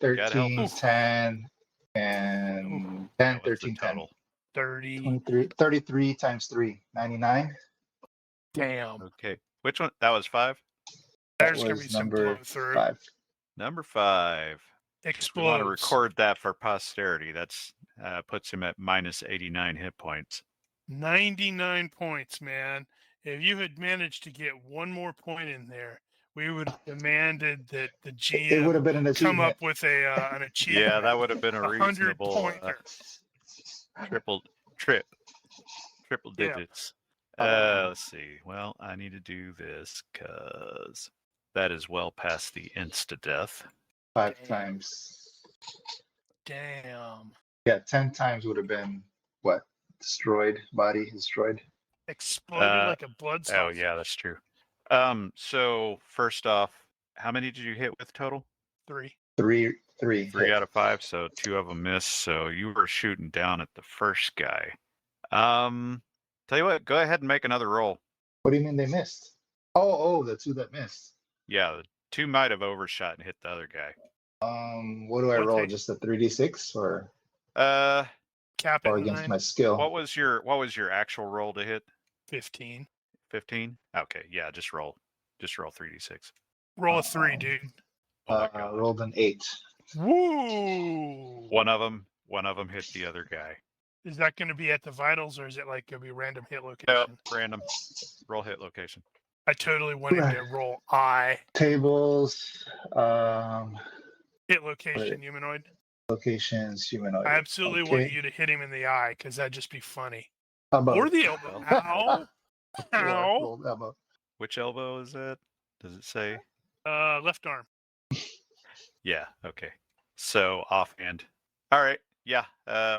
13, help. 10, and 10, What's the 13, 10. total? 30. 23, 33 times 3, 99. Damn. Okay. Which one? That was 5? There's That going to be was some number blow through. 5. Number 5. We Explodes. want to record that for posterity. That's puts him at -89 hit points. 99 points, man. If you had managed to get one more point in there, we would have demanded that the It would GM have been an come achievement. up with an achievement. Yeah, that would have been a 100 reasonable pointer. triple Yeah. digits. Let's see. Well, I need to do this because that is well past the insta-death. 5 Damn. times. Damn. Yeah, 10 times would have been what? Destroyed, body destroyed. Exploded like a blood Oh, yeah, that's true. So first off, how many did you hit with total? 3. 3 3 hit. out of 5, so 2 of them missed. So you were shooting down at the first guy. Tell you what, go ahead and make another roll. What do you mean they missed? Oh, the 2 that missed. Yeah, the 2 might have overshot and hit the other guy. What do I roll? Okay. Just a 3d6 or Cap or at against 9. my skill? what was your actual roll to hit? 15. 15? Okay, yeah, just roll 3d6. Roll a 3, dude. Oh my god. Rolled an 8. Woo! One of them hit the other guy. Is that going to be at the vitals, or is it like going to be random hit No, location? random. Roll hit location. I totally want him to roll I. Tables, Hit location, humanoid. locations, humanoid. I absolutely Okay. want you to hit him in the eye, because that'd just be funny. Elbow. Or the elbow. Ow! Yeah, Ow! rolled elbow. Which elbow is that? Does it say? Left arm. Yeah, okay. So offhand. All right. Yeah,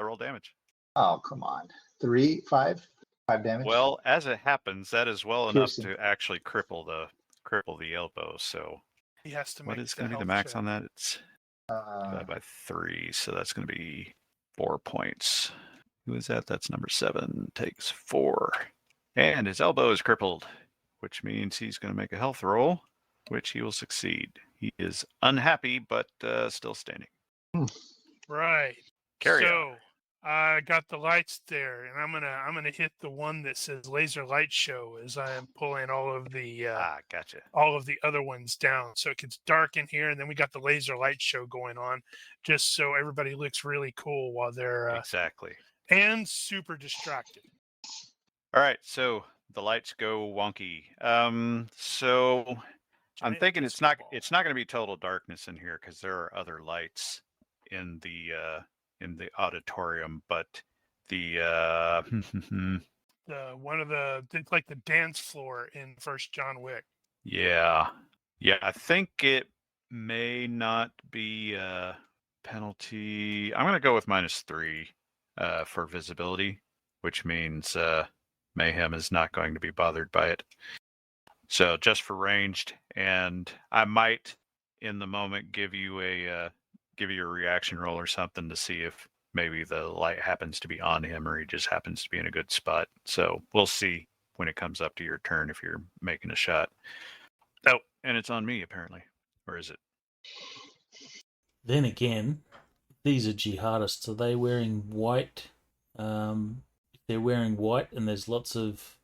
roll damage. Oh, come on. 3, 5 damage. Well, as it happens, that is well enough Piercing. to actually cripple the elbow. So He has to make what is going to be the health max check. on that? It's divided by 3, so that's going to be 4 points. Who is that? That's number 7. Takes 4. And his elbow is crippled, which means he's going to make a health roll, which he will succeed. He is unhappy, but still standing. Right. Carry so, I got the lights there, and I'm gonna hit the one that says laser light show as I am pulling all of the Gotcha. other ones down, so it gets dark in here, and then we got the laser light show going on, just so everybody looks really cool while they're Exactly. and super distracted. All right, so the lights go wonky. So I'm Giant thinking disco ball. it's not going to be total darkness in here because there are other lights in the auditorium, but the It's like the dance floor in First John Wick. yeah, I think it may not be a penalty. I'm going to go with -3 for visibility, which means Mayhem is not going to be bothered by it. So just for ranged, and I might in the moment give you a reaction roll or something to see if maybe the light happens to be on him or he just happens to be in a good spot. So we'll see when it comes up to your turn if you're making a shot. Oh, and it's on me apparently. Or is it? Then again, these are jihadists. Are they wearing white? If they're wearing white and there's lots of,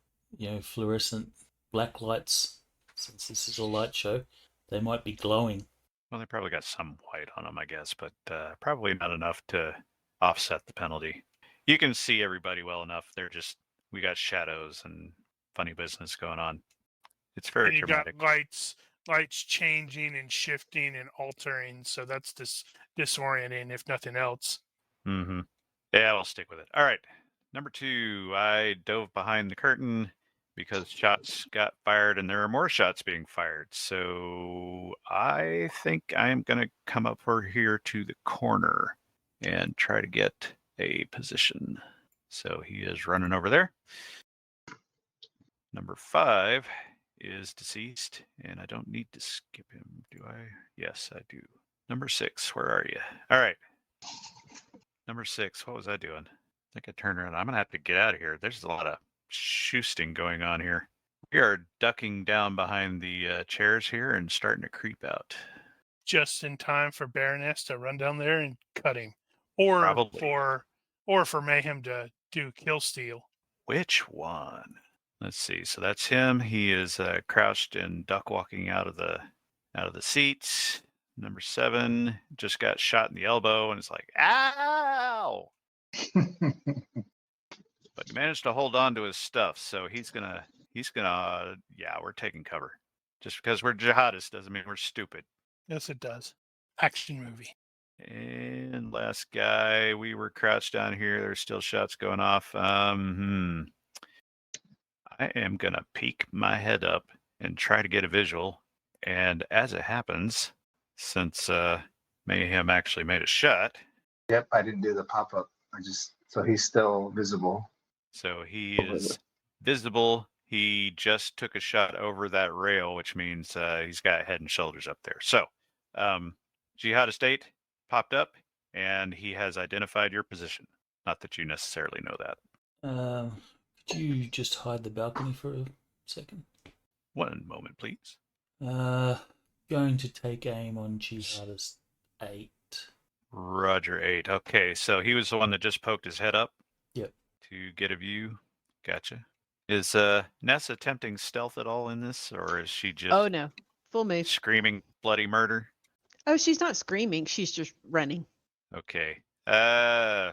fluorescent black lights, since this is a light show, they might be glowing. Well, they probably got some white on them, I guess, but probably not enough to offset the penalty. You can see everybody well enough. We got shadows and funny business going on. It's very And you dramatic. got lights changing and shifting and altering, so that's disorienting if nothing else. Mm-hmm. Yeah, I'll stick with it. All right. Number 2, I dove behind the curtain because shots got fired and there are more shots being fired. So I think I'm going to come up over here to the corner and try to get a position. So he is running over there. Number 5 is deceased, and I don't need to skip him, do I? Yes, I do. Number 6, where are you? All right. Number 6, what was I doing? I think I turned around. I'm going to have to get out of here. There's a lot of shoosting going on here. We are ducking down behind the chairs here and starting to creep out. Just in time for Baroness to run down there and cut him. Or Probably. for Mayhem to do kill steal. Which one? Let's see. So that's him. He is crouched and duck walking out of the seats. Number 7 just got shot in the elbow and it's like, ow! But he managed to hold on to his stuff, so he's gonna we're taking cover. Just because we're jihadists doesn't mean we're stupid. Yes, it does. Action movie. And last guy, we were crouched down here. There's still shots going off. I am gonna peek my head up and try to get a visual. And as it happens, since Mayhem actually made a shot. Yep, I didn't do the pop-up. So he's still visible. So he is visible. He just took a shot over that rail, which means he's got head and shoulders up there. So Jihadist 8 popped up, and he has identified your position. Not that you necessarily know that. Could you just hide the balcony for a second? One moment, please. Going to take aim on Jihadist 8. Roger, 8. Okay, so he was the one that just poked his head up? Yep. To get a view? Gotcha. Is Ness attempting stealth at all in this, or is she just Oh no, full move. screaming bloody murder? Oh, she's not screaming. She's just running. Okay. I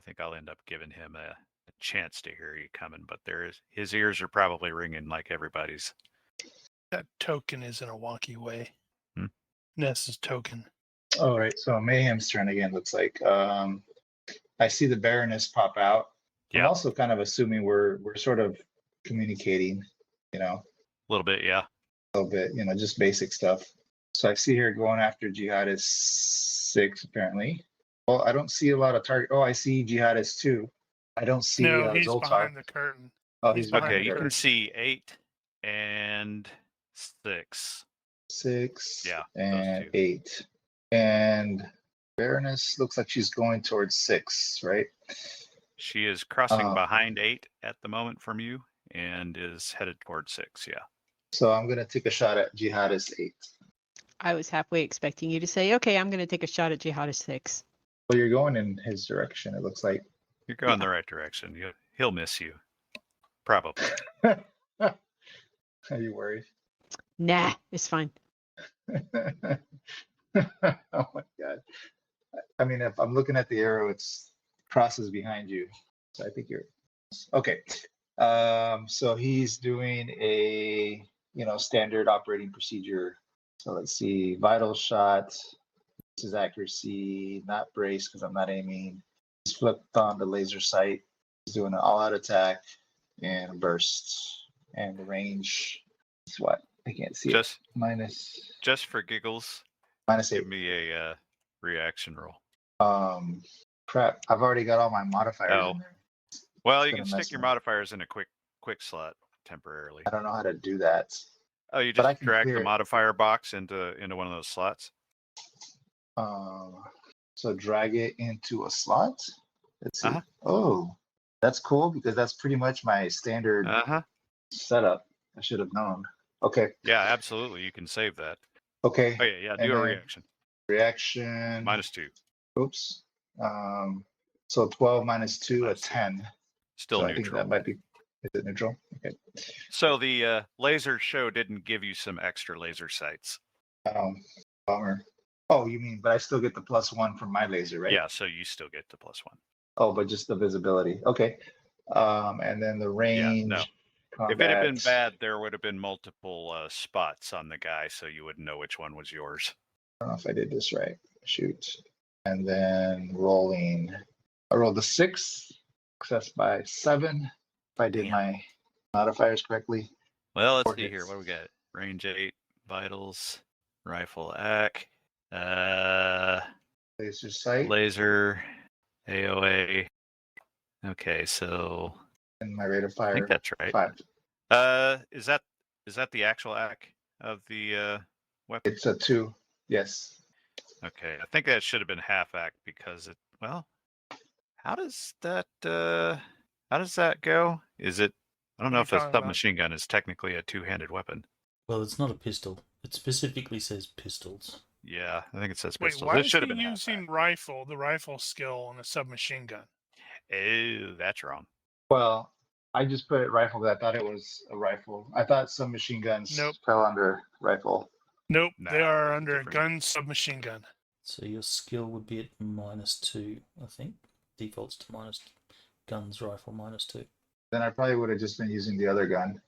think I'll end up giving him a chance to hear you coming, but his ears are probably ringing like everybody's. That token is in a wonky way. Hmm? Ness's token. All right, so Mayhem's turn again, looks like. I see the Baroness pop out. I'm Yeah. also kind of assuming we're sort of communicating, A little bit, yeah. a little bit, just basic stuff. So I see her going after Jihadist 6, apparently. Well, I don't see a lot of target. Oh, I see Jihadist 2. I don't see No, he's Zoltar. behind the curtain. Oh, he's he's behind behind Okay, the you curtain. can see 8 and 6. 6 Yeah, and those 8. And Baroness looks like she's going towards 6, right? She is crossing behind 8 at the moment from you and is headed towards 6, yeah. So I'm going to take a shot at Jihadist 8. I was halfway expecting you to say, okay, I'm going to take a shot at Jihadist 6. Well, you're going in his direction, it looks like. You're going the right direction. He'll miss you. Probably. Are you worried? Nah, it's fine. Oh my God. I mean, if I'm looking at the arrow, it's crosses behind you. So I think you're okay. So he's doing a, standard operating procedure. So let's see, vital shot. This is accuracy, not brace because I'm not aiming. He's flipped on the laser sight. He's doing an all-out attack and a burst. And the range is what? I can't see it. Just for giggles, -8. give me a reaction roll. Crap. I've already got all my modifiers in there. Well, It's you gonna can mess stick your me up. modifiers in a quick slot temporarily. I don't know how to do that. Oh, you but I just can drag clear the it. modifier box into one of those slots. So drag it into a slot. Let's see. Uh-huh. Oh, that's cool because that's pretty much my standard setup. I should have known. Okay. Yeah, absolutely. You can save that. Okay. Oh yeah. Do And a then reaction. Reaction. -2. Oops. So 12 minus 2, a -2. 10. Still so neutral. I think that might be. Is it neutral? Okay. So the laser show didn't give you some extra laser sights. Bummer. Oh, you mean, but I still get the +1 from my laser, right? Yeah, so you still get the +1. Oh, but just the visibility. Okay. And then the range. no. Combat. If it had been bad, there would have been multiple spots on the guy, so you wouldn't know which one was yours. I don't know if I did this right. Shoot. And then rolling. I rolled a 6. Success by 7. If I did my modifiers correctly. Well, let's 4 see here. hits. What do we got? Range 8, vitals, rifle AC, Laser sight. laser, AOA. Okay, so And my rate of fire. I think that's right. 5. Is that the actual AC of the weapon? It's a 2. Yes. Okay, I think that should have been half AC because it. Well, how does that go? Is it? I don't know if a submachine gun is technically a two-handed weapon. Well, it's not a pistol. It specifically says pistols. Yeah, I think it says Wait, pistols. why It is should he have been using the rifle skill on a submachine gun? Oh, that's wrong. Well, I just put it rifle because I thought it was a rifle. I thought some machine guns fell under rifle. Nope, Nah, they are that's under different. gun submachine gun. So your skill would be at -2, I think. Defaults to guns, rifle -2. Then I probably would have just been using the other gun,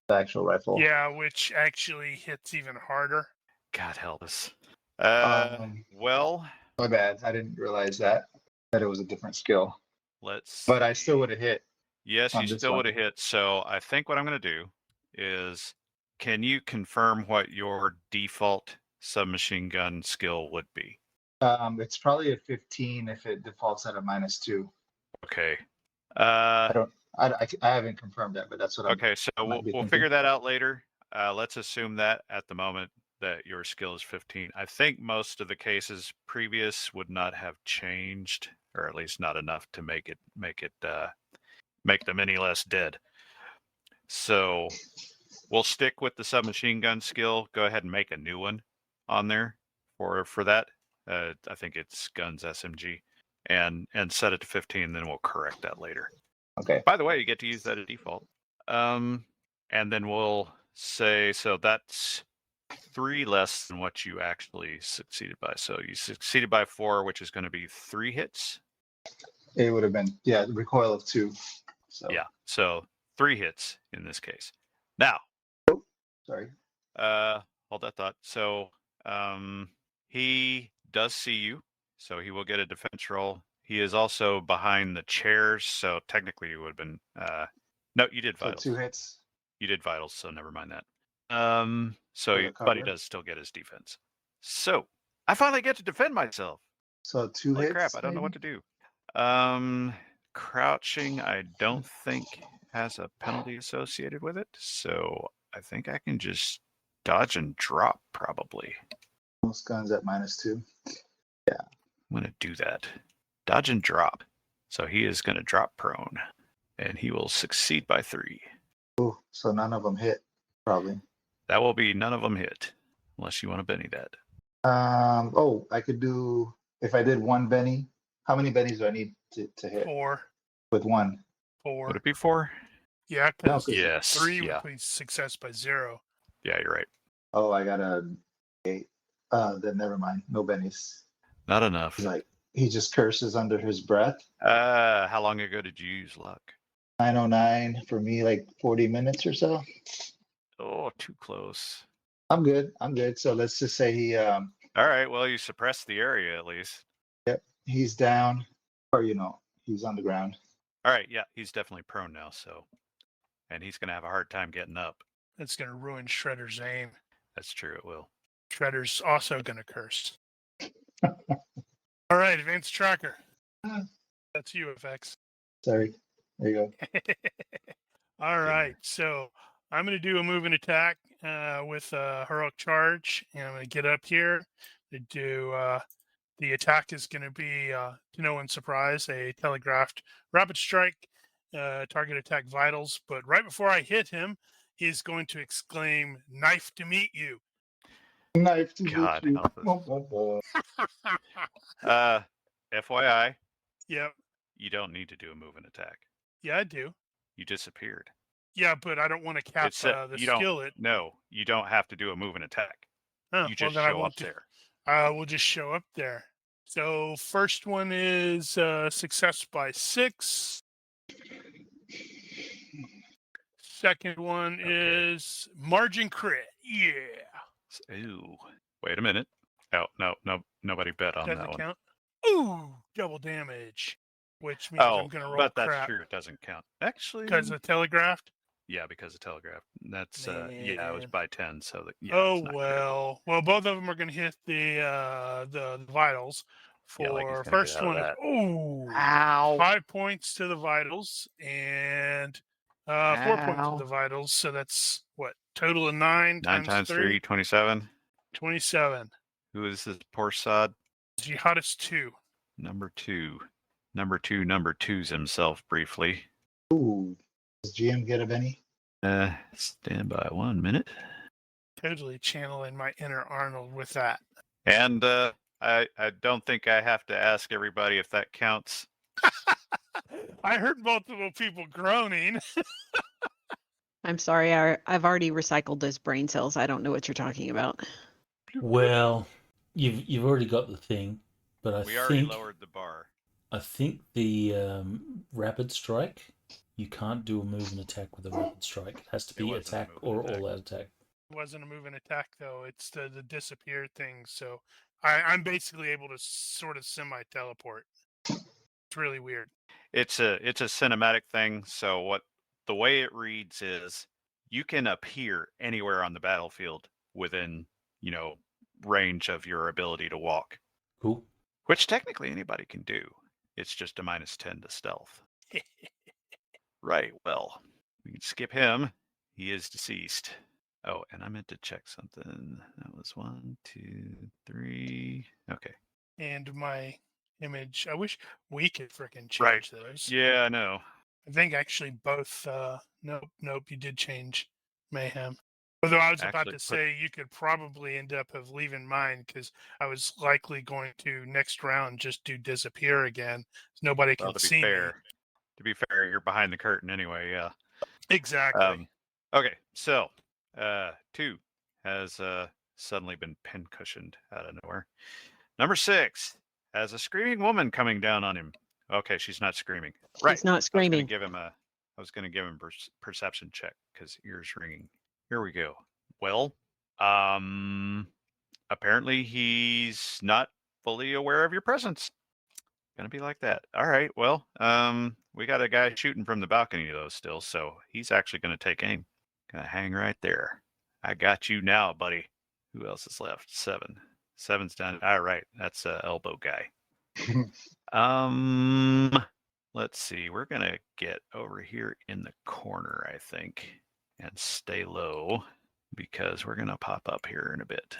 the actual rifle. Yeah, which actually hits even harder. God help us. Well, my bad. I didn't realize that it was a different skill. But I still would have hit. Yes, you still would have hit. So I think what I'm going to do is, can you confirm what your default submachine gun skill would be? It's probably a 15 if it defaults at a -2. Okay. I haven't confirmed that, but that's what Okay, so we'll figure that out later. Let's assume that at the moment that your skill is 15. I think most of the cases previous would not have changed, or at least not enough to make them any less dead. So we'll stick with the submachine gun skill. Go ahead and make a new one on there for that. I think it's guns SMG, and set it to 15. Then we'll correct that later. Okay. By the way, you get to use that at default. And then we'll say, so that's 3 less than what you actually succeeded by. So you succeeded by 4, which is going to be 3 hits. It would have been, recoil of 2. So. Yeah, so 3 hits in this case. Now, sorry. Hold that thought. So he does see you, so he will get a defense roll. He is also behind the chairs, so technically you would have been. No, you did vitals. So 2 hits. You did vitals, so never mind that. But he does still get his defense. So I finally get to defend myself. So 2 Holy hits. Crap! I don't know what to do. Crouching, I don't think has a penalty associated with it, so I think I can just dodge and drop probably. Most guns at -2. Yeah. I'm gonna do that. Dodge and drop. So he is gonna drop prone, and he will succeed by 3. Oh, so none of them hit, probably. That will be none of them hit, unless you want to Benny that. I could do, if I did 1 Benny, How many bennies do I need to hit 4. with one? 4. Would it be 4? Yeah, No, because 'cause- Yes. 3 Yeah. would be success by 0. Yeah, you're right. Oh, I got a 8. Then never mind. No bennies. Not enough. He's like, he just curses under his breath. How long ago did you use luck? 9:09 for me, like 40 minutes or so. Oh, too close. I'm good. So let's just say All right. Well, you suppressed the area at least. he's down, or he's on the ground. All right. Yeah, he's definitely prone now. So, and he's gonna have a hard time getting up. That's going to ruin Shredder's aim. That's true. It will. Shredder's also going to curse. All right, advanced tracker. That's you, FX. Sorry. There you go. All right, so I'm going to do a move and attack with a heroic charge, and I'm going to get up here to do. The attack is going to be, to no one's surprise, a telegraphed rapid strike, target attack vitals. But right before I hit him, he's going to exclaim, "Knife to meet you!" Knife to God meet you. help us. Bum, bum, bum. FYI, Yep. you don't need to do a move and attack. Yeah, I do. You disappeared. Yeah, but I don't want to cap It's the you don't- skill. No, you don't have to do a move and attack. Oh, You just then I show won't up do- there. We'll just show up there. So first one is success by 6. Second one Okay. is margin crit. Yeah. Ooh. Wait a minute. Oh, no, nobody bet on Doesn't that one. count. Ooh, double damage. Which means Oh, I'm going to roll but that's crap. true. It doesn't count. Actually, Because of telegraphed? yeah, because of telegraph. That's yeah, it was Man. by 10. So that yeah. Oh, it's not critical. well, both of them are going to hit the vitals. Yeah, like he's For gonna get first out of one, that. ooh, Ow. 5 points to the vitals and 4 points to Ow. the vitals. So that's what total of 9 9 times 3, 27. 27. Who is this poor sod? Jihadist 2. Number 2. Number 2's himself briefly. Ooh. Does GM get a Benny? Stand by 1 minute. Totally channeling my inner Arnold with that. And I don't think I have to ask everybody if that counts. I heard multiple people groaning. I'm sorry, I've already recycled those brain cells. I don't know what you're talking about. Well, you've already got the thing, but We already lowered the bar. I think the rapid strike, you can't do a move and attack with a rapid strike. It has to It be wasn't a attack move and or attack. all-out attack. It wasn't a move and attack though. It's the disappear thing. So I'm basically able to sort of semi-teleport. It's really weird. It's a cinematic thing. So the way it reads is you can appear anywhere on the battlefield within range of your ability to walk, Cool. which technically anybody can do. It's just a -10 to stealth. Right. Well, we can skip him. He is deceased. Oh, and I meant to check something. That was 1, 2, 3. Okay. And my image. I wish we could frickin' change Right. those. Yeah, I know. I think actually both. Nope. You did change Mayhem. Although I was about Actually to say you could probably end up of leaving mine because I was likely going to next round just do disappear again. So nobody can Well, to see be fair, you're behind the curtain anyway. Yeah. me. Exactly. Okay. So, 2 has suddenly been pincushioned out of nowhere. Number 6 has a screaming woman coming down on him. Okay, she's not screaming. Right. He's not screaming. I was going to give him perception check because ears ringing. Here we go. Well, apparently he's not fully aware of your presence. Gonna be like that. All right. Well, we got a guy shooting from the balcony though still, so he's actually gonna take aim. Gonna hang right there. I got you now, buddy. Who else is left? 7. 7's done. All right. That's elbow guy. Let's see. We're gonna get over here in the corner, I think, and stay low because we're gonna pop up here in a bit.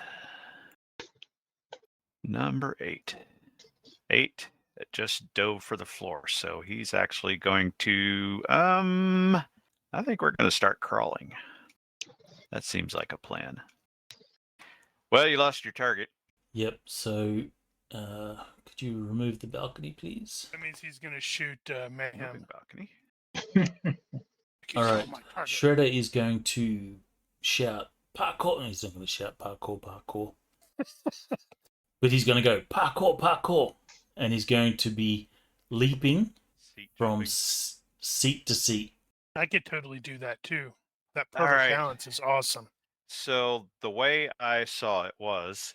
Number 8. 8 just dove for the floor, so he's actually going to. I think we're gonna start crawling. That seems like a plan. Well, you lost your target. Yep. So, could Could you remove the balcony, please? That means he's going to shoot Mayhem. Moving balcony. All right. Oh, my target. Shredder is going to shout parkour. No, he's not going to shout parkour, parkour. But he's going to go parkour, parkour. And he's going to be leaping Seat from jumping. seat to seat. I could totally do that too. That All perfect right. balance is awesome. So the way I saw it was,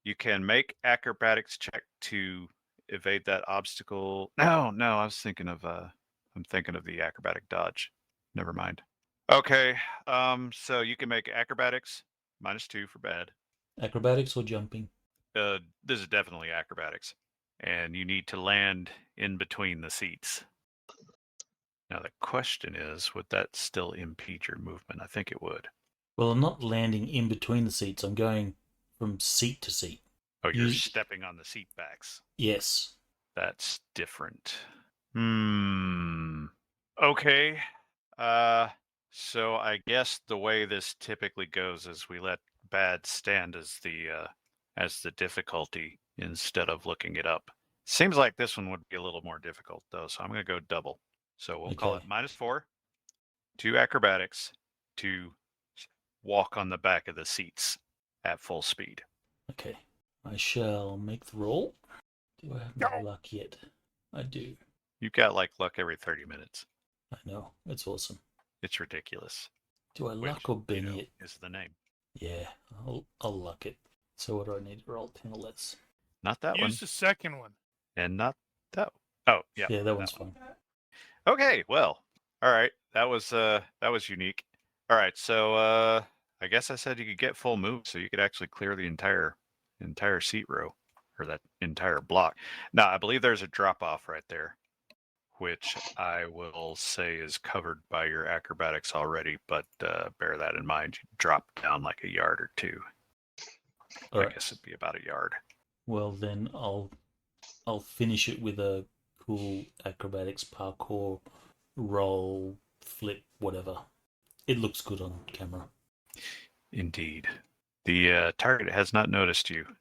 you can make acrobatics check to evade that obstacle. No, I was thinking of I'm thinking of the acrobatic dodge. Never mind. Okay, so you can make acrobatics -2 for bad. Acrobatics or jumping? This is definitely acrobatics, and you need to land in between the seats. Now the question is, would that still impede your movement? I think it would. Well, I'm not landing in between the seats. I'm going from seat to seat. Oh, you're You- stepping on the seat backs. Yes. That's different. Okay. So I guess the way this typically goes is we let bad stand as the difficulty instead of looking it up. Seems like this one would be a little more difficult though, so I'm gonna go double. So we'll call it Okay. -4, 2 acrobatics, to walk on the back of the seats at full speed. Okay. I shall make the roll. Do I have my luck yet? I do. You've got like luck every 30 minutes. I know. It's awesome. It's ridiculous. Do I Which, luck or Benny it? is the name. Yeah, I'll luck it. So what do I need to roll? 10 or less? Not that one. Use the second one. And not that. Oh, yeah. Yeah, that one's fine. Okay, well, all right. That was unique. All right, so I guess I said you could get full move, so you could actually clear the entire seat row, or that entire block. Now, I believe there's a drop off right there, which I will say is covered by your acrobatics already, but bear that in mind. You drop down like a yard or two. All I right. guess it'd be about a yard. Well, then I'll finish it with a cool acrobatics parkour roll, flip, whatever. It looks good on camera. Indeed. The target has not noticed you.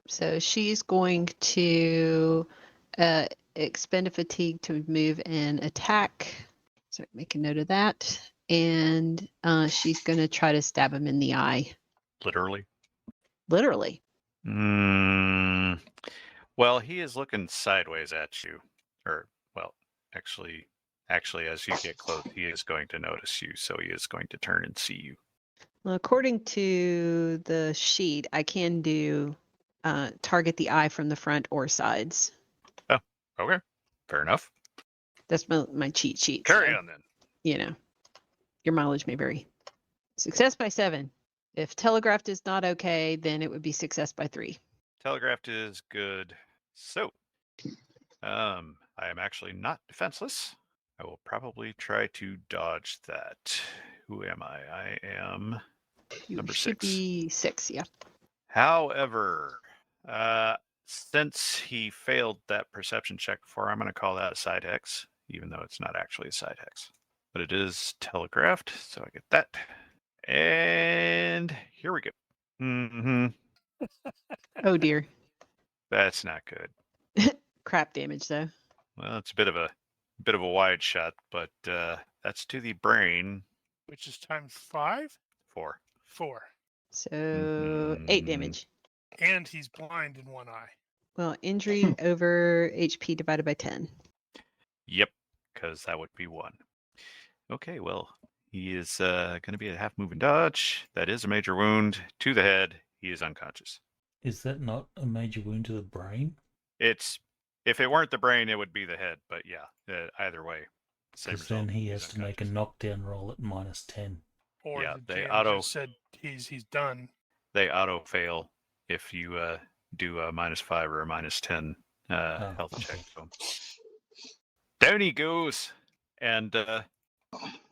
So she's going to expend a fatigue to move and attack. So make a note of that. And she's going to try to stab him in the eye. Literally. Literally. Well, he is looking sideways at you. Or, well, actually, as you get close, he is going to notice you, so he is going to turn and see you. Well, according to the sheet, I can do target the eye from the front or sides. Oh, okay. Fair enough. That's my cheat sheet. Carry so, on then. You know, your mileage may vary. Success by 7. If telegraphed is not okay, then it would be success by 3. Telegraphed is good. So, I am actually not defenseless. I will probably try to dodge that. Who am I? I am You number should 6. be 6, yeah. However, since he failed that perception check before, I'm going to call that a side hex, even though it's not actually a side hex. But it is telegraphed, so I get that. And here we go. Oh dear. That's not good. Crap damage though. Well, it's a bit of a wide shot, but that's to the brain. Which is times 5? 4. 4. So 8 damage. And he's blind in one eye. Well, injury over HP divided by 10. Yep, because that would be 1. Okay, well, he is going to be a half move and dodge. That is a major wound to the head. He is unconscious. Is that not a major wound to the brain? If it weren't the brain, it would be the head. But yeah, either way, same Because then result. he He's has to make a unconscious. knockdown roll at -10. Or Yeah, the they GM auto- just said he's done. They auto fail if you do a -5 or a -10 health okay. check. So down he goes, and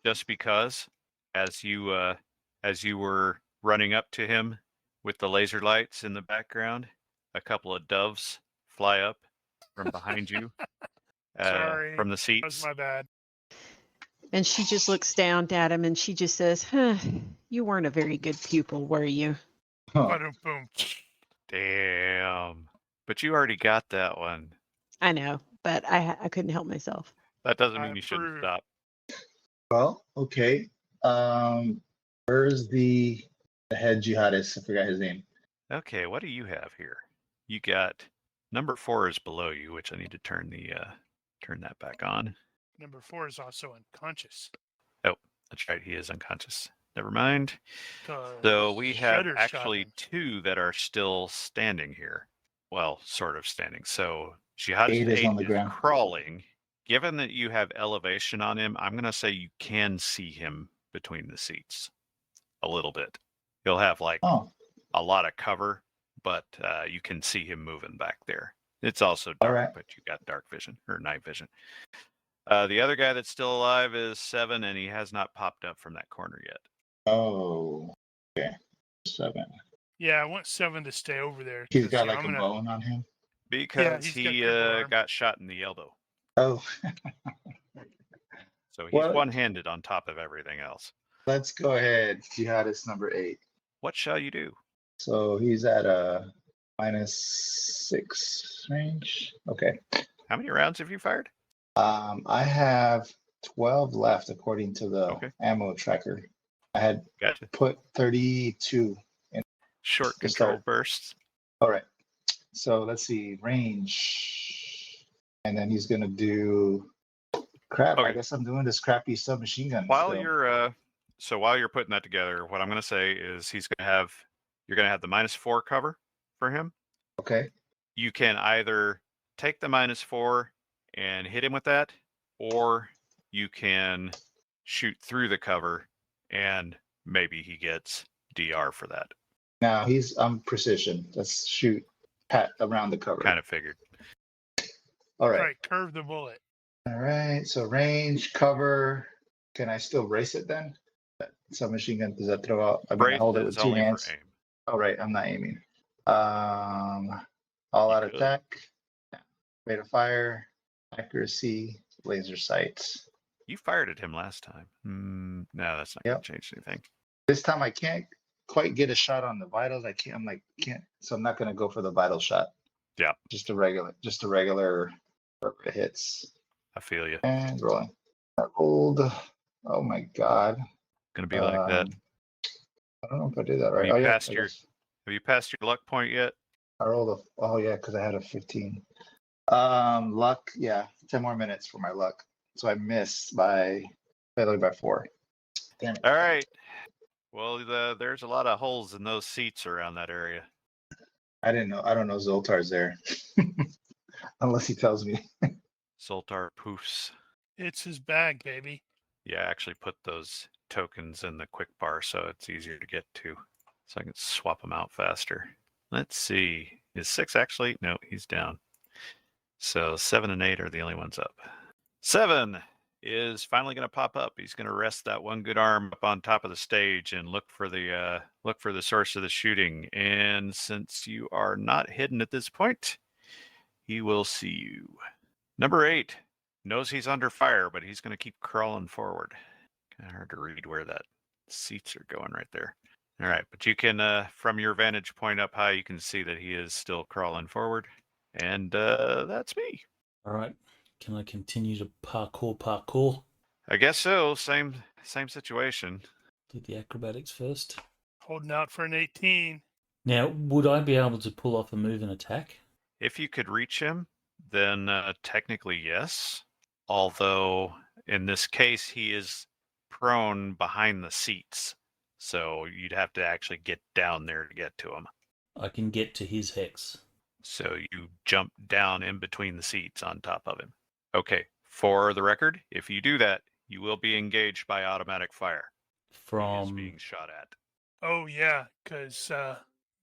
just because, as you were running up to him with the laser lights in the background, a couple of doves fly up from behind you, Sorry, from the That was seats. my bad. And she just looks down at him and she just says, you weren't a very good pupil, were you? Huh. Ba-dum, boom. Damn. But you already got that one. I know, but I couldn't help myself. That doesn't I mean you shouldn't approve. stop. Well, okay. Where's the head jihadist? I forgot his name. Okay, what do you have here? You got number 4 is below you, which I need to turn that back on. Number 4 is also unconscious. Oh, that's right. He is unconscious. Never mind. 'Cause So we have Shredder shot actually him. 2 that are still standing here. Well, sort of standing. So Jihadist 8 is 8 on the is ground. crawling. Given that you have elevation on him, I'm going to say you can see him between the seats a little bit. He'll have like Oh, a lot of cover, but you can see him moving back there. It's also all dark, right. but you got dark vision or night vision. The other guy that's still alive is 7, and he has not popped up from that corner yet. Oh, okay. 7. Yeah, I want 7 to stay over there. He's 'cause, got you know, like I'm a gonna- bone on him. Because he's got he crippled arm. got shot in the elbow. Oh, So he's Well- one-handed on top of everything else. let's go ahead. Jihadist number 8. What shall you do? So he's at a -6 range. Okay. How many rounds have you fired? I have 12 left according to the Okay. ammo tracker. I had Gotcha. put 32. Short To control start. bursts. All right. So let's see, range. And then he's gonna do crap. I Okay. guess I'm doing this crappy submachine gun. While still. you're putting that together, what I'm going to say is you're going to have the -4 cover for him. Okay. You can either take the -4 and hit him with that, or you can shoot through the cover and maybe he gets DR for that. Now he's precision. Let's shoot pat around the cover. Kind of figured. All right. Right, curve the bullet. All right. So range, cover. Can I still brace it then? That submachine gun, does that throw out? I mean, I Brace hold it with is 2 only hands. for aim. All right, I'm not aiming. All out You could. attack, rate of fire, accuracy, laser sights. You fired at him last time. No, that's not Yep. going to change anything. This time I can't quite get a shot on the vitals. I can't. So I'm not gonna go for the vital shot. Yeah. Just a regular wherever it hits. I feel you. And rolling. I rolled. Oh my god. Going to be like that. I don't know if I did that right. you Oh yeah. passed Have you passed your luck point yet? I rolled oh yeah, because I had a 15. Luck, yeah, 10 more minutes for my luck. So I missed by 4. Damn it. All right. Well, there's a lot of holes in those seats around that area. I don't know Zoltar's there. Unless he tells me. Zoltar poofs. It's his bag, baby. Yeah, I actually put those tokens in the quick bar so it's easier to get to. So I can swap them out faster. Let's see. Is 6 actually? No, he's down. So 7 and 8 are the only ones up. 7 is finally going to pop up. He's going to rest that one good arm up on top of the stage and look for the source of the shooting. And since you are not hidden at this point, he will see you. Number 8 knows he's under fire, but he's going to keep crawling forward. Kind of hard to read where that seats are going right there. All right, but you can, from your vantage point up high, you can see that he is still crawling forward. And that's me. All right. Can I continue to parkour? I guess so. Same situation. Do the acrobatics first. Holding out for an 18. Now, would I be able to pull off a move and attack? If you could reach him, then technically yes. Although in this case, he is prone behind the seats. So you'd have to actually get down there to get to him. I can get to his hex. So you jump down in between the seats on top of him. Okay, for the record, if you do that, you will be engaged by automatic fire. He is From being shot at. Oh, yeah, because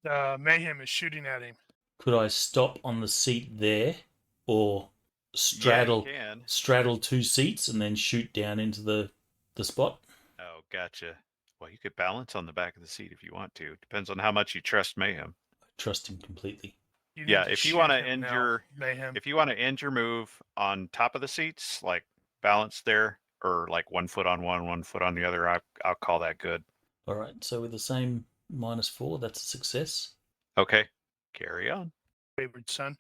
Mayhem is shooting at him. could I stop on the seat there, or straddle Yeah, you can. straddle 2 seats and then shoot down into the spot? Oh, gotcha. Well, you could balance on the back of the seat if you want to. Depends on how much you trust Mayhem. I trust him completely. You need Yeah, to if you shoot want to him end now, Mayhem. if you want to end your move on top of the seats, like balance there, or like 1 foot on one foot on the other, I'll call that good. All right. So with the same -4, that's a success. Okay, carry on. Wayward son.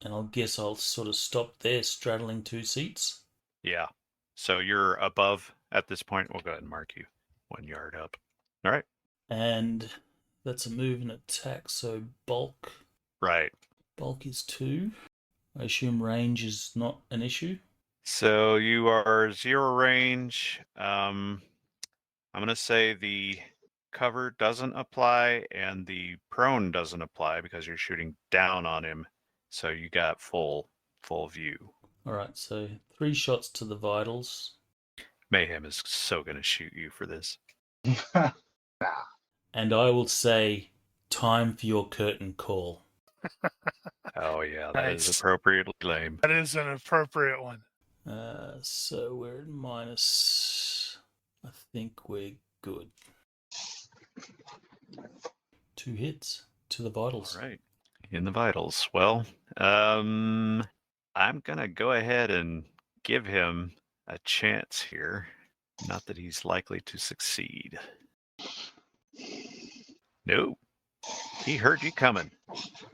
And I'll guess I'll sort of stop there, straddling 2 seats. Yeah. So you're above at this point. We'll go ahead and mark you 1 yard up. All right. And that's a move and attack, so bulk. Right. Bulk is 2. I assume range is not an issue. So you are 0 range. I'm going to say the cover doesn't apply and the prone doesn't apply because you're shooting down on him. So you got full view. All right, so 3 shots to the vitals. Mayhem is so going to shoot you for this. And I will say, time for your curtain call. Oh, yeah, that is Nice. appropriately lame. That is an appropriate one. So we're at minus. I think we're good. 2 hits to the vitals. All right. In the vitals. Well, I'm going to go ahead and give him a chance here. Not that he's likely to succeed. No. He heard you coming.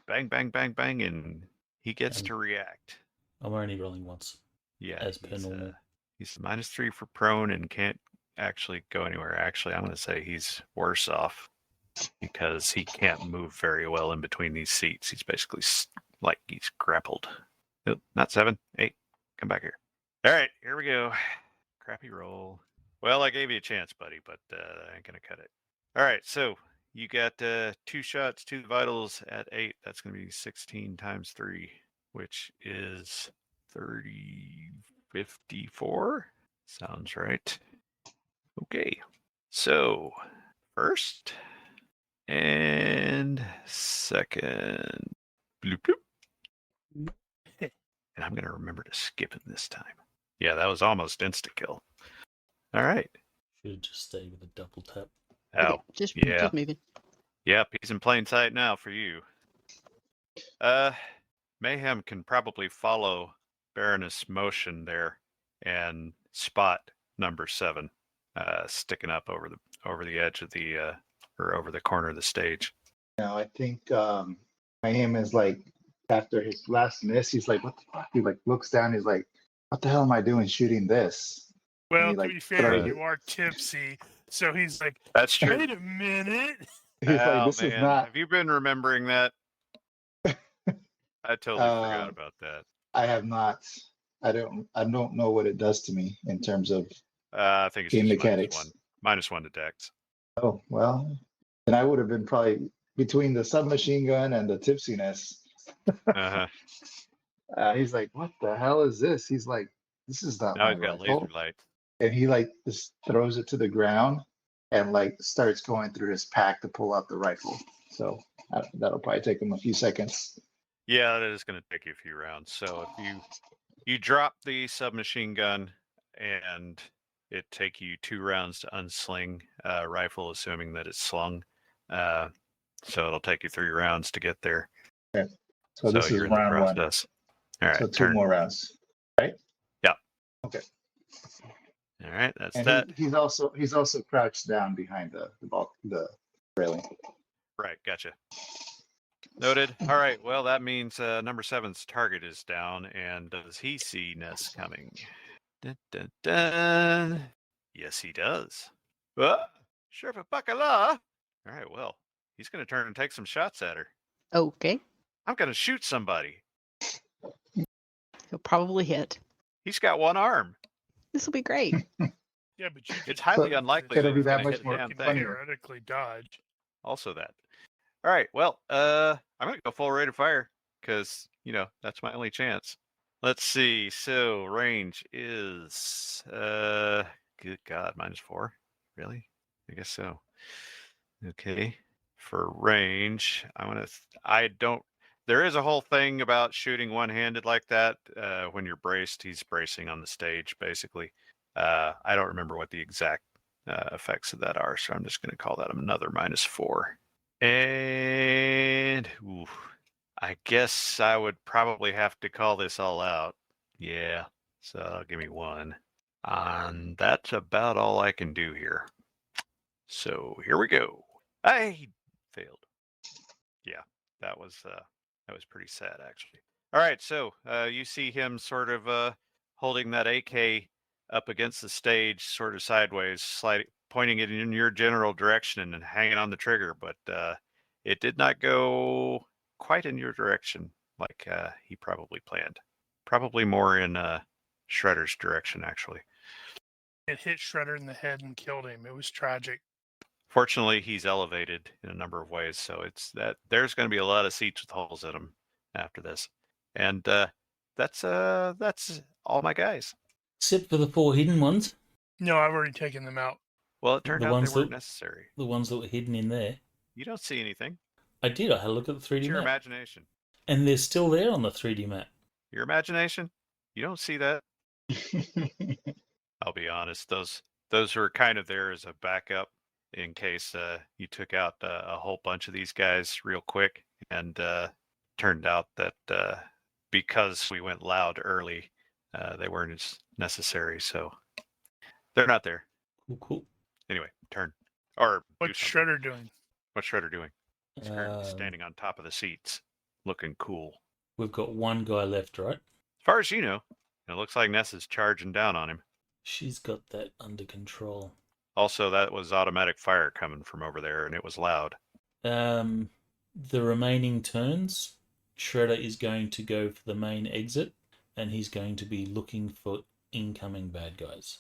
Bang, bang, bang, bang, and he gets to react. I'm only rolling once. Yeah. As per normal. He's -3 for prone and can't actually go anywhere. Actually, I'm going to say he's worse off because he can't move very well in between these seats. He's basically like he's grappled. Nope, not 7, 8. Come back here. All right, here we go. Crappy roll. Well, I gave you a chance, buddy, but I ain't going to cut it. All right, so you got 2 shots, 2 vitals at 8. That's going to be 16 times 3, which is 54. Sounds right. Okay, so first and second. Bloop, bloop. And I'm going to remember to skip him this time. Yeah, that was almost insta-kill. All right. Should have just stayed with a double tap. Oh, Okay, just moving. Yep, he's in plain sight now for you. Mayhem can probably follow Baroness' motion there and spot number 7 sticking up over the edge of the or over the corner of the stage. I think Mayhem is like, after his last miss, he's like, what the fuck? He like looks down, he's like, what the hell am I doing shooting this? Well, he, to like, be fair, throws you are tipsy, so he's like, That's true. wait a minute. He's like, this man. is not. Have you been remembering that? I totally forgot about that. I have not. I don't know what it does to me in terms of I think it's game just mechanics. -1 to dex. Oh, well, then I would have been probably between the submachine gun and the tipsiness. Uh-huh. He's like, what the hell is this? He's like, this is not Now my he's got rifle. laser light. And he like just throws it to the ground and like starts going through his pack to pull out the rifle. So that'll probably take him a few seconds. Yeah, that is going to take you a few rounds. So if you drop the submachine gun and it take you 2 rounds to unsling a rifle, assuming that it's slung. So it'll take you 3 rounds to get there. Okay. So this is you're in the round 1. process. All right. So 2 more rounds, right? Yeah. Okay. All right, that's And that. he's also crouched down behind the railing. Right, gotcha. Noted. All right, well, that means number 7's target is down, and does he see Ness coming? Dun, dun, dun. Yes, he does. Sheriff of Bacala. All right, well, he's going to turn and take some shots at her. Okay. I'm going to shoot somebody. He'll probably hit. He's got 1 arm. This will be great. Yeah, but you It's highly So, unlikely it'll that be he's that going to much hit more a damn can thing. funny. theoretically dodge. Also that. All right, well, I'm going to go full rate of fire because, that's my only chance. Let's see. So range is, good God, -4. Really? I guess so. Okay. For range, there is a whole thing about shooting one-handed like that. When you're braced, he's bracing on the stage, basically. I don't remember what the exact effects of that are, so I'm just going to call that another -4. And I guess I would probably have to call this all out. Yeah, so give me 1. And that's about all I can do here. So here we go. I failed. Yeah, that was That was pretty sad, actually. All right, so you see him sort of holding that AK up against the stage, sort of sideways, pointing it in your general direction and hanging on the trigger, but it did not go quite in your direction like he probably planned. Probably more in Shredder's direction, actually. It hit Shredder in the head and killed him. It was tragic. Fortunately, he's elevated in a number of ways, so it's that there's going to be a lot of seats with holes in them after this, and that's all my guys. Except for the 4 hidden ones. No, I've already taken them out. Well, it turned The out ones they weren't that- necessary. The ones that were hidden in there. You don't see anything. I did. I had a look at the 3D It's your map. imagination. And they're still there on the 3D map. Your imagination. You don't see that. I'll be honest. Those were kind of there as a backup in case you took out a whole bunch of these guys real quick, and turned out that because we went loud early, they weren't as necessary. So they're not there. Cool. Anyway, turn. Or What's do something. Shredder doing? What's Shredder doing? He's currently Um, standing on top of the seats, looking cool. We've got one guy left, right? As far as you know, it looks like Nessa's charging down on him. She's got that under control. Also, that was automatic fire coming from over there, and it was loud. The remaining turns, Shredder is going to go for the main exit, and he's going to be looking for incoming bad guys.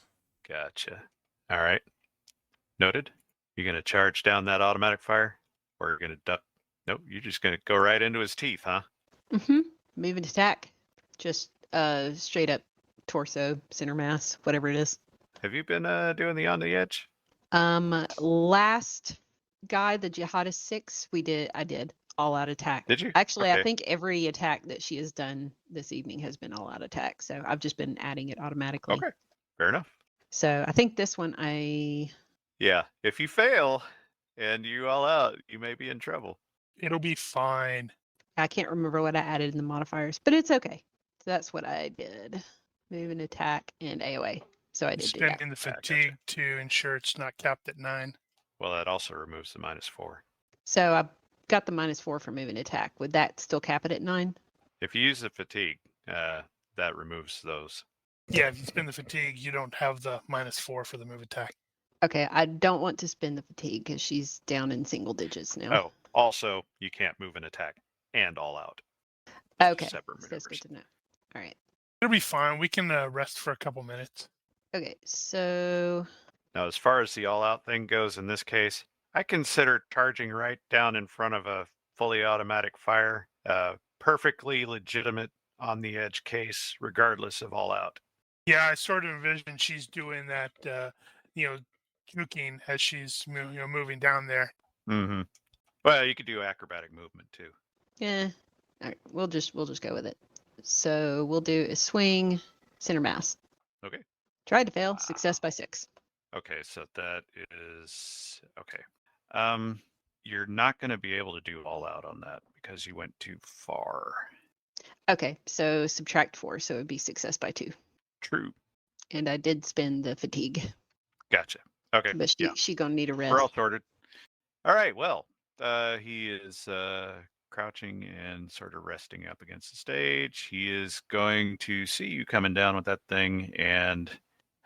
Gotcha. All right. Noted. You're going to charge down that automatic fire? Or you're going to duck? Nope, you're just going to go right into his teeth, huh? Mm-hmm. Move and attack. Just straight up torso, center mass, whatever it is. Have you been doing the on the edge? Last guy, the Jihadist 6, I did all out attack. Did you? Actually, Okay. I think every attack that she has done this evening has been all out attack. So I've just been adding it automatically. Okay. Fair enough. So I think this one Yeah. If you fail and you all out, you may be in trouble. It'll be fine. I can't remember what I added in the modifiers, but it's okay. So that's what I did. Move and attack and AOA. So I did do that. Spending the Gotcha. fatigue to ensure it's not capped at 9. Well, that also removes the -4. So I got the -4 for move and attack. Would that still cap it at 9? If you use the fatigue, that removes those. Yeah, if you spend the fatigue, you don't have the -4 for the move attack. Okay, I don't want to spend the fatigue because she's down in single digits now. Oh, also, you can't move an attack and all out. Okay, Separate so that's maneuvers. good to know. All right. It'll be fine. We can rest for a couple minutes. Okay, so Now, as far as the all-out thing goes in this case, I consider charging right down in front of a fully automatic fire perfectly legitimate on-the-edge case, regardless of all-out. Yeah, I sort of envision she's doing that, juking as she's moving down there. Mm-hmm. Well, you could do acrobatic movement, too. yeah, all right, we'll just go with it. So we'll do a swing, center mass. Okay. Tried to fail, success by 6. Okay, so that is... Okay. You're not going to be able to do all-out on that because you went too far. Okay, so subtract 4, so it would be success by 2. True. And I did spend the fatigue, Gotcha. Okay, but she gonna need a rest. we're all sorted. All right, well, he is crouching and sort of resting up against the stage. He is going to see you coming down with that thing and...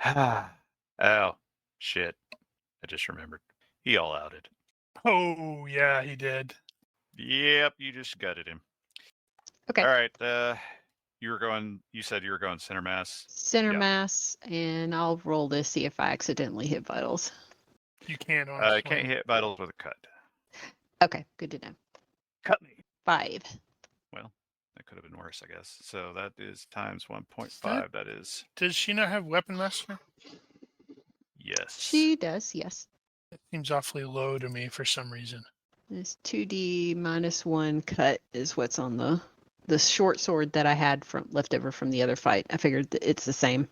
oh, shit. I just remembered. He all-outed. Oh, yeah, he did. Yep, you just gutted him. Okay. All right, you said you were going center mass. Center Yeah. mass, and I'll roll this, see if I accidentally hit vitals. You can't on I a can't swing. hit vitals with a cut. Okay, good to know. Cut me. 5. Well, that could have been worse, I guess. So that is times 1.5. that- That is Does she not have weapon master? yes. She does, yes. It seems awfully low to me for some reason. This 2d -1 cut is what's on the short sword that I had left over from the other fight. I figured that it's the same.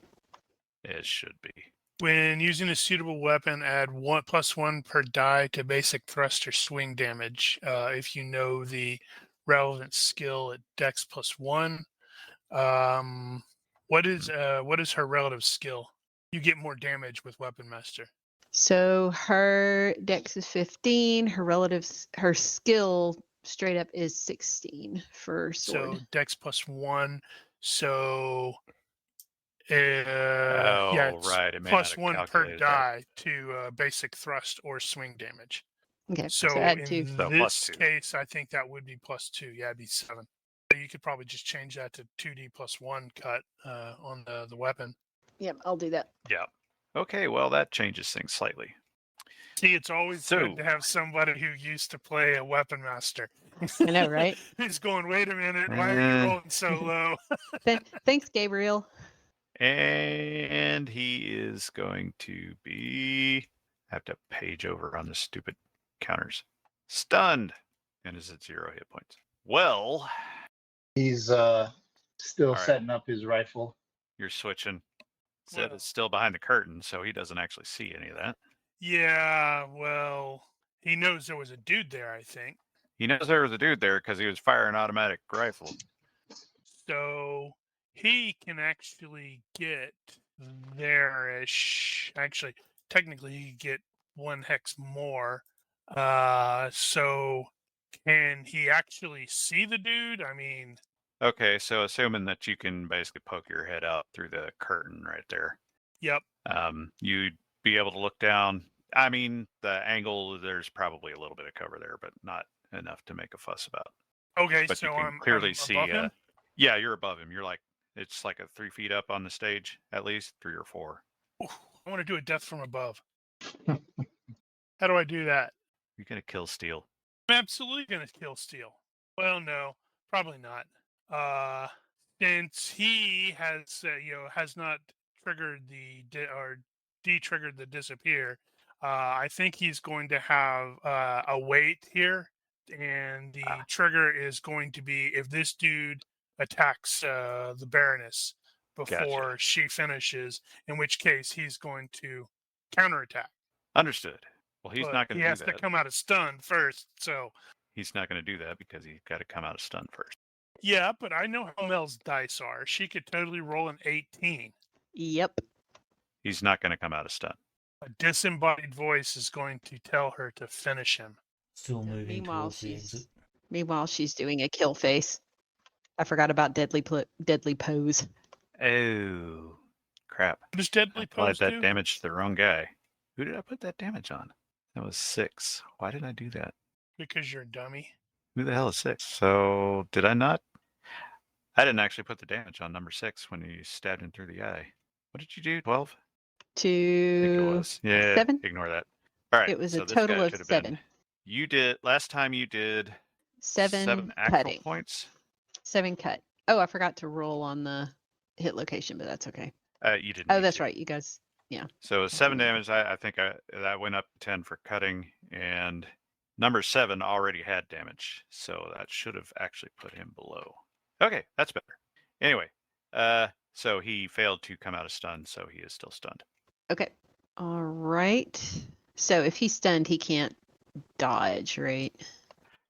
It should be. When using a suitable weapon, add +1 per die to basic thrust or swing damage. If you know the relevant skill at Dex +1. What is her relative skill? You get more damage with weapon master. So her dex is 15. Her skill straight up is 16 for sword. So Dex +1. So Oh, yeah, it's right. It may not have +1 per calculated that. die to basic thrust or swing damage. Okay, So add in 2. So this +2. case, I think that would be +2. Yeah, it'd be 7. So you could probably just change that to 2d +1 cut on the weapon. Yep, I'll do that. Yeah. Okay, well, that changes things slightly. See, it's always So- good to have somebody who used to play a weapon master. I know, right? He's going, wait a minute, why are you rolling so low? Thanks, Gabriel. And he is going to be... I have to page over on the stupid counters. Stunned. And is at 0 hit points. Well, He's still All right. setting up his rifle. you're switching. Zed Well- is still behind the curtain, so he doesn't actually see any of that. Yeah, well, he knows there was a dude there, I think. He knows there was a dude there because he was firing an automatic rifle. So he can actually get there-ish. Actually, technically, he could get 1 hex more. So can he actually see the dude? I mean, Okay, so assuming that you can basically poke your head out through the curtain right there, yep. you'd be able to look down. I mean, the angle, there's probably a little bit of cover there, but not enough to make a fuss about. Okay, But so you can I'm clearly I'm see. above him? Yeah, you're above him. You're like, it's like a 3 feet up on the stage, at least 3 or 4. Ooh, I want to do a death from above. How do I do that? You're gonna kill Steel. I'm absolutely going to kill Steel. Well, no, probably not. Since he has, has not triggered or de-triggered the disappear, I think he's going to have a wait here, and the trigger is going to be if this dude attacks the Baroness before she finishes, in which case he's going to counterattack. Understood. Well, he's But not he gonna do has that. to come out of stun first, so. He's not gonna do that because he's got to come out of stun first. Yeah, but I know how Mel's dice are. She could totally roll an 18. Yep. He's not gonna come out of stun. A disembodied voice is going to tell her to finish him. Still moving Meanwhile, towards the exit. she's doing a kill face. I forgot about deadly pose. Oh, crap! What does I Deadly applied Pose that do? damage to the wrong guy. Who did I put that damage on? That was 6. Why did I do that? Because you're a dummy. Who the hell is 6? So did I not? I didn't actually put the damage on number 6 when you stabbed him through the eye. What did you do? 12? I think it To was. Yeah. 7? Ignore that. All right. It was so a this total guy of should have 7. Been, you did last time. You did 7 actual cutting. points. 7 cut. Oh, I forgot to roll on the hit location, but that's okay. You didn't. Oh, need that's to. right. You guys. Yeah. So 7 do that. damage. I think that went up 10 for cutting, and number 7 already had damage, so that should have actually put him below. Okay, that's better. Anyway, so he failed to come out of stun, so he is still stunned. Okay. All right. So if he's stunned, he can't dodge, right?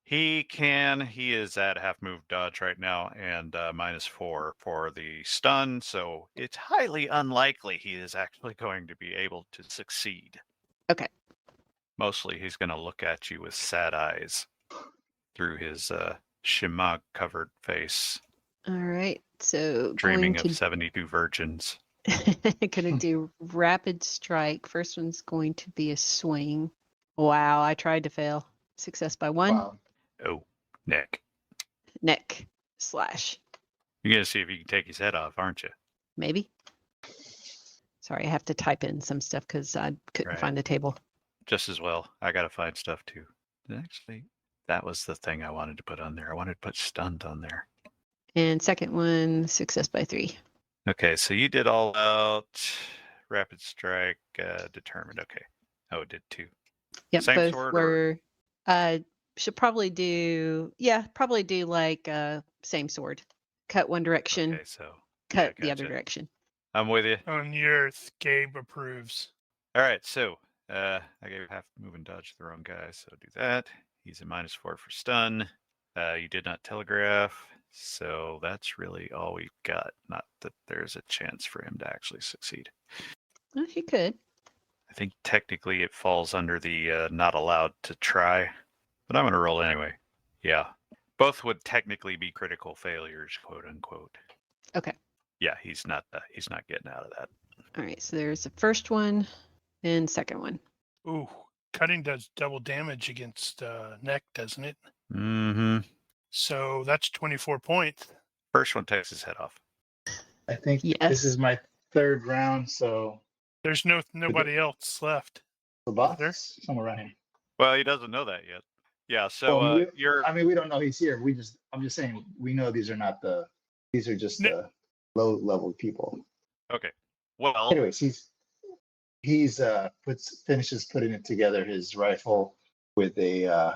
He can. He is at half move dodge right now, and -4 for the stun. So it's highly unlikely he is actually going to be able to succeed. Okay. Mostly, he's going to look at you with sad eyes through his shimag covered face, All right. So dreaming going of 72 virgins. gonna do rapid strike. First one's going to be a swing. Wow, I tried to fail. Success by 1. Wow. Oh, Nick. Neck slash. You're going to see if you can take his head off, aren't you? Maybe. Sorry, I have to type in some stuff because I couldn't Right. find the table. Just as well. I got to find stuff too. Actually, that was the thing I wanted to put on there. I wanted to put stunned on there. And second one, success by 3. Okay, so you did all out. Rapid strike, determined. Okay. Oh, it did 2. Yep, Same both sword or- were. Should probably do. Yeah, probably do like same sword. Cut one direction, Okay, so cut yeah, the other gotcha. direction. I'm with you. On the earth, Gabe approves. All right, so I gave half move and dodge to the wrong guy, so do that. He's a -4 for stun. You did not telegraph, so that's really all we've got. Not that there's a chance for him to actually succeed. Well, he could. I think technically it falls under the not allowed to try, but I'm going to roll anyway. Yeah. Both would technically be critical failures, quote unquote. Okay. Yeah, he's not getting out of that. All right. So there's the first one and second one. Ooh, cutting does double damage against neck, doesn't it? Mm-hmm. So that's 24 points. First one takes his head off. I think this Yes. is my third round, so There's nobody else left. the Is boss there? is somewhere around here. Well, he doesn't know that yet. Yeah, so Well, you're I mean, we don't know he's here. I'm just saying, we know these are just No. the low level people. okay. Well, Anyways, he's finishes putting it together, his rifle, with a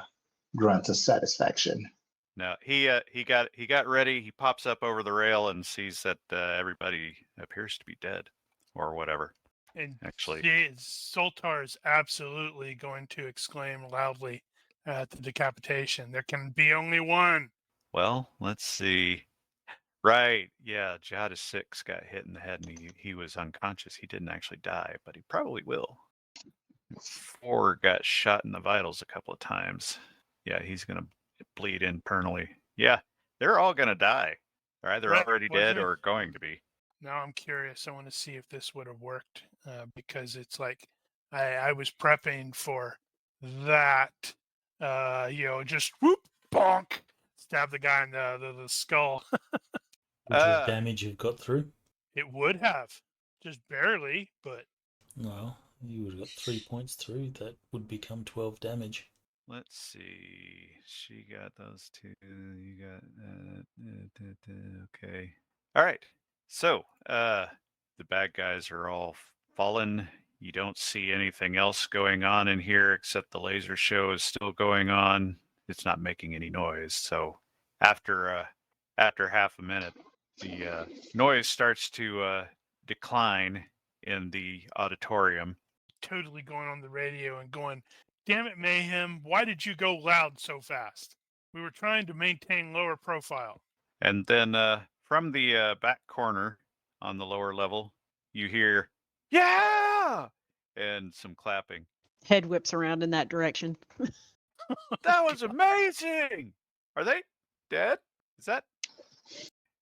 grunt of satisfaction. no, he got ready. He pops up over the rail and sees that everybody appears to be dead, or whatever. And Actually, Zoltar is absolutely going to exclaim loudly at the decapitation. There can be only one. well, let's see. Right, yeah, Jada 6 got hit in the head and he was unconscious. He didn't actually die, but he probably will. 4 got shot in the vitals a couple of times. Yeah, he's gonna bleed internally. Yeah, they're all gonna die. All right, they're Right, already wasn't dead it? or going to be. Now I'm curious. I want to see if this would have worked because it's like I was prepping for that. Just whoop, bonk, stab the guy in the skull. Would your Uh, damage have got through? It would have, just barely, but Well, you would have got 3 points through. That would become 12 damage. Let's see. She got those 2. You got okay. All right. So, the bad guys are all fallen. You don't see anything else going on in here except the laser show is still going on. It's not making any noise. So, after half a minute, the noise starts to decline in the auditorium. totally going on the radio and going, "Damn it, Mayhem! Why did you go loud so fast? We were trying to maintain lower profile." And then from the back corner on the lower level, you hear, yeah! And some clapping. Head whips around in that direction. That was amazing! Are they dead? Is that?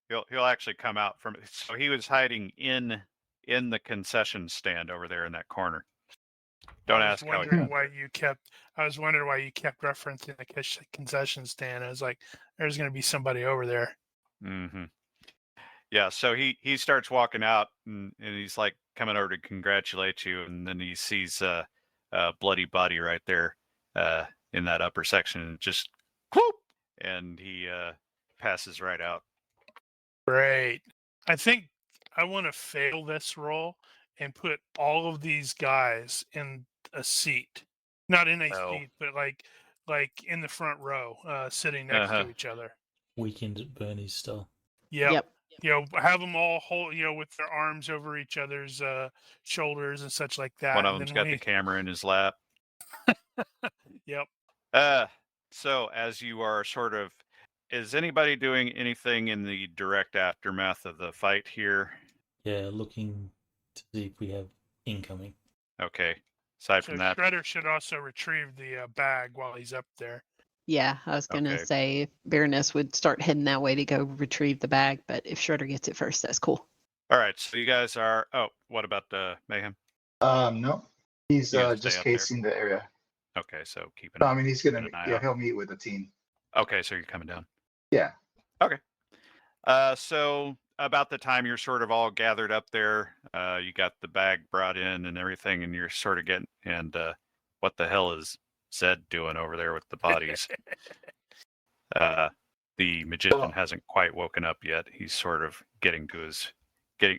He'll actually come out from it. So he was hiding in the concession stand over there in that corner. Don't ask how he got there. I was wondering why you kept referencing the concession stand. I was like, "There's going to be somebody over there." Mm-hmm. Yeah, so he starts walking out and he's like coming over to congratulate you, and then he sees a bloody body right there in that upper section, and just whoop, and he passes right out. Great. I think I want to fail this roll and put all of these guys in a seat, not in a Oh. seat, but like in the front row, sitting next Uh-huh. to each other. Weekend at Bernie's style. Yep. Have them all hold, with their arms over each other's shoulders and such like that. One of and them's then got the camera in his lap. Yep. So as you are sort of, is anybody doing anything in the direct aftermath of the fight here? Yeah, looking to see if we have incoming. Okay. Aside So from that, Shredder should also retrieve the bag while he's up there. Yeah, I was going to Okay. say if Baroness would start heading that way to go retrieve the bag, but if Shredder gets it first, that's cool. all right. So you guys are. Oh, what about Mayhem? No, he's You gonna stay just up there? casing the area. Okay, so keep an No, eye. I mean he's gonna. Keep an eye Yeah, out. he'll meet with the team. Okay, so you're coming down. Yeah. Okay. So about the time you're sort of all gathered up there, you got the bag brought in and everything, and you're sort of getting, and what the hell is Zed doing over there with the bodies? The magician Well- hasn't quite woken up yet. He's sort of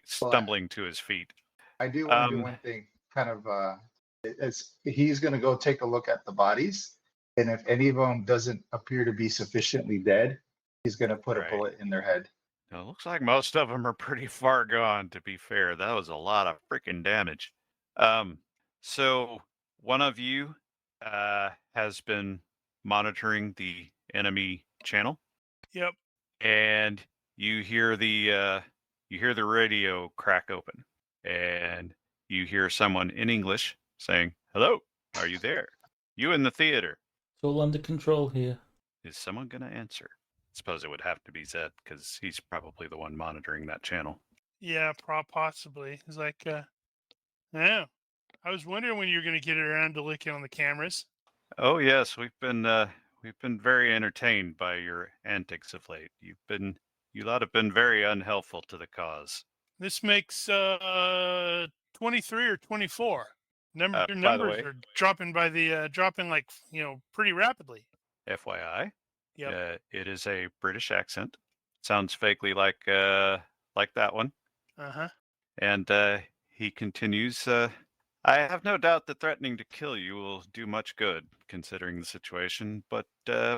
stumbling to his feet. I do want to do one thing. Kind of. He's gonna go take a look at the bodies, and if any of them doesn't appear to be sufficiently dead, he's gonna put Right. a bullet in their head. It looks like most of them are pretty far gone, to be fair. That was a lot of freaking damage. So one of you has been monitoring the enemy channel, Yep. and you hear the radio crack open, and you hear someone in English saying, "Hello, are you there? You in the theater?" It's all under control here. Is someone going to answer? I suppose it would have to be Zed, because he's probably the one monitoring that channel. Yeah, possibly. It's like, yeah. I was wondering when you were going to get around to looking on the cameras. Oh yes, we've been very entertained by your antics of late. You lot have been very unhelpful to the cause. This makes 23 or 24. Your By the numbers way, are dropping dropping like pretty rapidly. FYI, Yep. it is a British accent. Sounds vaguely like that one. Uh-huh. And he continues, I have no doubt that threatening to kill you will do much good, considering the situation, but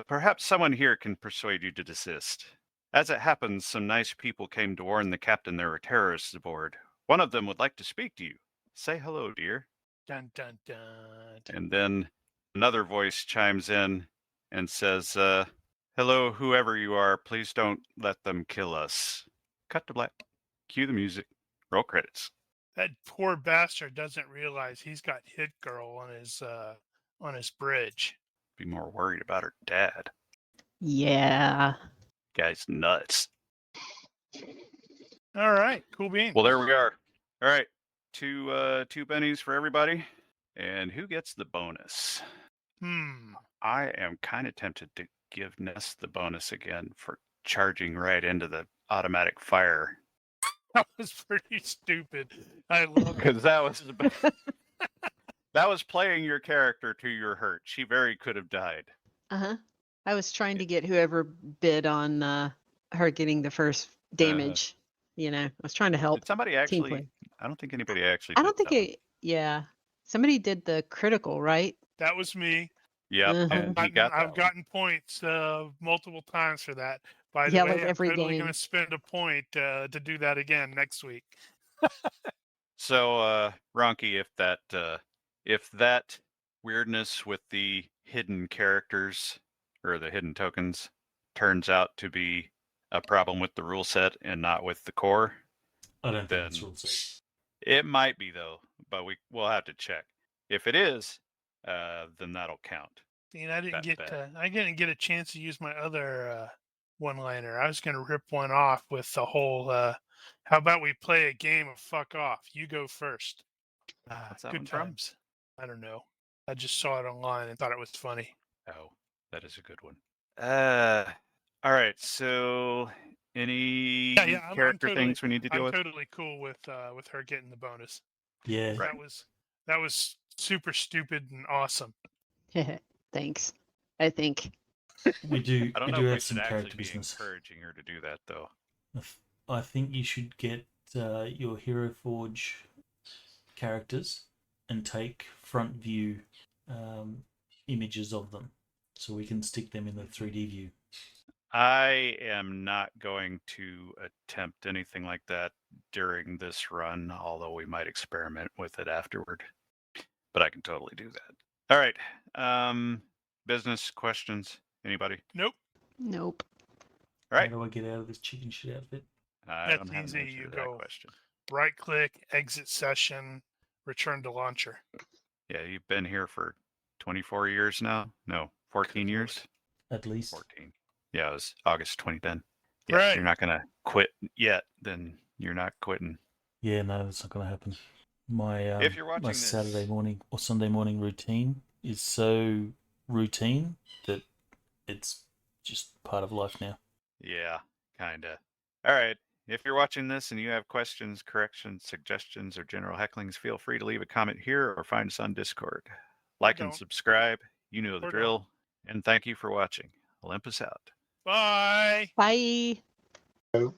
perhaps someone here can persuade you to desist. As it happens, some nice people came to warn the captain there were terrorists aboard. One of them would like to speak to you. Say hello, dear. Dun dun dun. And then another voice chimes in and says, hello, whoever you are, please don't let them kill us. Cut to black. Cue the music. Roll credits. That poor bastard doesn't realize he's got Hit Girl on his bridge. Be more worried about her dad. Yeah. Guy's nuts. All right, cool beans. Well, there we are. All right, two bennies for everybody. And who gets the bonus? I am kind of tempted to give Ness the bonus again for charging right into the automatic fire. That was pretty stupid. I love it. Because that was playing your character to your hurt. She very could have died. Uh-huh. I was trying to get whoever bid on her getting the first damage. I was trying to help. Did somebody team actually? play. I don't think anybody actually. I don't did think yeah. Somebody did the critical, right? That was me. Yep, Uh-huh. and he got that I've one. gotten points multiple times for that. By the Yeah, way, like I'm every totally game. going to spend a point to do that again next week. So, Ronky, if that weirdness with the hidden characters or the hidden tokens turns out to be a problem with the rule set and not with the core, I don't Then- think it's rule set. it might be though. But we'll have to check. If it is, then that'll count. And I didn't Bet. get a chance to use my other one-liner. I was going to rip one off with the whole how about we play a game of fuck off? You go first. What's that Good one from? times. I don't know. I just saw it online and thought it was funny. Oh, that is a good one. All right. So, any I'm character totally, things we need to deal I'm with? totally cool with her getting the bonus. Yeah. Right. That was super stupid and awesome. Thanks. I think. We do. I don't we know do if we have some should character actually be business. encouraging her to do that, though. I think you should get your Hero Forge characters and take front view images of them, so we can stick them in the 3D view. I am not going to attempt anything like that during this run, although we might experiment with it afterward. But I can totally do that. All right. Business questions? Anybody? Nope. Nope. All right. How do I get out of this chicken shit outfit? I That's don't have easy. an answer You to that go question. right click, exit session, return to launcher. Yeah, you've been here for 24 years now? No, 14 years? At least. 14. Yeah, it was August 2010. Yeah, Right. If you're not going to quit yet, then you're not quitting. Yeah, no, that's not going to happen. My If you're watching my this- Saturday morning or Sunday morning routine is so routine that it's just part of life now. Yeah, kinda. All right. If you're watching this and you have questions, corrections, suggestions, or general hecklings, feel free to leave a comment here or find us on Discord. Like and don't. subscribe. You know the Or drill. And thank you for watching. Olympus out. Bye. Bye. So,